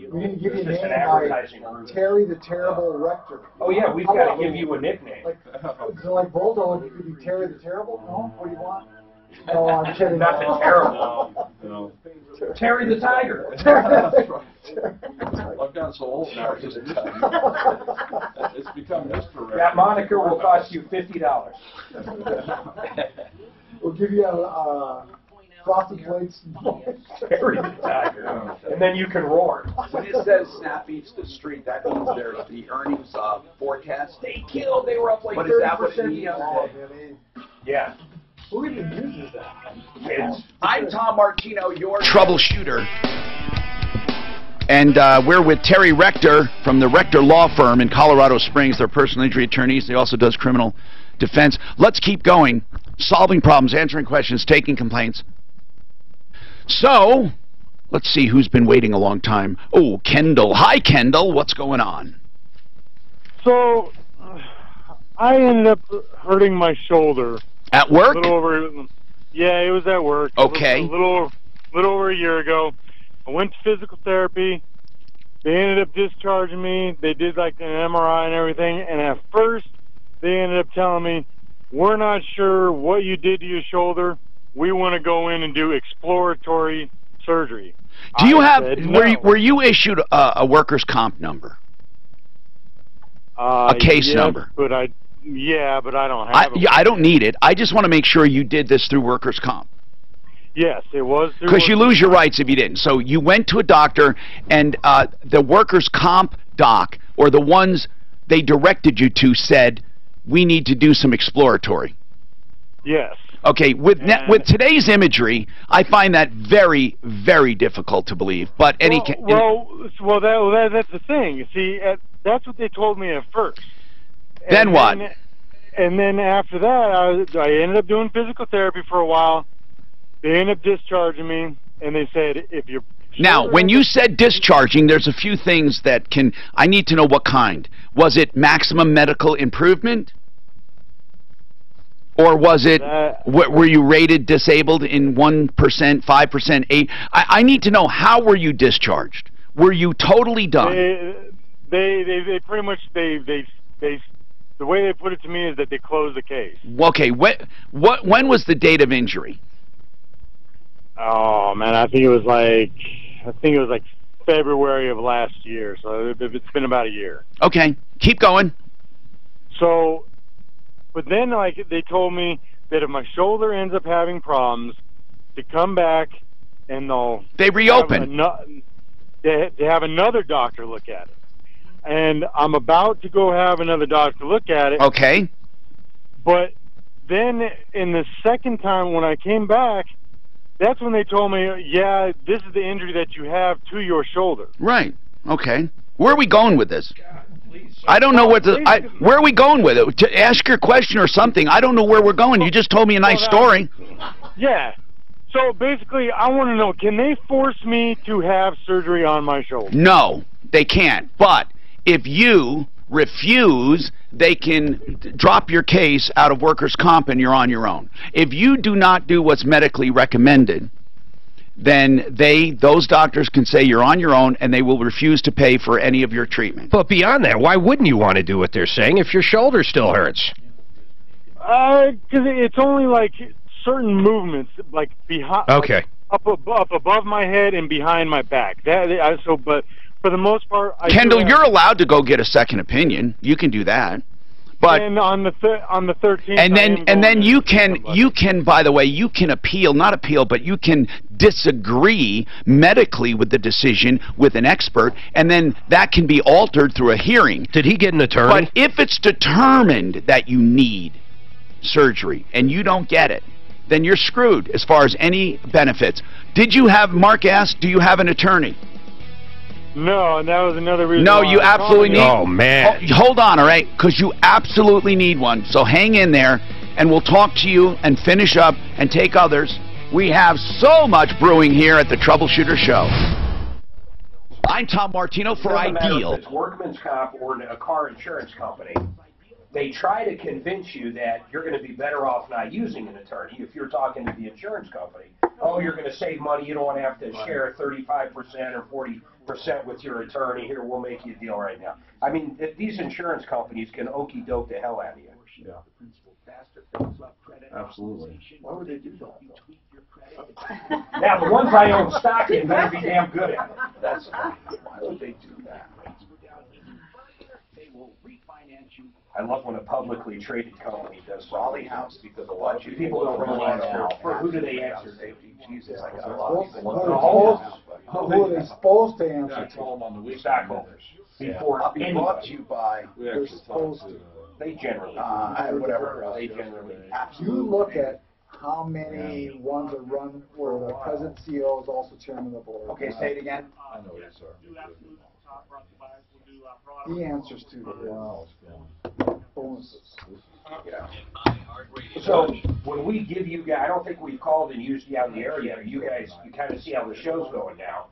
didn't give you a Just an name, advertising like group. Terry the Terrible Rector. Oh yeah, we've got to give you a nickname. Like Bulldog, you could be Terry the Terrible? No? What do you want? No, I'm kidding. Nothing terrible. No. Terry the Tiger. I've gotten so old now, it's become Mr. Red. That moniker will cost you $50. We'll give you a frosted flakes. Terry the Tiger. And then you can roar. When it says Snap Eats the Street, that means there's the earnings forecast. They were up like 30%. But is that what it means? Yeah. Who even uses that? I'm Tom Martino, your Troubleshooter. And we're with Terry Rector from the Rector Law Firm in Colorado Springs. They're personal injury attorneys. They also does criminal defense. Let's keep going. Solving problems, answering questions, taking complaints. So, let's see who's been waiting a long time. Oh, Kendall. Hi, Kendall. What's going on? So, I ended up hurting my shoulder. At work? A little over, yeah, it was at work. Okay. A little over a year ago. I went to physical therapy. They ended up discharging me. They did like an MRI and everything. And at first, they ended up telling me, we're not sure what you did to your shoulder. We want to go in and do exploratory surgery. Do you were you issued a workers' comp number? A case yes, number? But Yeah, but I don't have it. Yeah, I don't need it. I just want to make sure you did this through workers' comp. Yes, it was. Because you lose your rights if you didn't. So you went to a doctor, and the workers' comp doc, or the ones they directed you to, said, we need to do some exploratory. Yes. Okay, with today's imagery, I find that very, very difficult to believe. But that's the thing. You see, that's what they told me at first. Then what? And then after that, I ended up doing physical therapy for a while. They ended up discharging me, and they said, if you're... Now, when you said discharging, there's a few things that I need to know what kind. Was it maximum medical improvement? Or was it, were you rated disabled in 1%, 5%, 8%? I need to know, how were you discharged? Were you totally done? They pretty much, the way they put it to me is that they closed the case. Okay, when was the date of injury? Oh man, I think it was like February of last year. So it's been about a year. Okay, keep going. So, but then they told me that if my shoulder ends up having problems, to come back and they reopen. They have another doctor look at it. And I'm about to go have another doctor look at it. Okay. But then in the second time when I came back, that's when they told me, yeah, this is the injury that you have to your shoulder. Right. Okay. Where are we going with this? I don't know where are we going with it? To ask your question or something. I don't know where we're going. You just told me a nice story. Yeah. So basically, I want to know, can they force me to have surgery on my shoulder? No, they can't. But if you refuse, they can drop your case out of workers' comp and you're on your own. If you do not do what's medically recommended, then those doctors can say you're on your own, and they will refuse to pay for any of your treatment. But beyond that, why wouldn't you want to do what they're saying if your shoulder still hurts? Because it's only like certain movements, like behind, okay, up above my head and behind my back. But for the most part, Kendall, you're allowed to go get a second opinion. You can do that. But and on the 13th, and then you can by the way, you can not appeal, but you can disagree medically with the decision with an expert, and then that can be altered through a hearing. Did he get an attorney? But if it's determined that you need surgery and you don't get it, then you're screwed as far as any benefits. Mark asked, do you have an attorney? No, and that was another reason. No, you absolutely need. Oh man! Hold on, all right, because you absolutely need one. So hang in there, and we'll talk to you and finish up and take others. We have so much brewing here at the Troubleshooter Show. I'm Tom Martino for Ideal. If it's workman's comp or a car insurance company, they try to convince you that you're going to be better off not using an attorney. If you're talking to the insurance company, oh, you're going to save money. You don't have to share 35% or 40% with your attorney. Here, we'll make you a deal right now. I mean, these insurance companies can okey doke the hell out of you. Yeah. Absolutely. Why would they do that? Now, the ones I own stock in better be damn good at it. That's why would they do that? I love when a publicly traded company does Raleigh House, because a lot of people don't realize who do they answer to? Jesus, I got a lot of people. Who are they supposed to answer to? Stockholders. Before being brought to you by, they're supposed to. They generally, whatever. They generally. You look at how many ones are run where the president CEO is also chairman of the board. Okay, say it again. I know it, sir. He answers to the bonuses. Yeah. So when we give you guys, I don't think we've called and used you out in the area. You guys, you kind of see how the show's going now.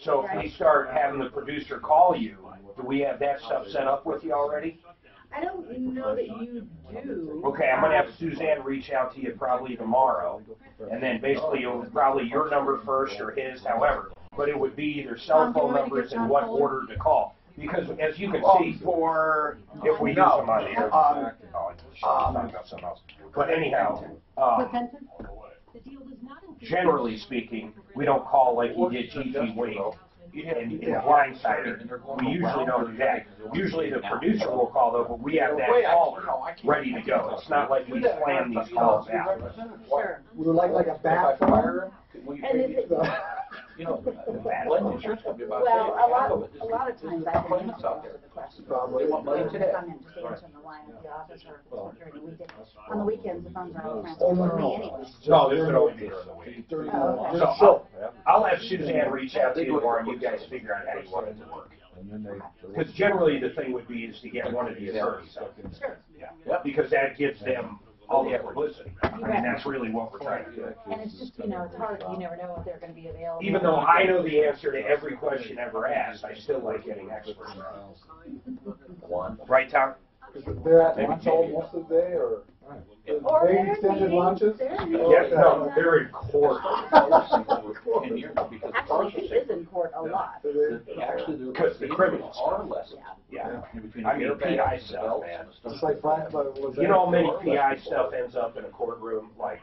So if we start having the producer call you, do we have that stuff set up with you already? I don't know that you do. Okay, I'm going to have Suzanne reach out to you probably tomorrow, and then basically it would probably your number first or his, however. But it would be either cell phone numbers and what order to call. Because as you can see, if we use them on the air, talking about something else. But anyhow, generally speaking, we don't call like you did Gigi Wing and blindsided. We usually don't do that. Usually the producer will call though, but we have that caller ready to go. It's not like we plan these calls out. Sure. We were like a bat phone. And is it, Well, a lot of times I've been answering most of the questions. They want money today. Come in, just answering the line at the office or during the weekend. On the weekends, the phones are all transferred to me anyway. No, there's no during the week. So I'll have Suzanne reach out to you tomorrow, and you guys figure out how you want it to work. Because generally the thing would be is to get one of the attorneys. Sure. Yeah. Because that gives them all the publicity. I mean, that's really what we're trying to do. And it's just, it's hard. You never know if they're going to be available. Even though I know the answer to every question ever asked, I still like getting experts. Right, Tom? They're at lunch all most of the day, or big extended lunches? Yeah, no, they're in court. Actually, he is in court a lot. Because the criminals are less. Yeah. I mean, PI stuff, man. It's like, you know how many PI stuff ends up in a courtroom? Like,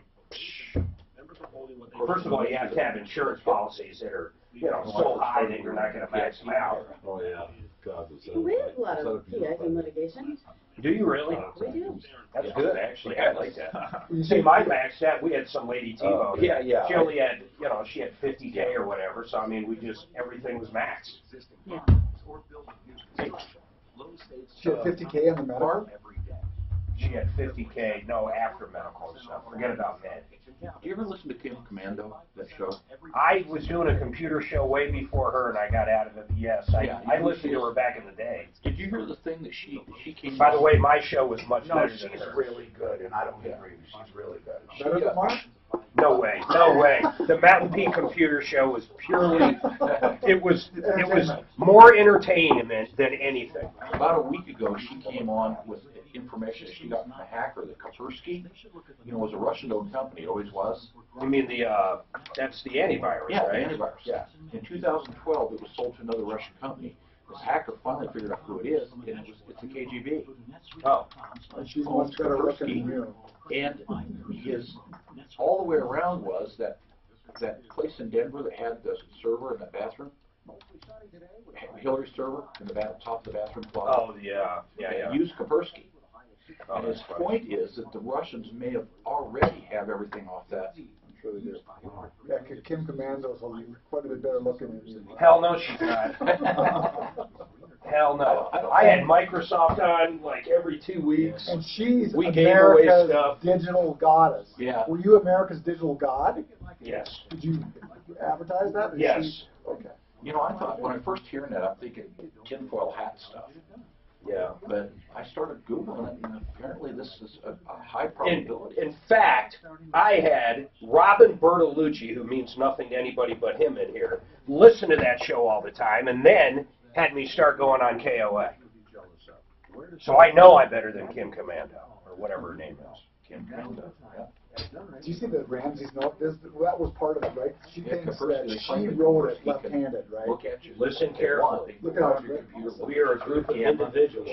first of all, you have to have insurance policies that are, so high that you're not going to max them out. Oh, yeah. We have a lot of PIs in litigation. Do you really? We do. That's good, actually. I like that. See, my max that we had some lady T-Bone. Yeah. She only had, she had 50K or whatever. So I mean, everything was max. Yeah. She had 50K on the medical? She had 50K, no, after medical and stuff. Forget about med. Do you ever listen to Kim Commando, that show? I was doing a computer show way before her, and I got out of it. Yes, I listened to her back in the day. Did you hear the thing that she came? By the way, my show was much better than she's hers. really good, and I don't agree. She's really good. Better than Mark? No way, no way. The Mountain Peak Computer Show was purely, it was more entertaining than anything. About a week ago, she came on with information she got from a hacker that Kaspersky, was a Russian-owned company. It always was. You mean that's the antivirus, yeah, right? The antivirus. Yeah. In 2012, it was sold to another Russian company. This hacker finally figured out who it is, and it's the KGB. Oh. And she's much better looking than you. And all the way around was that place in Denver that had the server in the bathroom, Hillary's server in the top of the bathroom closet. Oh, yeah. Used Kaspersky. Oh, and his point is that the Russians may have already have everything off that. I'm sure they do. Yeah, Kim Commando's quite a bit better looking than you. Hell no, she's not. Hell no. I had Microsoft on like every 2 weeks. And she's we gave away America's stuff. digital goddess. Yeah. Were you America's digital god? Yes. Did you advertise that? Yes. Okay. I thought when I first hearing that, I'm thinking tinfoil hat stuff. Yeah. But I started Googling it, and apparently this is a high probability. In fact, I had Robin Bertolucci, who means nothing to anybody but him in here, listen to that show all the time, and then had me start going on KOA. So I know I'm better than Kim Commando, or whatever her name is. Kim Commando. Yeah. Do you see the Ramsey's note? That was part of it, right? She thinks that she wrote it left-handed, right? Look at you. Listen carefully. Look at your computer. We are a group of individuals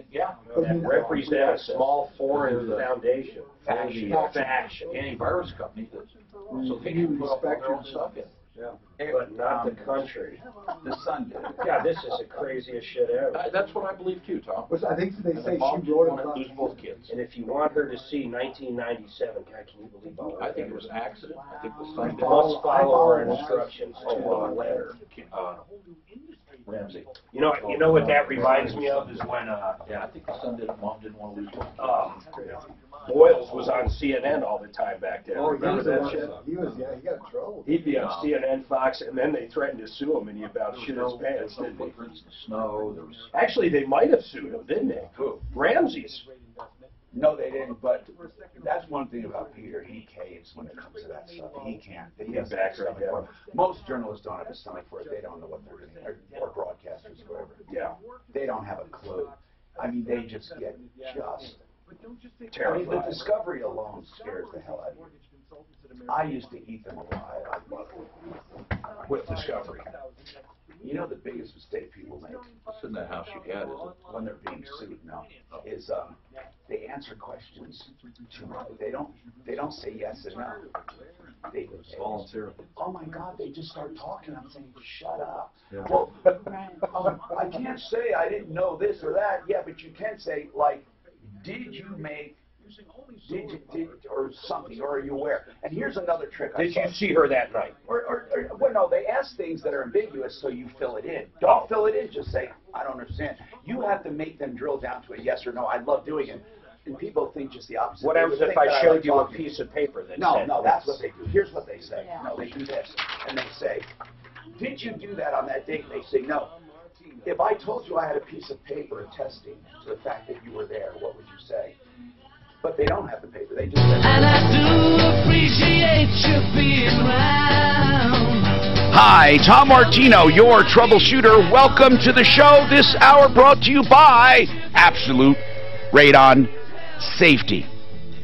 that represent a small foreign foundation. Faction. Antivirus company. So they can put all their own stuff in. Yeah. But not the country. The Sun did. Yeah, this is the craziest shit ever. That's what I believe too, Tom. Which I think they say Mom she wrote wanted to it. lose both kids. And if you want her to see 1997, God, can you believe all that? I think it was an accident. I think the Sun did. Must follow our instructions to a letter. Ramsey. You know what that reminds me of is when I think the Sun did it. Mom didn't want to lose both kids. Boyles was on CNN all the time back then. Oh, Remember that shit? He was in trouble. He'd be on CNN, Fox, and then they threatened to sue him, and he about shit his pants, didn't he? Snow. There was. Actually, they might have sued him, didn't they? Who? Ramsey's. No, they didn't, but that's one thing about Peter. He caves when it comes to that stuff. He can't. He has a stomach for it. Most journalists don't have a stomach for it. They don't know what they're doing. Or broadcasters, whoever. Yeah. They don't have a clue. I mean, they just get terrified. I mean, the discovery alone scares the hell out of you. I used to eat them alive. I love them. With Discovery. You know the biggest mistake people make? It's in that house you had, is it? When they're being sued now, is they answer questions too much. They don't say yes and no. They volunteer. Oh my God, they just start talking. I'm saying, shut up. Yeah. Well, I can't say I didn't know this or that. Yeah, but you can say, like, did you or something, or are you aware? And here's another trick. Did you see her that night? Well, no, they ask things that are ambiguous, so you fill it in. Don't fill it in, just say, I don't understand. You have to make them drill down to a yes or no. I love doing it. And people think just the opposite. What happens if I showed you a piece of paper that said No, that's what they do. Here's what they say. No, they do this. And they say, did you do that on that date? They say, no. If I told you I had a piece of paper attesting to the fact that you were there, what would you say? But they don't have the paper. They just say, and I do appreciate you being around. Hi, Tom Martino, your troubleshooter. Welcome to the show. This hour brought to you by Absolute Radon Safety.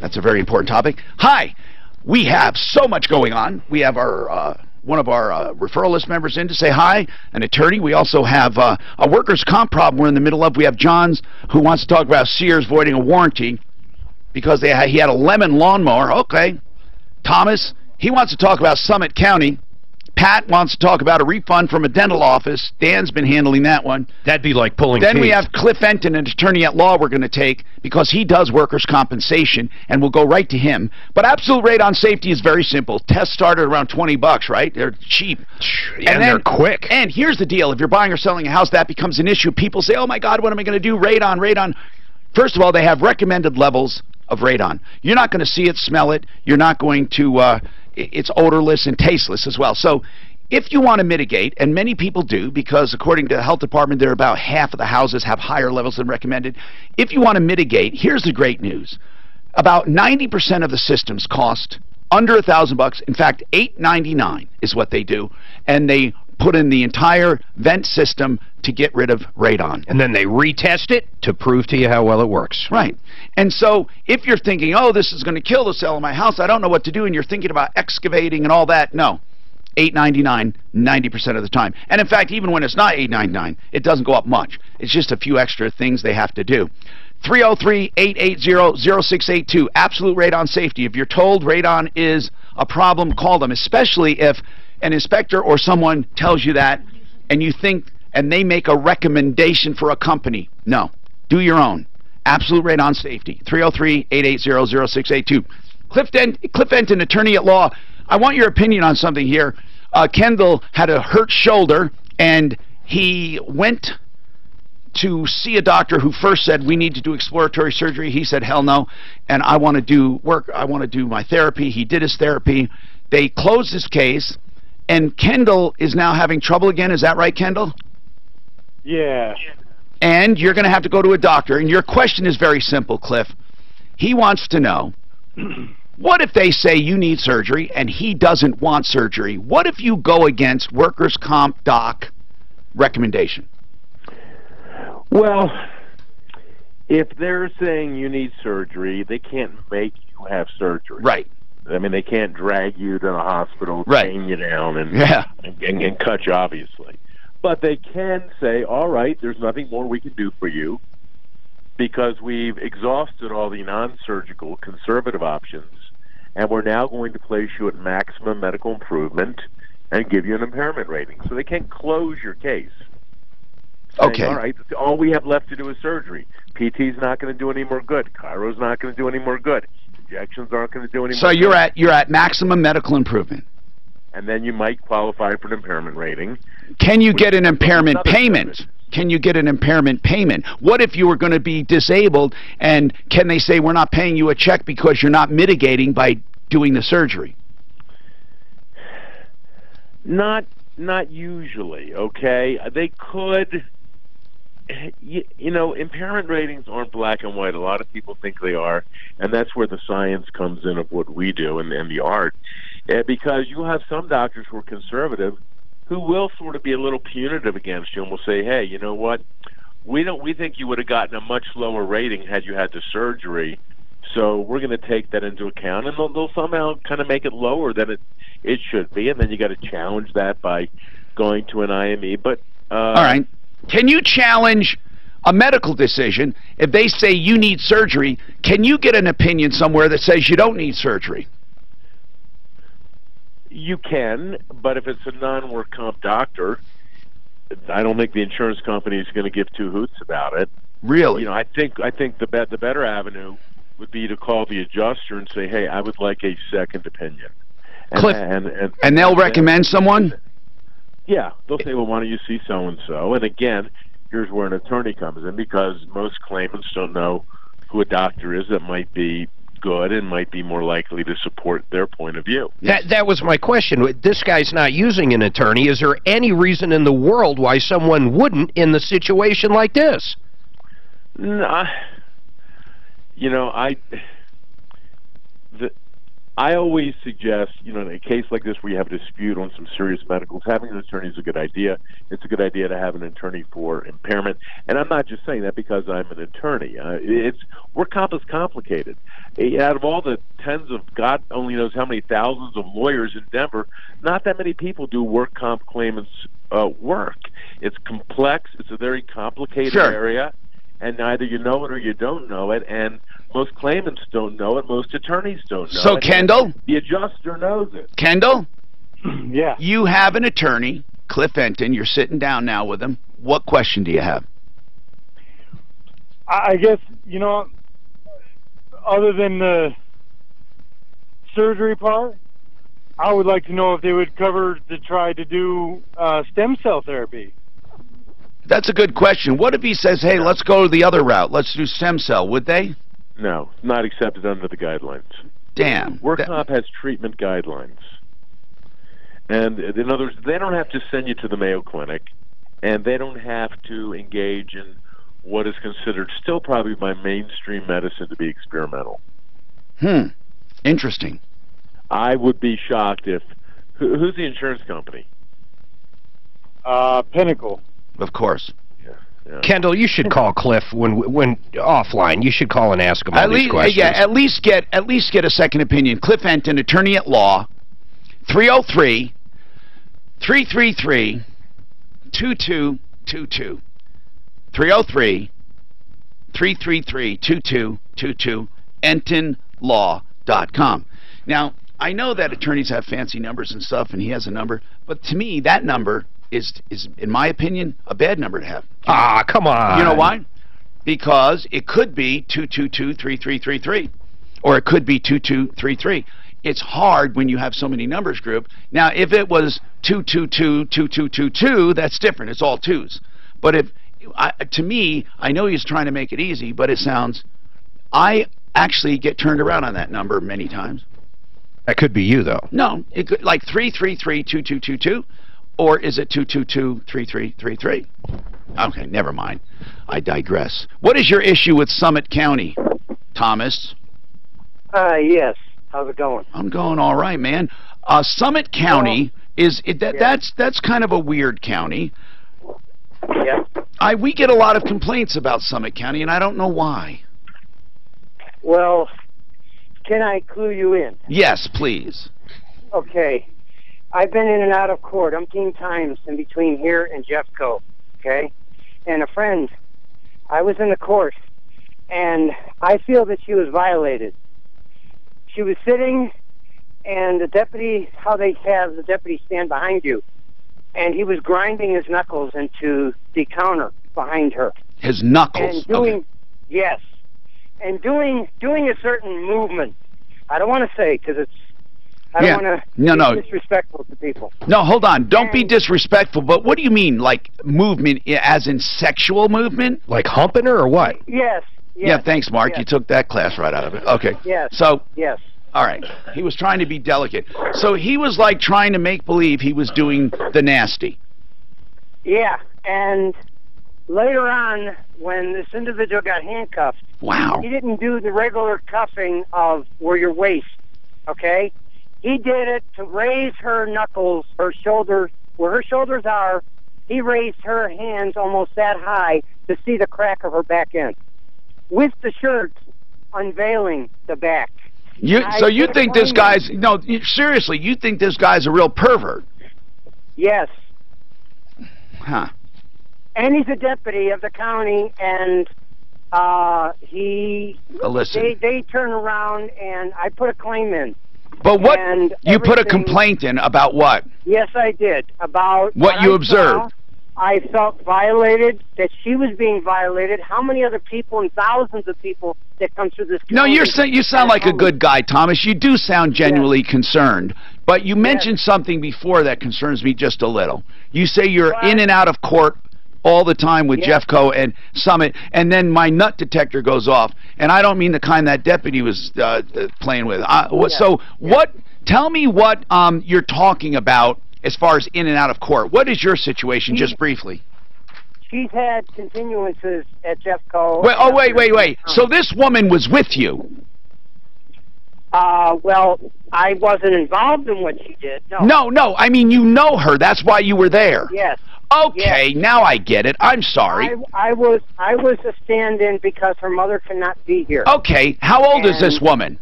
That's a very important topic. Hi, we have so much going on. We have our one of our referral list members in to say hi, an attorney. We also have a workers' comp problem we're in the middle of. We have Johns who wants to talk about Sears voiding a warranty because he had a lemon lawnmower. Okay. Thomas, he wants to talk about Summit County. Pat wants to talk about a refund from a dental office. Dan's been handling that one. That'd be like pulling Then teeth. we have Cliff Enton, an attorney at law we're going to take because he does workers' compensation, and we'll go right to him. But Absolute Radon Safety is very simple. Tests start at around $20, right? They're cheap. And they're quick. And here's the deal. If you're buying or selling a house, that becomes an issue. People say, oh, my God, what am I going to do? Radon, radon. First of all, they have recommended levels of radon. You're not going to see it, smell it. You're not going to... it's odorless and tasteless as well. So if you want to mitigate, and many people do, because according to the health department, there are about half of the houses have higher levels than recommended. If you want to mitigate, here's the great news. About 90% of the systems cost under $1,000. In fact, $899 is what they do. And they put in the entire vent system to get rid of radon. And then they retest it to prove to you how well it works. Right. And so if you're thinking, oh, this is going to kill the sale of my house, I don't know what to do, and you're thinking about excavating and all that, no. $899 90% of the time. And in fact, even when it's not $899, it doesn't go up much. It's just a few extra things they have to do. 303-880-0682, Absolute Radon Safety. If you're told radon is a problem, call them, especially if an inspector or someone tells you that and you think, and they make a recommendation for a company. No. Do your own. Absolute Radon Safety. 303-880-0682. Cliff Enton, attorney at law. I want your opinion on something here. Kendall had a hurt shoulder, and he went to see a doctor who first said, we need to do exploratory surgery. He said, hell no, and I want to do work. I want to do my therapy. He did his therapy. They closed his case, and Kendall is now having trouble again. Is that right, Kendall? Yeah. And you're going to have to go to a doctor, and your question is very simple, Cliff. He wants to know, what if they say you need surgery and he doesn't want surgery? What if you go against workers' comp doc recommendation? Well, if they're saying you need surgery, they can't make you have surgery. Right. I mean, they can't drag you to the hospital, right, chain you down, and, yeah, and cut you, obviously. But they can say, all right, there's nothing more we can do for you because we've exhausted all the non-surgical conservative options, and we're now going to place you at maximum medical improvement and give you an impairment rating. So they can't close your case. Saying, okay. All right, all we have left to do is surgery. PT's not going to do any more good. Chiro's not going to do any more good. Injections aren't going to do any more good. So you're at maximum medical improvement. And then you might qualify for an impairment rating. Can you get an impairment payment? Can you get an impairment payment? What if you were going to be disabled, and can they say we're not paying you a check because you're not mitigating by doing the surgery? Not usually, okay? They could, you know, impairment ratings aren't black and white. A lot of people think they are, and that's where the science comes in of what we do and the art. Because you'll have some doctors who are conservative who will sort of be a little punitive against you and will say, hey, you know what, we think you would have gotten a much lower rating had you had the surgery, so we're going to take that into account, and they'll somehow kind of make it lower than it should be, and then you got to challenge that by going to an IME. But all right, can you challenge a medical decision if they say you need surgery? Can you get an opinion somewhere that says you don't need surgery? You can, but if it's a non-work comp doctor, I don't think the insurance company is going to give two hoots about it. Really? You know, I think the better avenue would be to call the adjuster and say, "Hey, I would like a second opinion." Cliff, and they'll recommend someone? Yeah, they'll say, "Well, why don't you see so and so?" And again, here's where an attorney comes in, because most claimants don't know who a doctor is that might be good and might be more likely to support their point of view. That was my question. This guy's not using an attorney. Is there any reason in the world why someone wouldn't in the situation like this? No, you know, I always suggest, you know, in a case like this where you have a dispute on some serious medicals, having an attorney is a good idea. It's a good idea to have an attorney for impairment. And I'm not just saying that because I'm an attorney. Work comp is complicated. Out of all the tens of God only knows how many thousands of lawyers in Denver, not that many people do work comp claimants work. It's complex. It's a very complicated area. And either you know it or you don't know it, and most claimants don't know it, most attorneys don't know it. So, Kendall? The adjuster knows it. Kendall? Yeah. You have an attorney, Cliff Enton. You're sitting down now with him. What question do you have? I guess, you know, other than the surgery part, I would like to know if they would cover to try to do stem cell therapy. That's a good question. What if he says, hey, let's go the other route. Let's do stem cell. Would they? No, not accepted under the guidelines. Damn. Work comp has treatment guidelines. And in other words, they don't have to send you to the Mayo Clinic, and they don't have to engage in what is considered still probably by mainstream medicine to be experimental. Interesting. I would be shocked if... Who's the insurance company? Pinnacle. Of course. Yeah. Kendall, you should call Cliff when offline. You should call and ask him all these questions. Yeah, at least get a second opinion. Cliff Enton, attorney at law, 303-333-2222. 303-333-2222. EntonLaw.com. Now, I know that attorneys have fancy numbers and stuff, and he has a number, but to me, that number is in my opinion, a bad number to have. Ah, come on. You know why? Because it could be 222-3333, or it could be 2233. It's hard when you have so many numbers grouped. Now, if it was 222-2222, that's different. It's all twos. But to me, I know he's trying to make it easy, but it sounds... I actually get turned around on that number many times. That could be you, though. No, it could, like 333-2222. Or is it 222-3333? Okay, never mind. I digress. What is your issue with Summit County, Thomas? Yes. How's it going? I'm going all right, man. Summit County that's kind of a weird county. Yeah. We get a lot of complaints about Summit County, and I don't know why. Well, can I clue you in? Yes, please. Okay. I've been in and out of court umpteen times in between here and Jeffco, okay? And a friend, I was in the court, and I feel that she was violated. She was sitting, and the deputy, how they have the deputy stand behind you, and he was grinding his knuckles into the counter behind her. His knuckles? And doing, yes, and doing a certain movement. I don't want to say, because it's, I don't want to be disrespectful to people. No, hold on. Don't be disrespectful, but what do you mean, like movement, as in sexual movement? Like humping her or what? Yes. Yeah, thanks, Mark. Yes. You took that class right out of it. Okay. Yes. So, yes. All right. He was trying to be delicate. So he was like trying to make believe he was doing the nasty. Yeah, and later on, when this individual got handcuffed, wow, he didn't do the regular cuffing of where your waist, okay? He did it to raise her knuckles, her shoulders, where her shoulders are. He raised her hands almost that high to see the crack of her back end, with the shirt unveiling the back. So you think this guy's, no, seriously, you think this guy's a real pervert? Yes. Huh. And he's a deputy of the county, and they turn around, and I put a claim in. But what and you put a complaint in about what? Yes, I did. About what you I observed. saw. I felt violated, that she was being violated. How many other people and thousands of people that come through this No, county? you sound like a good guy, Thomas. You do sound genuinely concerned. But you mentioned something before that concerns me just a little. You say you're in and out of court all the time with Jeffco and Summit, and then my nut detector goes off. And I don't mean the kind that deputy was playing with. So tell me what you're talking about as far as in and out of court. What is your situation, just briefly? She's had continuances at Jeffco. Wait. So this woman was with you? Well, I wasn't involved in what she did, no. No, I mean, you know her. That's why you were there. Yes. Okay, now I get it. I'm sorry. I was a stand-in because her mother cannot be here. Okay, how old is this woman?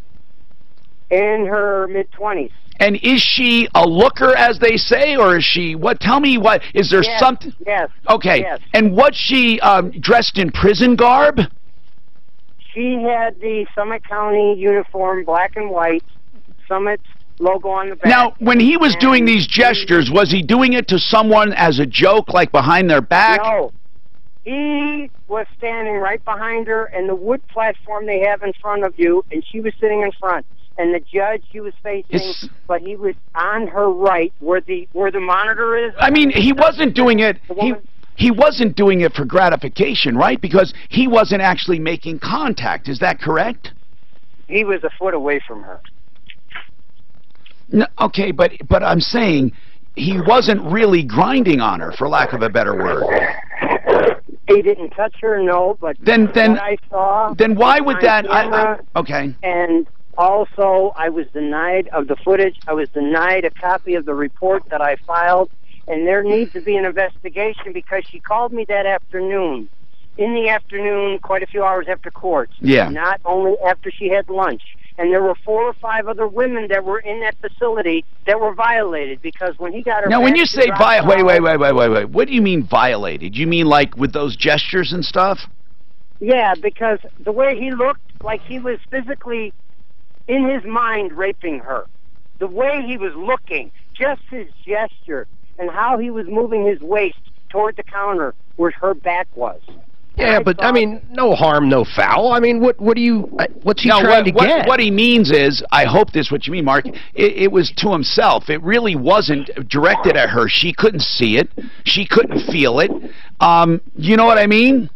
In her mid-20s. And is she a looker, as they say, or is she, what, tell me what, is there something? Yes. Okay, yes. And was she dressed in prison garb? She had the Summit County uniform, black and white, Summit logo on the back. Now, when he was doing these gestures, was he doing it to someone as a joke, like behind their back? No. He was standing right behind her in the wood platform they have in front of you, and she was sitting in front. And the judge he was facing, but he was on her right, where the monitor is. I mean, he wasn't doing it. He wasn't doing it for gratification, right? Because he wasn't actually making contact. Is that correct? He was a foot away from her. No, okay, but I'm saying he wasn't really grinding on her, for lack of a better word. He didn't touch her, no. But then what I saw. Then why would that? Okay. And also, I was denied of the footage. I was denied a copy of the report that I filed, and there needs to be an investigation because she called me that afternoon. In the afternoon, quite a few hours after court. Yeah. Not only after she had lunch. And there were 4 or 5 other women that were in that facility that were violated because when he got her. Now, when you say wait. What do you mean violated? You mean like with those gestures and stuff? Yeah, because the way he looked, like he was physically, in his mind, raping her. The way he was looking, just his gesture, and how he was moving his waist toward the counter where her back was. Yeah, but I mean, no harm, no foul. I mean, what's he trying to get? What he means is, I hope this is what you mean, Mark. It was to himself. It really wasn't directed at her. She couldn't see it. She couldn't feel it. You know what I mean?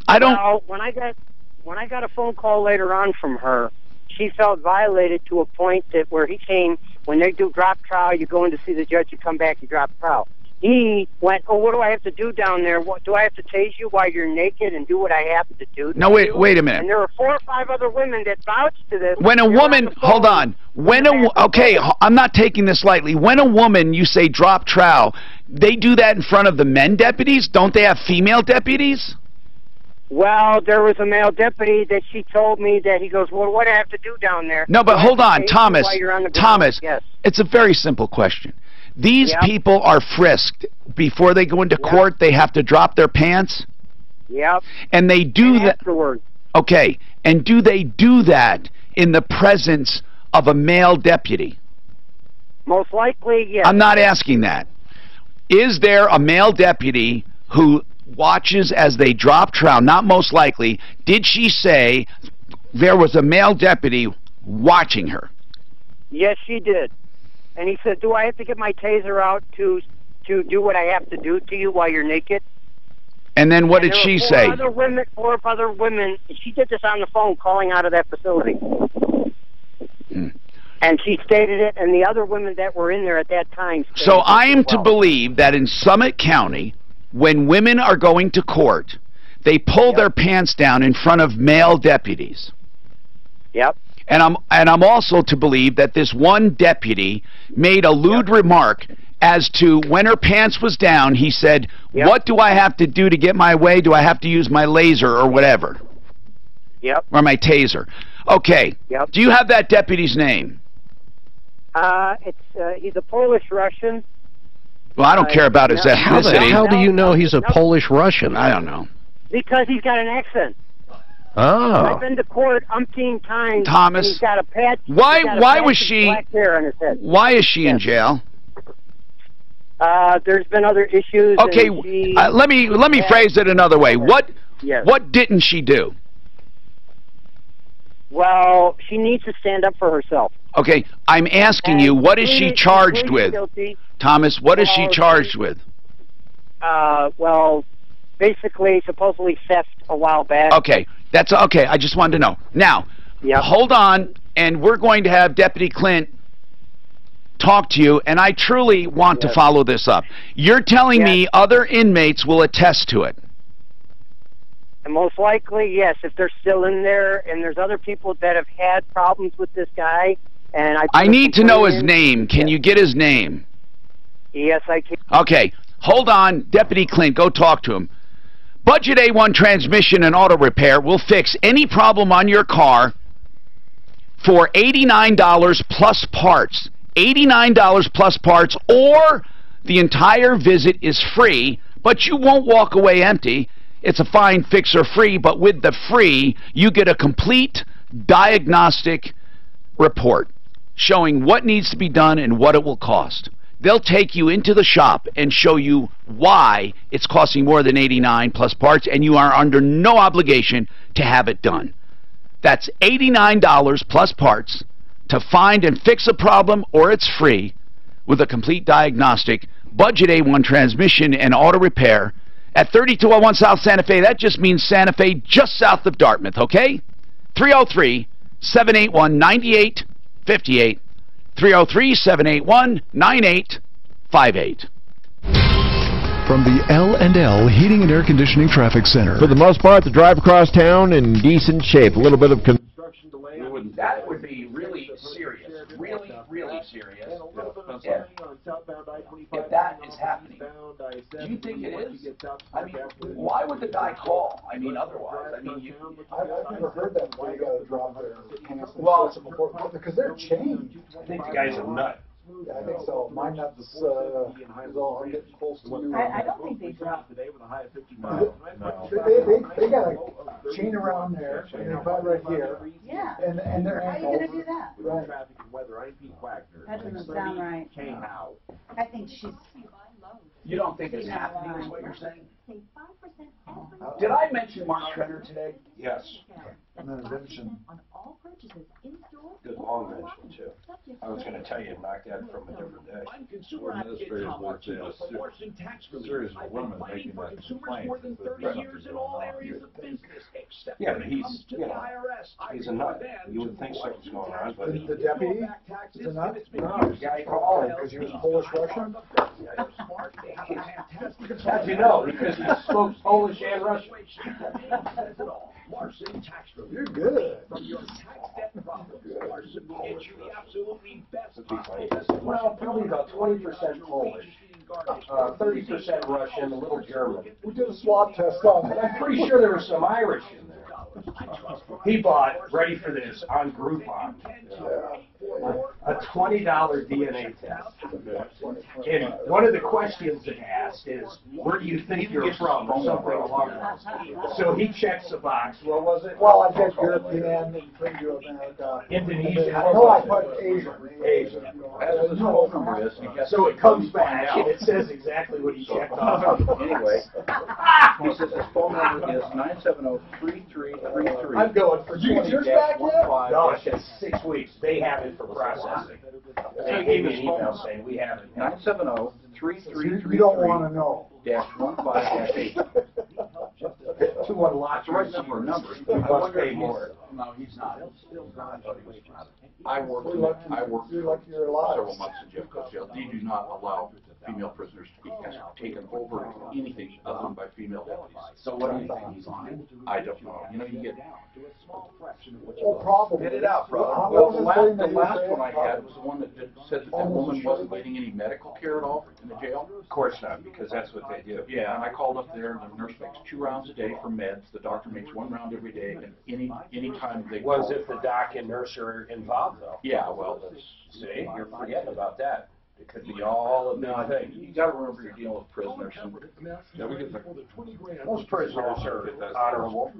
I don't. Well, when I got a phone call later on from her, she felt violated to a point that where he came, when they do drop trial, you go in to see the judge, you come back, you drop trial. He went, oh, what do I have to do down there? What do I have to tase you while you're naked and do what I have to do? No, wait a minute. And there were 4 or 5 other women that vouched to this. When a woman, hold on. Okay, I'm not taking this lightly. When a woman, you say drop trowel, they do that in front of the men deputies? Don't they have female deputies? Well, there was a male deputy that she told me that he goes, well, what do I have to do down there? No, but hold on, Thomas. Thomas, yes. It's a very simple question. These people are frisked. Before they go into court, they have to drop their pants? Yep. And they do that. Afterwards. Okay. And do they do that in the presence of a male deputy? Most likely, yes. I'm not asking that. Is there a male deputy who watches as they drop trowel? Not most likely. Did she say there was a male deputy watching her? Yes, she did. And he said, do I have to get my taser out to do what I have to do to you while you're naked? And then what did she say? 4 other women. She did this on the phone calling out of that facility. And she stated it, and the other women that were in there at that time. So I am to believe that in Summit County, when women are going to court, they pull their pants down in front of male deputies. Yep. And I'm also to believe that this one deputy made a lewd remark as to when her pants was down. He said, what do I have to do to get my way? Do I have to use my laser or whatever? Yep. Or my taser? Okay. Yep. Do you have that deputy's name? He's a Polish Russian. Well, I don't care about his How the ethnicity. hell do you know he's a Polish Russian? I don't know. Because he's got an accent. Oh. I've been to court umpteen times. Thomas, and he's got a patch. Why was of she? Black hair on his head. Why is she in jail? There's been other issues. Okay, and she let me phrase it another way. What Yes. what didn't she do? Well, she needs to stand up for herself. Okay, I'm asking you, what is she charged with? Guilty. Thomas, what is she charged with? Well, basically, supposedly theft a while back. Okay, that's okay. I just wanted to know. Now, hold on, and we're going to have Deputy Clint talk to you, and I truly want to follow this up. You're telling me other inmates will attest to it. And most likely, yes, if they're still in there, and there's other people that have had problems with this guy, and I need to know his name. Can you get his name? Yes, I can. Okay, hold on. Deputy Clint, go talk to him. Budget A1 Transmission and Auto Repair will fix any problem on your car for $89 plus parts. $89 plus parts, or the entire visit is free, but you won't walk away empty. It's a fine fix or free, but with the free, you get a complete diagnostic report showing what needs to be done and what it will cost. They'll take you into the shop and show you why it's costing more than $89 plus parts, and you are under no obligation to have it done. That's $89 plus parts to find and fix a problem, or it's free with a complete diagnostic. Budget A1 Transmission and Auto Repair at 3201 South Santa Fe. That just means Santa Fe, just south of Dartmouth, okay? 303-781-9858. 303-781-9858. From the L&L Heating and Air Conditioning Traffic Center. For the most part, the drive across town in decent shape. A little bit of construction delay. That would be really serious, really serious. If that is happening, do you think it is? I mean, why would the guy call? I mean, otherwise, I mean, I've never heard that why you got to drop their pants. Well, because they're chained. I think the guy's a nut. Yeah, I think so. My nuts is all I'm getting close to. I don't think they drop. They got a chain around there, and they put right here. Yeah. And their How are you going to do that? Right. Traffic and weather. I'm Pete Wagner. That doesn't sound right. I think she's. you don't think it's happening, is what you're saying? Did I mention Mark Trenner today? Yes. Mention. Good long mention, too. I was going to tell you to knock that from a different day. Administrators work there, a series of women making that complaint. Yeah, but he's a nut. You would think something's going on, but The deputy is a nut? No, the guy called because he was Polish Russian. how'd you know? Because he spoke Polish and Russian. You're good. Well, probably about 20% Polish, 30% Russian, a little German. We did a swab test on it. I'm pretty sure there was some Irish in there. He bought, ready for this, on Groupon, a $20 DNA test. And one of the questions it asked is, where do you think you're from, or something along those lines. So he checks the box. What was it? Well, I checked European, America. Indonesia. No, I put Asian. Asian. So it comes back, and it says exactly what he checked off. Anyway, he says his phone number is 970-3333. I'm going for 20. Yours back yet? No, it's just 6 weeks. They have it for processing. They gave me an email saying, we have it. 970-3333. You don't want to know. -15-8. 2 unlocked. That's the right number of numbers. He must pay more. No, he's not. I worked You're lucky you're alive. several months in Jeffco's jail. They do not allow female prisoners to be taken over anything other than by female deputies. So what do you think he's on? I don't know. You know, you get. Oh, probably. Get it out, brother. Well, the last one I had was the one that said that woman wasn't getting any medical care at all in the jail. Of course not, because that's what they do. Yeah, and I called up there, and the nurse makes 2 rounds a day for meds. The doctor makes 1 round every day, and any time they Was if the doc and nurse are involved, though. Yeah, well, that's. See, you're forgetting about that. It could be all of the things. You got to remember you're dealing with prisoners. Yeah, we get the, Most prisoners are honorable.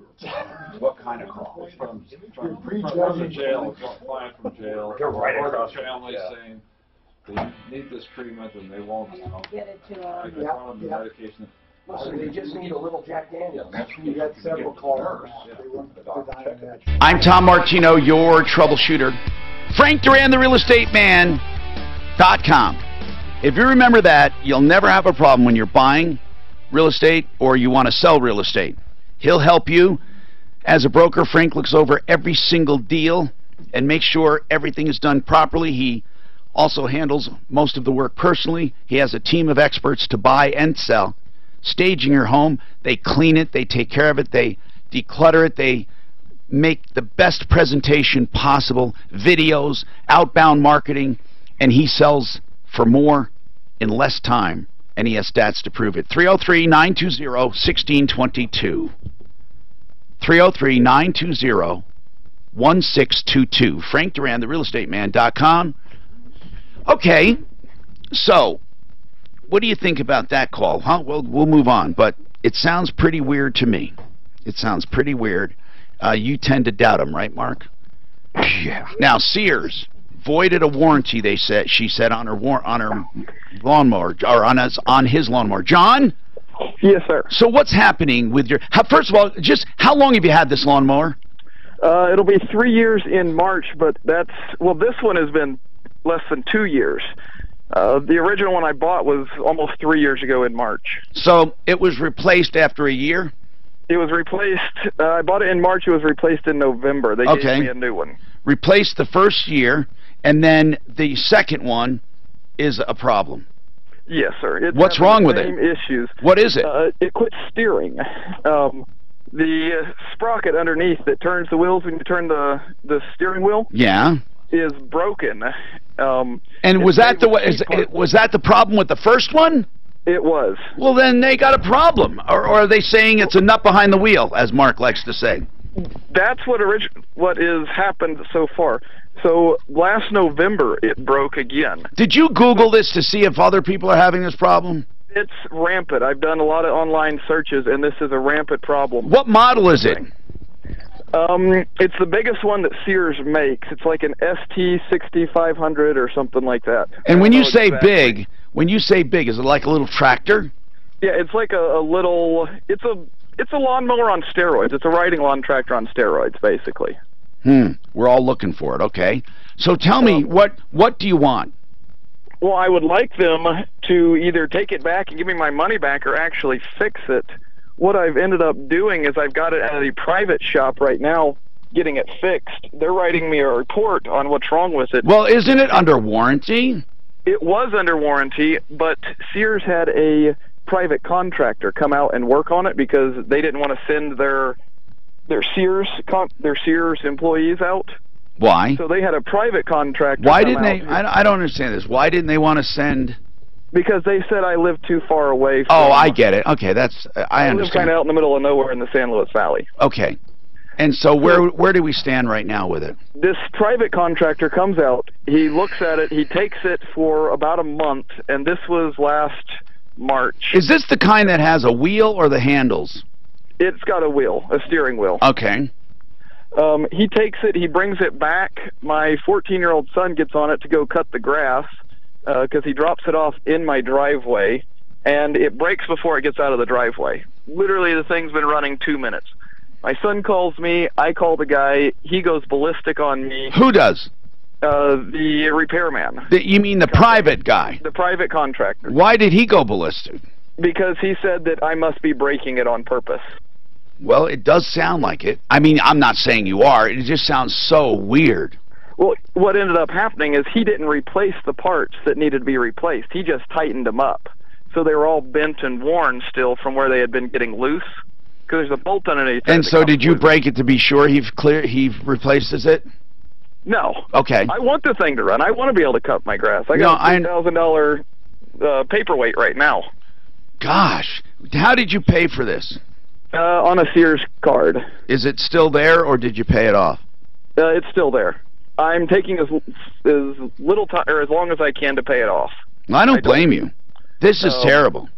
What kind of call? from the jail, a client from jail. They're right or across the family yeah. saying they need this treatment and they won't. Get it to I found the medication. Listen, they just need a little Jack Daniels. We had several calls. I'm Tom Martino, your troubleshooter. Frank Duran, the real estate man.com. If you remember that, you'll never have a problem when you're buying real estate or you want to sell real estate. He'll help you. As a broker, Frank looks over every single deal and makes sure everything is done properly. He also handles most of the work personally. He has a team of experts to buy and sell. Staging your home, they clean it, they take care of it, they declutter it, they make the best presentation possible, videos, outbound marketing, and he sells for more in less time, and he has stats to prove it. 303-920-1622. 303-920-1622. Frank Duran, therealestateman.com. Okay, so what do you think about that call? Huh? Well, we'll move on, but it sounds pretty weird to me. It sounds pretty weird. You tend to doubt him, right, Mark? Yeah. Now, Sears voided a warranty. She said on her lawnmower, or on his lawnmower. John? Yes, sir. So what's happening with your? First of all, just how long have you had this lawnmower? It'll be 3 years in March, but this one has been less than 2 years. The original one I bought was almost 3 years ago in March. So it was replaced after a year? It was replaced. I bought it in March. It was replaced in November. They gave me a new one. Replaced the first year, and then the second one is a problem. Yes, sir. What's wrong with it? Same issues. What is it? It quit steering. The sprocket underneath that turns the wheels when you turn the steering wheel. Yeah. Is broken. And was that the problem with the first one? It was. Well, then they got a problem. Or are they saying it's a nut behind the wheel, as Mark likes to say? That's what has happened so far. So last November, it broke again. Did you Google this to see if other people are having this problem? It's rampant. I've done a lot of online searches, and this is a rampant problem. What model is it? It's the biggest one that Sears makes. It's like an ST6500 or something like that. And when you say big, is it like a little tractor? Yeah, it's like a little. It's a lawnmower on steroids. It's a riding lawn tractor on steroids, basically. We're all looking for it. Okay. So tell me, what do you want? Well, I would like them to either take it back and give me my money back, or actually fix it. What I've ended up doing is I've got it at a private shop right now, getting it fixed. They're writing me a report on what's wrong with it. Well, isn't it under warranty? It was under warranty, but Sears had a private contractor come out and work on it because they didn't want to send their Sears employees out. Why? So they had a private contractor. Why didn't they? I don't understand this. Why didn't they want to send? Because they said I live too far away. Oh, I get it. Okay, I understand. live kind of out in the middle of nowhere in the San Luis Valley. Okay. And so where do we stand right now with it? This private contractor comes out, he looks at it, he takes it for about a month, and this was last March. Is this the kind that has a wheel or the handles? It's got a wheel, a steering wheel. Okay. He takes it, he brings it back. My 14-year-old son gets on it to go cut the grass because he drops it off in my driveway, and it breaks before it gets out of the driveway. Literally, the thing's been running 2 minutes. My son calls me, I call the guy, he goes ballistic on me. Who does? The repairman. You mean the private guy? The private contractor. Why did he go ballistic? Because he said that I must be breaking it on purpose. Well, it does sound like it. I mean, I'm not saying you are. It just sounds so weird. Well, what ended up happening is he didn't replace the parts that needed to be replaced. He just tightened them up. So they were all bent and worn still from where they had been getting loose. Because there's a bolt underneath. And so did you break it to be sure he replaces it? No. Okay. I want the thing to run. I want to be able to cut my grass. I got a $3,000 paperweight right now. Gosh. How did you pay for this? On a Sears card. Is it still there, or did you pay it off? It's still there. I'm taking as little time or as long as I can to pay it off. I don't blame you. This is terrible.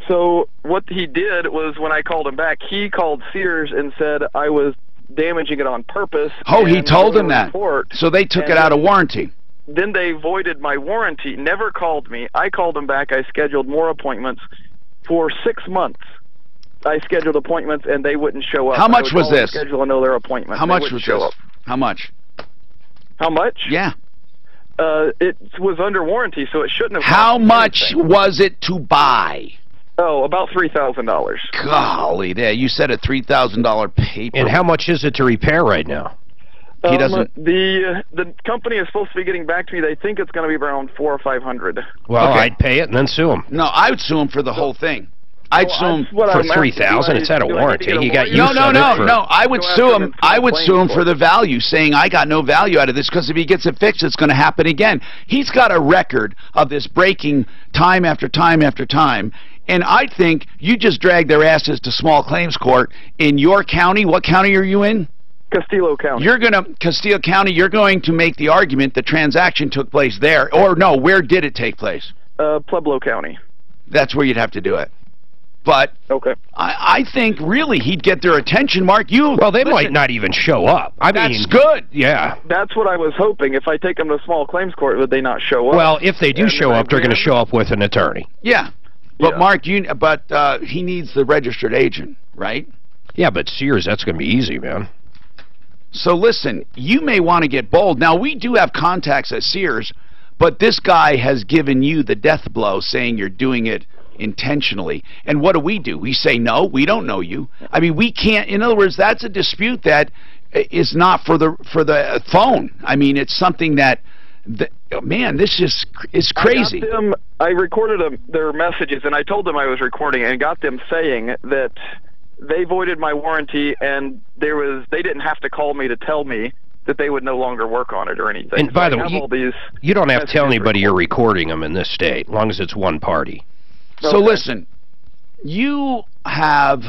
So what he did was when I called him back, he called Sears and said I was damaging it on purpose. Oh, he and told wrote him a that. report. So they took And it out of then- warranty. Then they voided my warranty, never called me. I called them back. I scheduled more appointments for 6 months. I scheduled appointments, and they wouldn't show up. How much I would was call and this? Schedule another appointment. How They much wouldn't was show this? up. How much? How much? Yeah. It was under warranty, so it shouldn't have. How cost me much anything. was it to buy? Oh, about $3,000. Golly, there! You said a $3,000 paper. And how much is it to repair right now? He doesn't. The company is supposed to be getting back to me. They think it's going to be around $400 or $500. Well, Okay. I'd pay it and then sue him. No, I would sue him for the whole thing. I'd sue him For $3,000. It's out of warranty. He got use No. of it for. I would sue him. I would sue him for the value, saying I got no value out of this because if he gets it fixed, it's going to happen again. He's got a record of this breaking time after time after time. And I think you just drag their asses to small claims court in your county. What county are you in? Castillo County. Castillo County, you're going to make the argument the transaction took place there. Or no, where did it take place? Pueblo County. That's where you'd have to do it. But okay. I think really he'd get their attention, Mark. Well, they might not even show up. That's good. Yeah. That's what I was hoping. If I take them to small claims court, would they not show up? Well, if they do And show then up, they're going to show up with an attorney. Yeah. But Mark, he needs the registered agent, right? Yeah, but Sears, that's going to be easy, man. So listen, you may want to get bold. Now, we do have contacts at Sears, but this guy has given you the death blow saying you're doing it intentionally. And what do? We say, no, we don't know you. I mean, we can't. In other words, that's a dispute that is not for the phone. I mean, it's something that, man, this just is crazy. I recorded their messages, and I told them I was recording, and got them saying that they voided my warranty, and they didn't have to call me to tell me that they would no longer work on it or anything. And by the way, way, you don't have to tell anybody you're recording them in this state, as long as it's one party. So listen, you have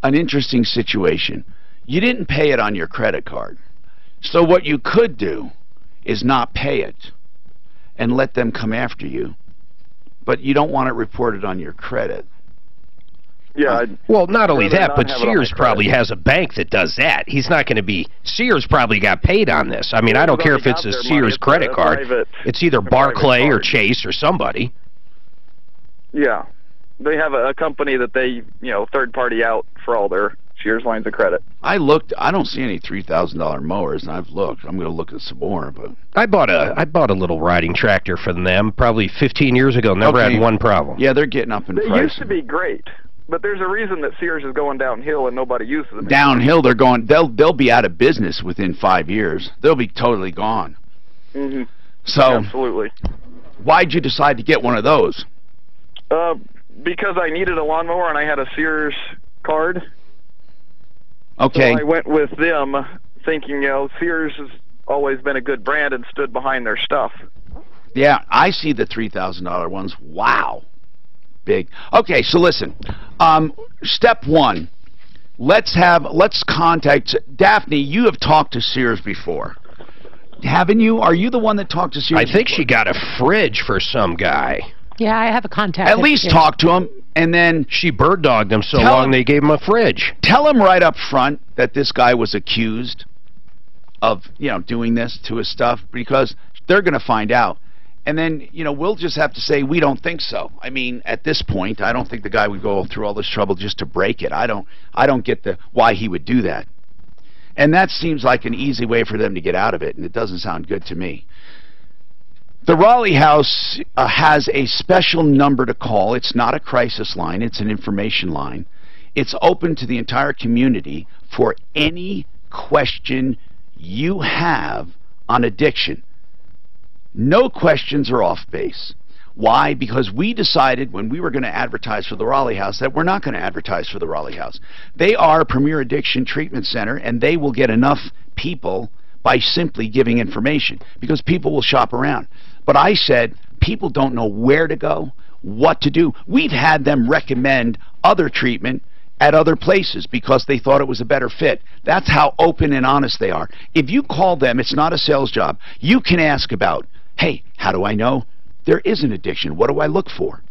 an interesting situation. You didn't pay it on your credit card. So what you could do is not pay it and let them come after you. But you don't want it reported on your credit. Yeah. Well, not only rather that, not but have it on my Sears probably has a bank that does that. He's not going to be... Sears probably got paid on this. I mean, I don't care if it's a Sears credit card. It's either Barclay or Chase or somebody. Yeah. They have a company that they, third party out for all their Sears lines of credit. I looked. I don't see any $3,000 mowers, and I've looked. I'm going to look at some more, but I bought a little riding tractor from them probably 15 years ago. Never had one problem. Yeah, they're getting up in They price. used to be great, but there's a reason that Sears is going downhill and nobody uses them. Downhill, they're going. They'll be out of business within 5 years. They'll be totally gone. Mm-hmm. So, absolutely. Why'd you decide to get one of those? Because I needed a lawnmower and I had a Sears card. Okay. So I went with them, thinking, Sears has always been a good brand and stood behind their stuff. Yeah, I see the $3,000 ones. Wow. Big. Okay, so listen. Step one. Let's contact Daphne. You have talked to Sears before, haven't you? Are you the one that talked to Sears? I think she got a fridge for some guy. Yeah, I have a contact. At least talk to him, and then she bird dogged him so long they gave him a fridge. Tell him right up front that this guy was accused of doing this to his stuff, because they're going to find out. And then, we'll just have to say we don't think so. I mean, at this point, I don't think the guy would go through all this trouble just to break it. I don't get why he would do that. And that seems like an easy way for them to get out of it, and it doesn't sound good to me. The Raleigh House has a special number to call. It's not a crisis line. It's an information line. It's open to the entire community for any question you have on addiction. No questions are off base. Why? Because we decided when we were going to advertise for the Raleigh House that we're not going to advertise for the Raleigh House. They are a premier addiction treatment center, and they will get enough people by simply giving information, because people will shop around. But I said people don't know where to go, what to do. We've had them recommend other treatment at other places because they thought it was a better fit. That's how open and honest they are. If you call them, it's not a sales job. You can ask about, hey, how do I know there is an addiction. What do I look for?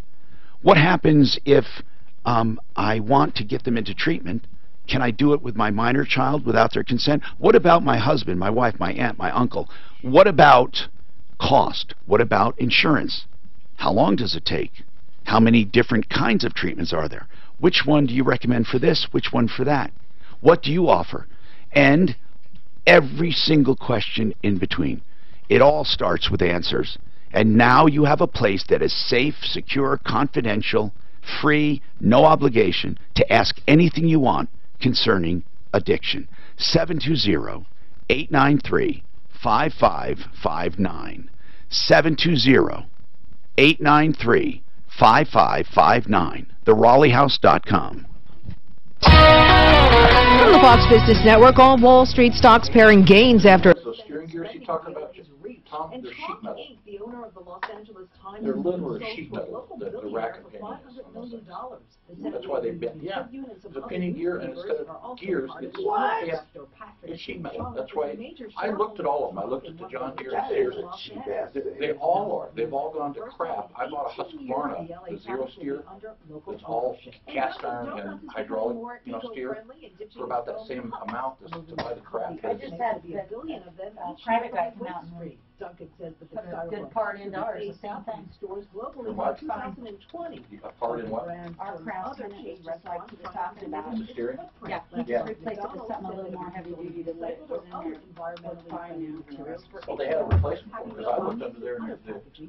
What happens if I want to get them into treatment? Can I do it with my minor child without their consent? What about my husband, my wife, my aunt, my uncle? What about cost? What about insurance? How long does it take? How many different kinds of treatments are there? Which one do you recommend for this? Which one for that? What do you offer? And every single question in between. It all starts with answers. And now you have a place that is safe, secure, confidential, free, no obligation to ask anything you want concerning addiction. 720-893-5559. 720-893-5559. TheRaleighHouse.com. From the Fox Business Network, all Wall Street stocks pairing gains after... Those steering gears you talking about, Tom, they're sheet metal. They're literally sheet metal, the rack and pinion is on those things. That's why they bend. Yeah, the pinion gear, and instead of gears, it's, yeah, it's sheet metal. That's why I looked at all of them. I looked at the John Deere and Deere's. They all are. They've all gone to crap. I bought a Husqvarna, the zero steer. It's all cast iron and hydraulic, steer for about that same amount to buy the crap. I just had a private guy come out and Duncan says that the put a good part into ours, the same thing. Stores globally by 2020. A part in what? Our crown tennis, just like he was talking about. The steering? Yeah, he just replaced it with something a little more heavy duty than what was in there. Well, they had a replacement for it, because I looked under there, and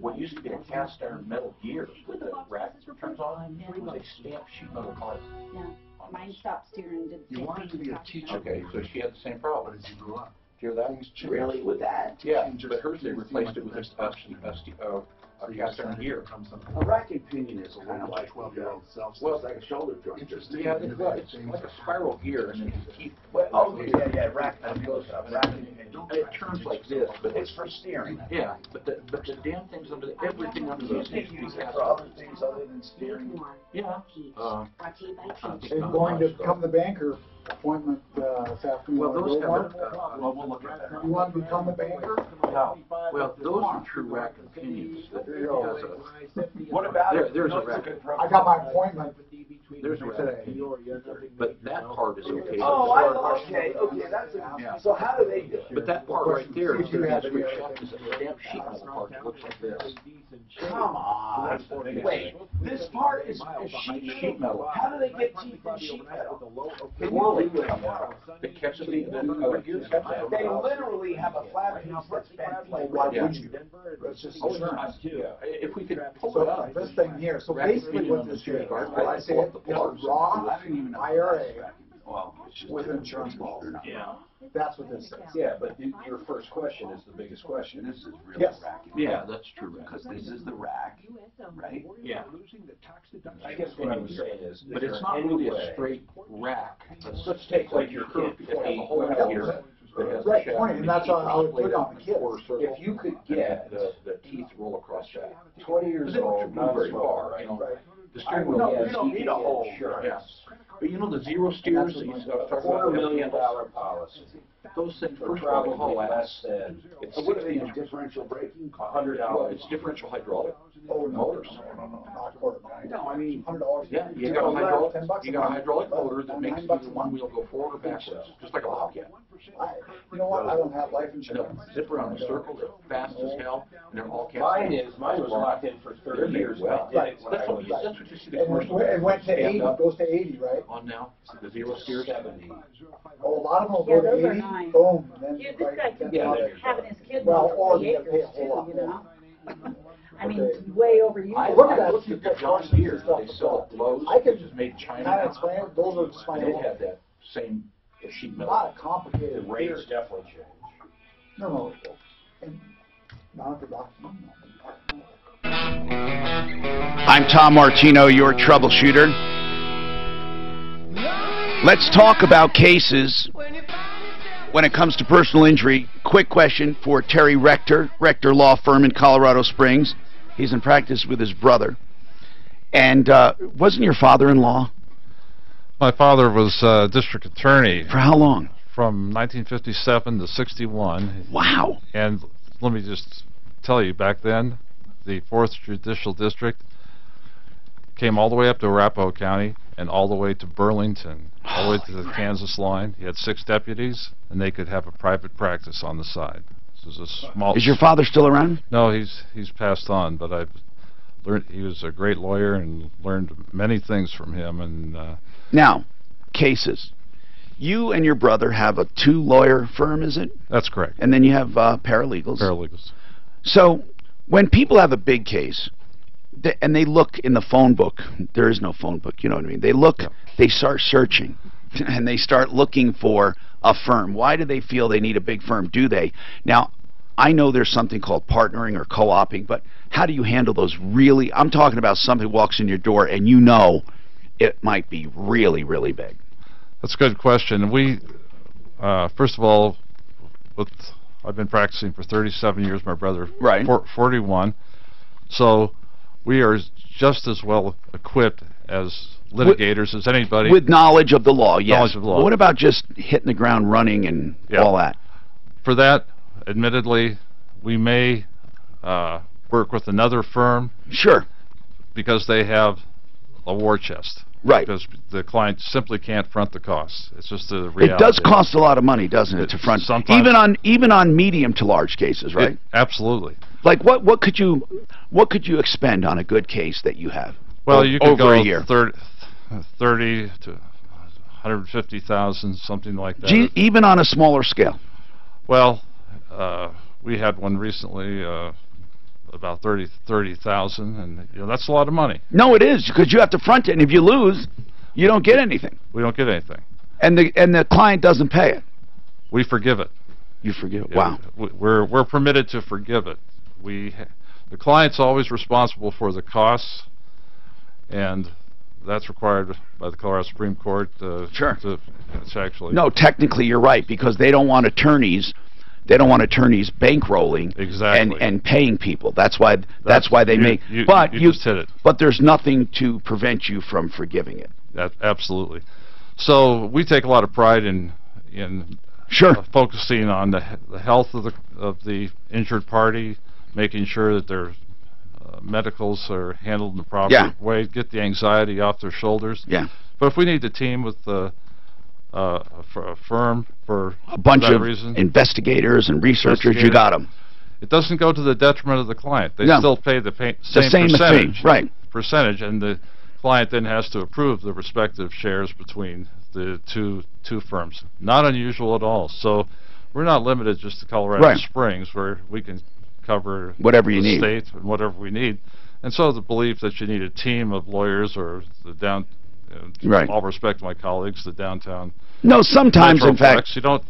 what used to be a cast iron metal gear with the rack turns on, was a stamped sheet metal part. Yeah, mine stopped steering. You wanted to be a teacher. Okay, so she had the same problem. As you grew up. Hear that? Really, with that? Yeah, but hers, they replaced it with a cast iron gear. A rack and pinion is kind of like 12-year-old self. Well, it's like a shoulder joint. Yeah, it's like a spiral gear, and then you keep. Rack and goes up. It turns like this, but it's for steering. Yeah, but the damn things under everything under those needs to be cast for other things other than steering. Yeah. I'm going to become the banker. Appointment this afternoon. Well, those have well, we'll look at that. You want to become a banker? No. Well, those are true rack and pinions. What about there's a rack. I got my appointment. There's a rack. But that part is okay. Oh, okay, that's so how do they do it? But that part right there is going to be a switch up is a stamped sheet metal part that looks like this. Come on. Wait, this part is sheet metal. How do they get teeth in sheet metal? It catches the other gears. They literally have a flat piece that's bent like why would you? It's just if we could pull it up. This thing here. So basically what this is, I say it, raw IRA with an insurance policy. Yeah. That's what this says. Yeah, but your first question is the biggest question. This is really rack. Yeah, that's true. Because this is the rack, right? Yeah. I guess what I was saying is, but it's not really a straight rack. Let's take like your kid. It has a hole here. Right, point, and that's how I would put it on the kids. If you could get the teeth roll across that. 20 years old, not very far, right? The steering wheel. You don't need a hole. Sure. Yeah. But you know the zero steers that you talk about? $250,000 policy. Those things For first of all probably last. less than, it's What are they in differential braking? $100. Well, it's differential hydraulic. Oh, motors. Not quarter. No, I mean $100. Yeah, you got a hydraulic motor that makes the one wheel go forward or backwards, just like a Bobcat. You know what? I don't have life insurance. Zip around in circles, they're fast as hell, and they're all cast. Mine was locked in for 30 years. Well, that's what you see the commercial. It went to 80, goes to 80, right? On now, the zero steers. 70. Oh, a lot of them will go to 80, boom, and then. This guy could be having his kids Well, or on they 40 pay a acres whole lot too, more. I mean, way over you. Look at that. Look at the John Deere, they sell at Lowe's. I can just made China. kind of explain it. Those are just my They own. have that same sheet metal. Not a complicated. The rates definitely change. No. And not the document. I'm Tom Martino, your troubleshooter. Let's talk about cases when it comes to personal injury. Quick question for Terry Rector, Rector Law Firm in Colorado Springs. He's in practice with his brother. And wasn't your father-in-law? My father was district attorney. For how long? From 1957 to 61. Wow. And let me just tell you, back then, the 4th Judicial District, came all the way up to Arapahoe County and all the way to Burlington, all the way to the Kansas line. He had 6 deputies, and they could have a private practice on the side. This is a small. Is your father still around? No, he's passed on, but I've learned he was a great lawyer and learned many things from him. And now, cases. You and your brother have a 2-lawyer firm, is it? That's correct. And then you have paralegals. Paralegals. So when people have a big case, and they look in the phone book, there is no phone book, you know what I mean? They look, they start searching, and they start looking for a firm. Why do they feel they need a big firm? Do they? Now, I know there's something called partnering or co-oping, but how do you handle those really? I'm talking about somebody walks in your door and you know it might be really, really big. That's a good question. We, first of all, I've been practicing for 37 years, my brother 41, so we are just as well equipped as litigators as anybody. With knowledge of the law, yes. Knowledge of the law. What about just hitting the ground running and all that? For that, admittedly, we may work with another firm. Sure. Because they have a war chest. Right. Because the client simply can't front the costs. It's just the reality. It does cost a lot of money, doesn't it, to front? Sometimes. Even on medium to large cases, right? Absolutely. Like what could you expend on a good case that you have? Well, you could over go a year. 30 to 150,000, something like that. Gee, even on a smaller scale. Well, we had one recently, about 30,000, and that's a lot of money. No, it is, because you have to front it, and if you lose, you don't get anything. We don't get anything. And the client doesn't pay it. We forgive it. You forgive it. Wow. We're permitted to forgive it. The client's always responsible for the costs, and that's required by the Colorado Supreme Court. Sure. It's actually. No, technically you're right, because they don't want attorneys. They don't want attorneys bankrolling and paying people. That's why they make. But you just hit it. But there's nothing to prevent you from forgiving it. Absolutely. So we take a lot of pride in focusing on the health of the injured party, making sure that their medicals are handled in the proper way, get the anxiety off their shoulders. Yeah. But if we need to team with for a firm for a bunch of reason, investigators and researchers, you got them. It doesn't go to the detriment of the client. They still pay the same percentage, fee, right? Percentage, and the client then has to approve the respective shares between the two firms. Not unusual at all. So we're not limited just to Colorado Springs, where we can cover whatever you need, state and whatever we need. And so the belief that you need a team of lawyers or the all respect to my colleagues, the downtown. No, sometimes, in fact, you don't.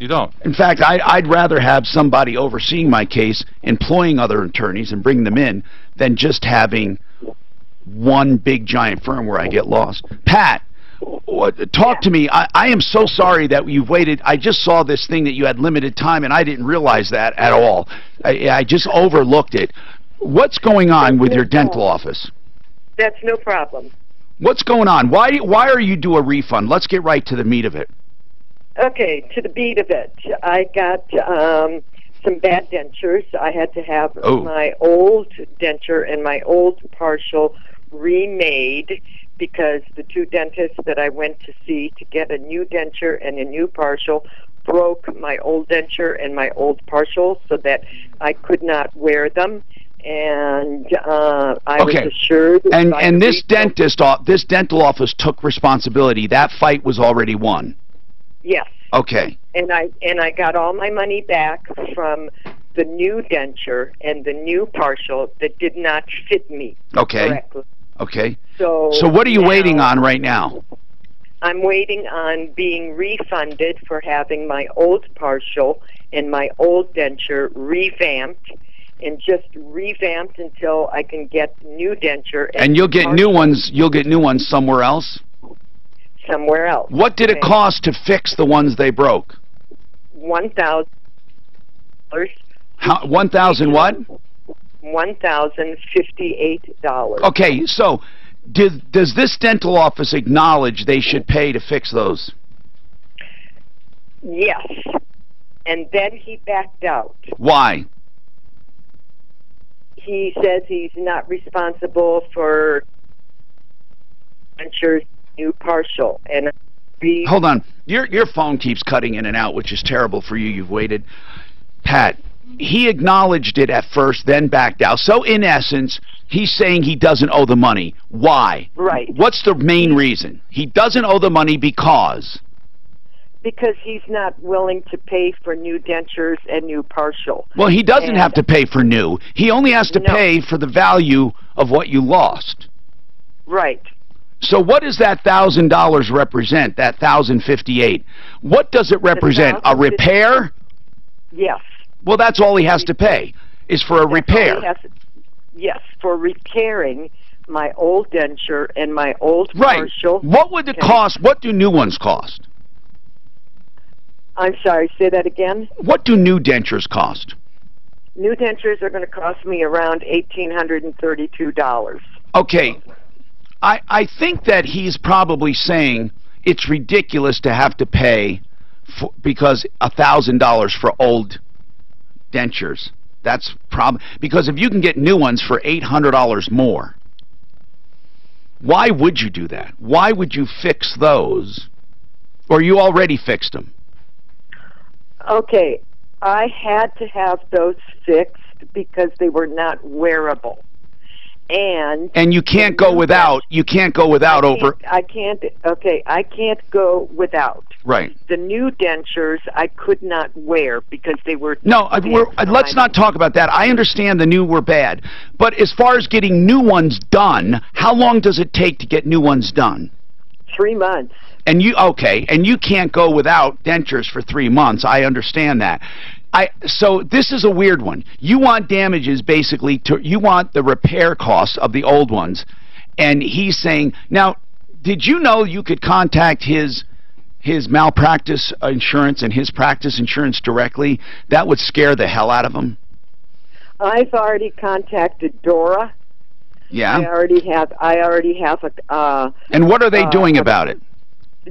In fact, I'd rather have somebody overseeing my case, employing other attorneys and bring them in, than just having one big giant firm where I get lost. Pat, talk to me. I am so sorry that you've waited. I just saw this thing that you had limited time, and I didn't realize that at all. I just overlooked it. What's going on with your dental office? That's no problem. What's going on? Why are you due a refund? Let's get right to the meat of it. Okay, to the beat of it. I got some bad dentures. I had to have my old denture and my old partial remade because the two dentists that I went to see to get a new denture and a new partial broke my old denture and my old partial so that I could not wear them. And I was assured. And this this dental office took responsibility. That fight was already won. Yes. Okay. And I got all my money back from the new denture and the new partial that did not fit me correctly. Okay. So what are you waiting on right now? I'm waiting on being refunded for having my old partial and my old denture revamped. And just revamped until I can get new denture. And you'll get new ones. You'll get new ones somewhere else. Somewhere else. What did it cost to fix the ones they broke? $1,000. How? 1,000 what? $1,058. Okay, so does this dental office acknowledge they should pay to fix those? Yes. And then he backed out. Why? he says he's not responsible for dentures, new partial, and Hold on. Your phone keeps cutting in and out, which is terrible for you. You've waited. Pat, he acknowledged it at first, then backed out. So, in essence, he's saying he doesn't owe the money. Why? Right. What's the main reason? He doesn't owe the money because he's not willing to pay for new dentures and new partial. Well, he doesn't have to pay for new. He only has to pay for the value of what you lost. Right. So what does that $1,000 represent, that $1,058? What does it represent? A repair? Yes. Well, that's all he has to pay, is for a repair. Yes, for repairing my old denture and my old partial. What would it cost? What do new ones cost? I'm sorry, say that again? What do new dentures cost? New dentures are going to cost me around $1,832. Okay. I think that he's probably saying it's ridiculous to have to pay because $1,000 for old dentures. That's because if you can get new ones for $800 more, why would you do that? Why would you fix those? Or you already fixed them? Okay, I had to have those fixed because they were not wearable. And you can't go without. You can't go without I can't go without. Right. The new dentures I could not wear because they were. No, let's not talk about that. I understand the new were bad, but as far as getting new ones done, how long does it take to get new ones done? 3 months. And you can't go without dentures for 3 months. I understand that. So this is a weird one. You want damages basically you want the repair costs of the old ones, and he's saying, now, did you know you could contact his malpractice insurance and his practice insurance directly? That would scare the hell out of him. I've already contacted Dora. Yeah. I already have a. And what are they doing about it?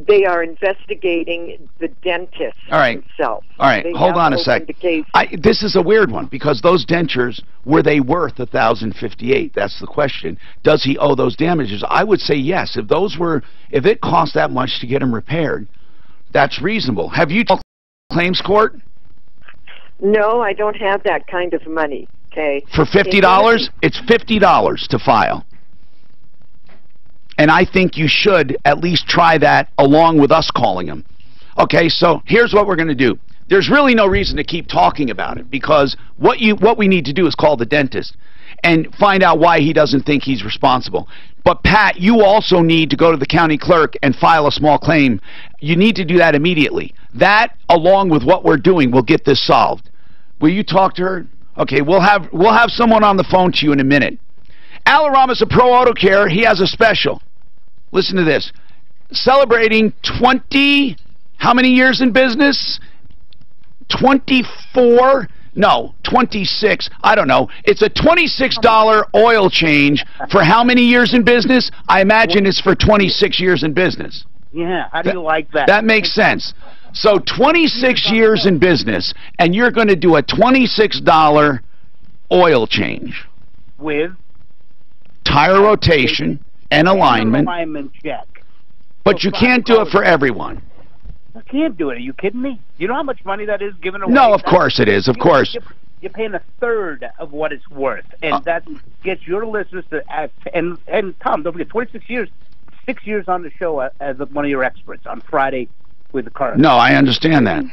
They are investigating the dentist himself. All right, hold on a sec. This is a weird one because those dentures, were they worth $1,058? That's the question. Does he owe those damages? I would say yes. If it cost that much to get them repaired, that's reasonable. Have you told claims court? No, I don't have that kind of money. Okay. For $50? It's $50 to file. And I think you should at least try that along with us calling him. Okay, so here's what we're going to do. There's really no reason to keep talking about it because what we need to do is call the dentist and find out why he doesn't think he's responsible. But Pat, you also need to go to the county clerk and file a small claim. You need to do that immediately. That, along with what we're doing, will get this solved. Will you talk to her? Okay, we'll have someone on the phone to you in a minute. Alarama's a Pro Auto Care. He has a special. Listen to this. Celebrating 20, how many years in business? 24? No, 26. I don't know. It's a $26 oil change for how many years in business? I imagine it's for 26 years in business. Yeah, how do you like that? That makes sense. So 26 years in business, and you're going to do a $26 oil change. With? Tire rotation and alignment. Alignment check. But you can't do it for everyone. I can't do it. Are you kidding me? You know how much money that is given away? No, of course it is. Of course. You're paying a third of what it's worth, and that gets your listeners to act. And Tom, don't forget, 26 years, 6 years on the show as one of your experts on Friday with the car. No, I understand that.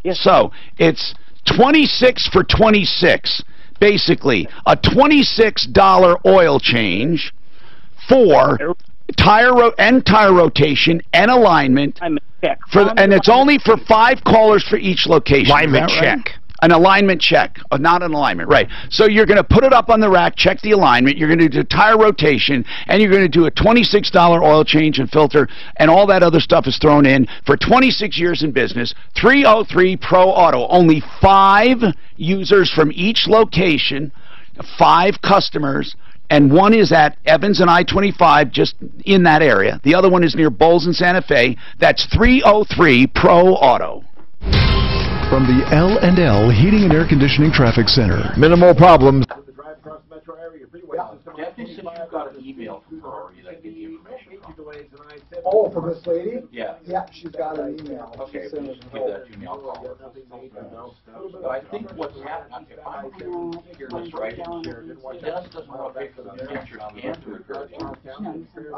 Yes. So it's 26 for 26. Basically, a $26 oil change for tire rotation and alignment. And it's only for 5 callers for each location. Alignment check. Right? An alignment check, not an alignment, right. So you're going to put it up on the rack, check the alignment, you're going to do tire rotation, and you're going to do a $26 oil change and filter, and all that other stuff is thrown in for 26 years in business. 303 Pro Auto, only 5 users from each location, 5 customers, and one is at Evans and I-25, just in that area. The other one is near Bowles and Santa Fe. That's 303 Pro Auto. From the L&L Heating and Air Conditioning Traffic Center. Minimal problems. if you've got an email from her already that get the information from. Oh, from this lady? Yeah. Yeah, she's got an email. Okay, She's but sending just it give over. that to me, I'll call her. But I think what's happening, if I'm hearing this right, Dennis doesn't want to pay for the dentures and to repair the old. I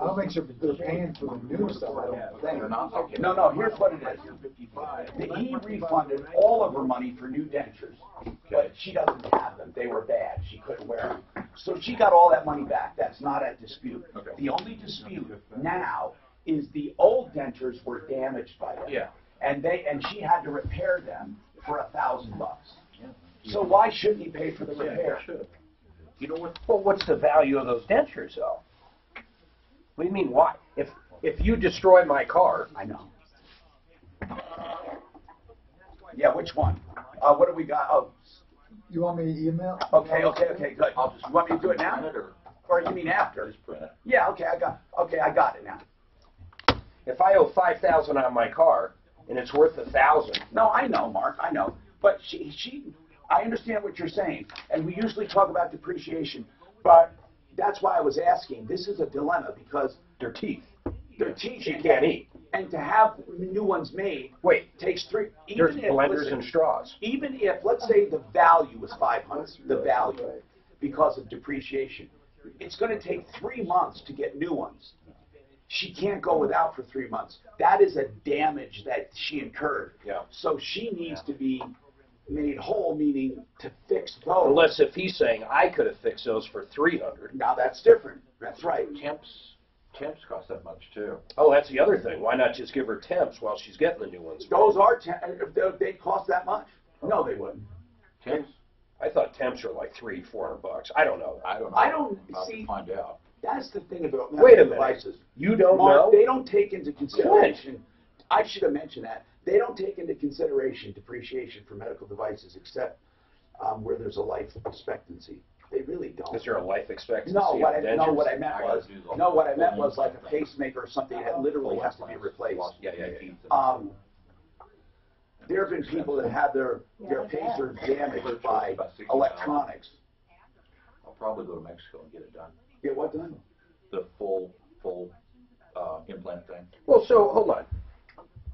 don't think they're paying for the new stuff, I don't think. They're not? Okay. No, here's what it is. He refunded all of her money for new dentures, but she doesn't have them. They were bad. She couldn't wear them. So she got all that money back. That's not at dispute. Okay. The only dispute now is the old dentures were damaged by them. Yeah. And she had to repair them for $1,000. So why shouldn't he pay for the repair? You know what? Well, what's the value of those dentures, though? What do you mean, why? If you destroy my car... I know. Yeah, which one? What do we got? Oh. You want me to email? Okay, good. You want me to do it now? Or you mean after? Yeah, okay, I got it now. If I owe $5,000 on my car and it's worth $1,000. No, I know, Mark, I know. But I understand what you're saying, and we usually talk about depreciation, but that's why I was asking. This is a dilemma because their teeth. She can't eat. And to have new ones made, takes 3. There's blenders and straws. Even if, let's say, the value was $500, the value because of depreciation, it's going to take 3 months to get new ones. She can't go without for 3 months. That is a damage that she incurred. Yeah. So she needs to be made whole, meaning to fix those. Unless if he's saying I could have fixed those for $300. Now that's different. That's right. Temps cost that much too. Oh, that's the other thing. Why not just give her temps while she's getting the new ones? Those are they cost that much? No, they wouldn't. Temps? I thought temps were like $300-400. I don't know. I don't know. I don't I'll see. Find out. That's the thing about Wait a minute. devices. You don't Mark, know? They don't take into consideration. I should have mentioned that. They don't take into consideration depreciation for medical devices except where there's a life expectancy. They really don't. Is there a life expectancy? No, what I meant dentures? was like a pacemaker or something that literally has to be replaced. Yeah. There have been people that had their pacers damaged by electronics. I'll probably go to Mexico and get it done. Get what done? The full implant thing. Well, so hold on.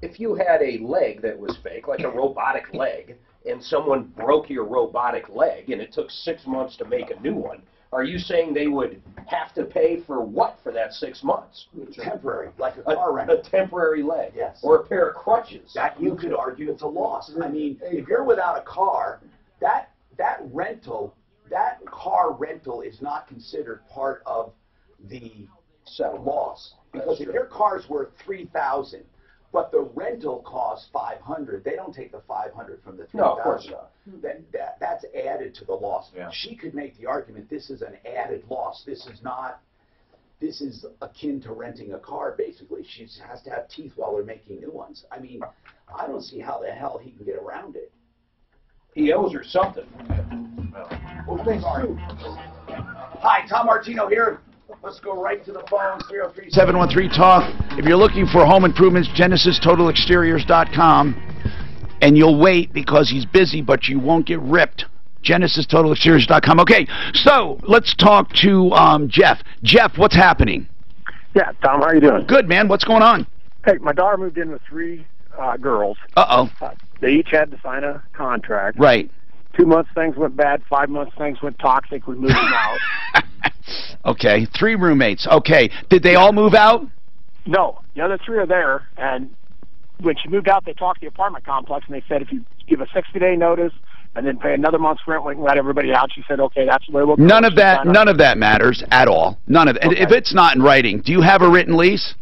If you had a leg that was fake, like a robotic leg, and someone broke your robotic leg and it took 6 months to make a new one, are you saying they would have to pay for what for that 6 months? Temporary, like a car rental. A temporary leg. Yes. Or a pair of crutches. That you could argue it's a loss. I mean, if you're without a car, that car rental is not considered part of the loss. Because if your car's worth $3,000, but the rental costs $500, they don't take the $500 from the $3,000. No, of course not. Then that's added to the loss. Yeah. She could make the argument this is an added loss. This is akin to renting a car, basically. She has to have teeth while they're making new ones. I mean, I don't see how the hell he can get around it. He owes her something. Well, thanks, Hi, Tom Martino here. Let's go right to the phone, 303 713 Talk. If you're looking for home improvements, GenesisTotalExteriors.com. And you'll wait because he's busy, but you won't get ripped. GenesisTotalExteriors.com. Okay, so let's talk to Jeff. Jeff, what's happening? Yeah, Tom, how you doing? Good, man. What's going on? Hey, my daughter moved in with 3 girls. Uh-oh. They each had to sign a contract. Right. 2 months, things went bad. 5 months, things went toxic. We moved them out. Okay, 3 roommates. Okay, did they all move out? No, the other 3 are there. And when she moved out, they talked to the apartment complex, and they said if you give a 60-day notice and then pay another month's rent, we can let everybody out. She said, okay, that's the way we'll go. None of that matters at all. None of it. Okay. If it's not in writing, do you have a written lease?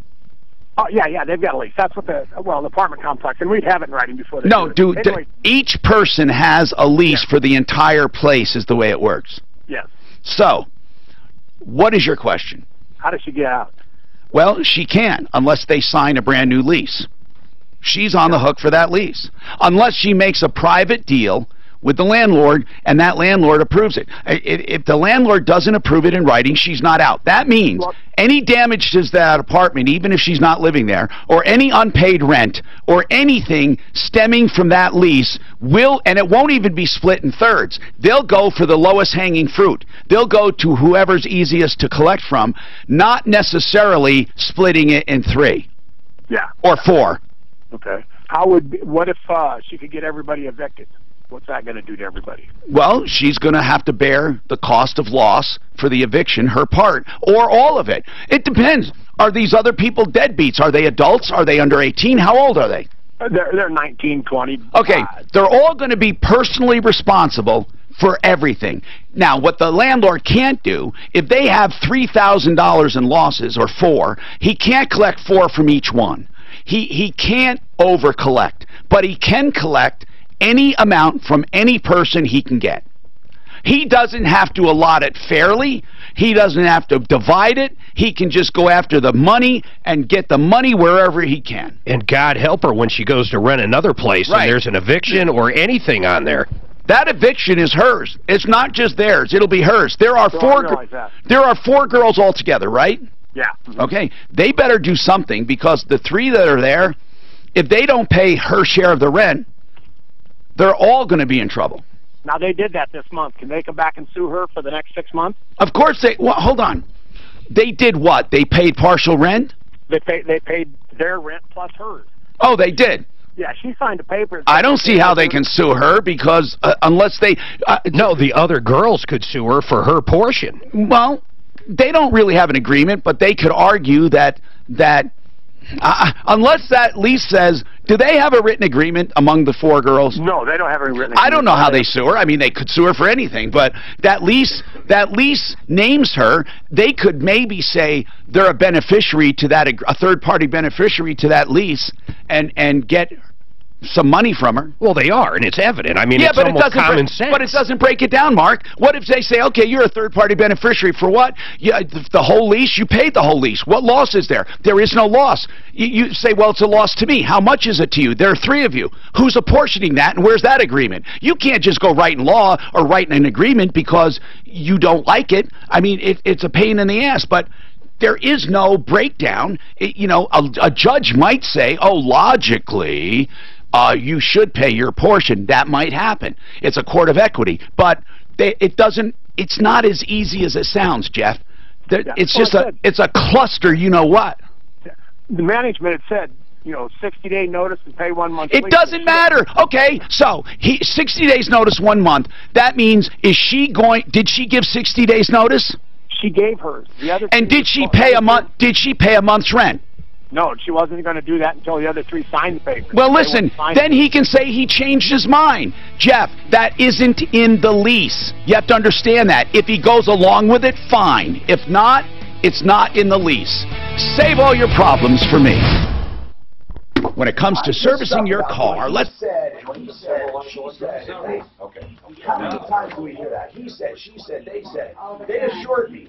Oh, yeah, they've got a lease. That's what the apartment complex, and we'd have it in writing before they No, do it. Anyway, each person has a lease for the entire place is the way it works. yes. So, what is your question? How does she get out? Well, she can't unless they sign a brand new lease. She's on the hook for that lease. Unless she makes a private deal with the landlord, and that landlord approves it. If the landlord doesn't approve it in writing, she's not out. That means any damage to that apartment, even if she's not living there, or any unpaid rent, or anything stemming from that lease will, and it won't even be split in thirds. They'll go for the lowest hanging fruit. They'll go to whoever's easiest to collect from, not necessarily splitting it in 3. Yeah. Or 4. Okay. What if she could get everybody evicted? What's that going to do to everybody? Well, she's going to have to bear the cost of loss for the eviction, her part, or all of it. It depends. Are these other people deadbeats? Are they adults? Are they under 18? How old are they? They're 19, 20. Okay, they're all going to be personally responsible for everything. Now, what the landlord can't do, if they have $3,000 in losses, or 4, he can't collect 4 from each one. He can't over-collect, but he can collect any amount from any person he can get. He doesn't have to allot it fairly. He doesn't have to divide it. He can just go after the money and get the money wherever he can. And God help her when she goes to rent another place and there's an eviction or anything on there. That eviction is hers. It's not just theirs. It'll be hers. There are there are 4 girls altogether, right? Yeah. Okay. They better do something, because the 3 that are there, if they don't pay her share of the rent, they're all going to be in trouble. Now, they did that this month. Can they come back and sue her for the next 6 months? Of course they... Well, hold on. They did what? They paid partial rent? They paid their rent plus hers. Oh, they did? Yeah, she signed a paper. I don't see how they can sue her, because unless they... no, the other girls could sue her for her portion. Well, they don't really have an agreement, but they could argue that unless that lease says... Do they have a written agreement among the 4 girls? No, they don't have a written agreement. I don't know how they sue her. I mean, they could sue her for anything, but that lease names her. They could maybe say they're a beneficiary to that, a third-party beneficiary to that lease, and get some money from her. Well, they are, and it's evident. I mean, it's almost common sense. But it doesn't break it down, Mark. What if they say, okay, you're a third-party beneficiary for what? The whole lease? You paid the whole lease. What loss is there? There is no loss. You say, well, it's a loss to me. How much is it to you? There are 3 of you. Who's apportioning that, and where's that agreement? You can't just go writing law or writing an agreement because you don't like it. I mean, it's a pain in the ass, but... There is no breakdown. A judge might say, oh, logically, you should pay your portion. That might happen. It's a court of equity. But it's not as easy as it sounds, Jeff. It's a cluster, you know what. The management had said, 60-day notice and pay 1 month. It doesn't matter. Okay, so 60 days notice 1 month. That means, did she give 60 days notice? She gave hers. The other and did she pay a month? Did she pay a month's rent? No, she wasn't going to do that until the other 3 signed the paper. Well, listen, then he can say he changed his mind. Jeff, that isn't in the lease. You have to understand that. If he goes along with it, fine. If not, it's not in the lease. Save all your problems for me. When it comes to servicing your car, he said, she said. Okay. How many times do we hear that? He said, she said, they said. They assured me.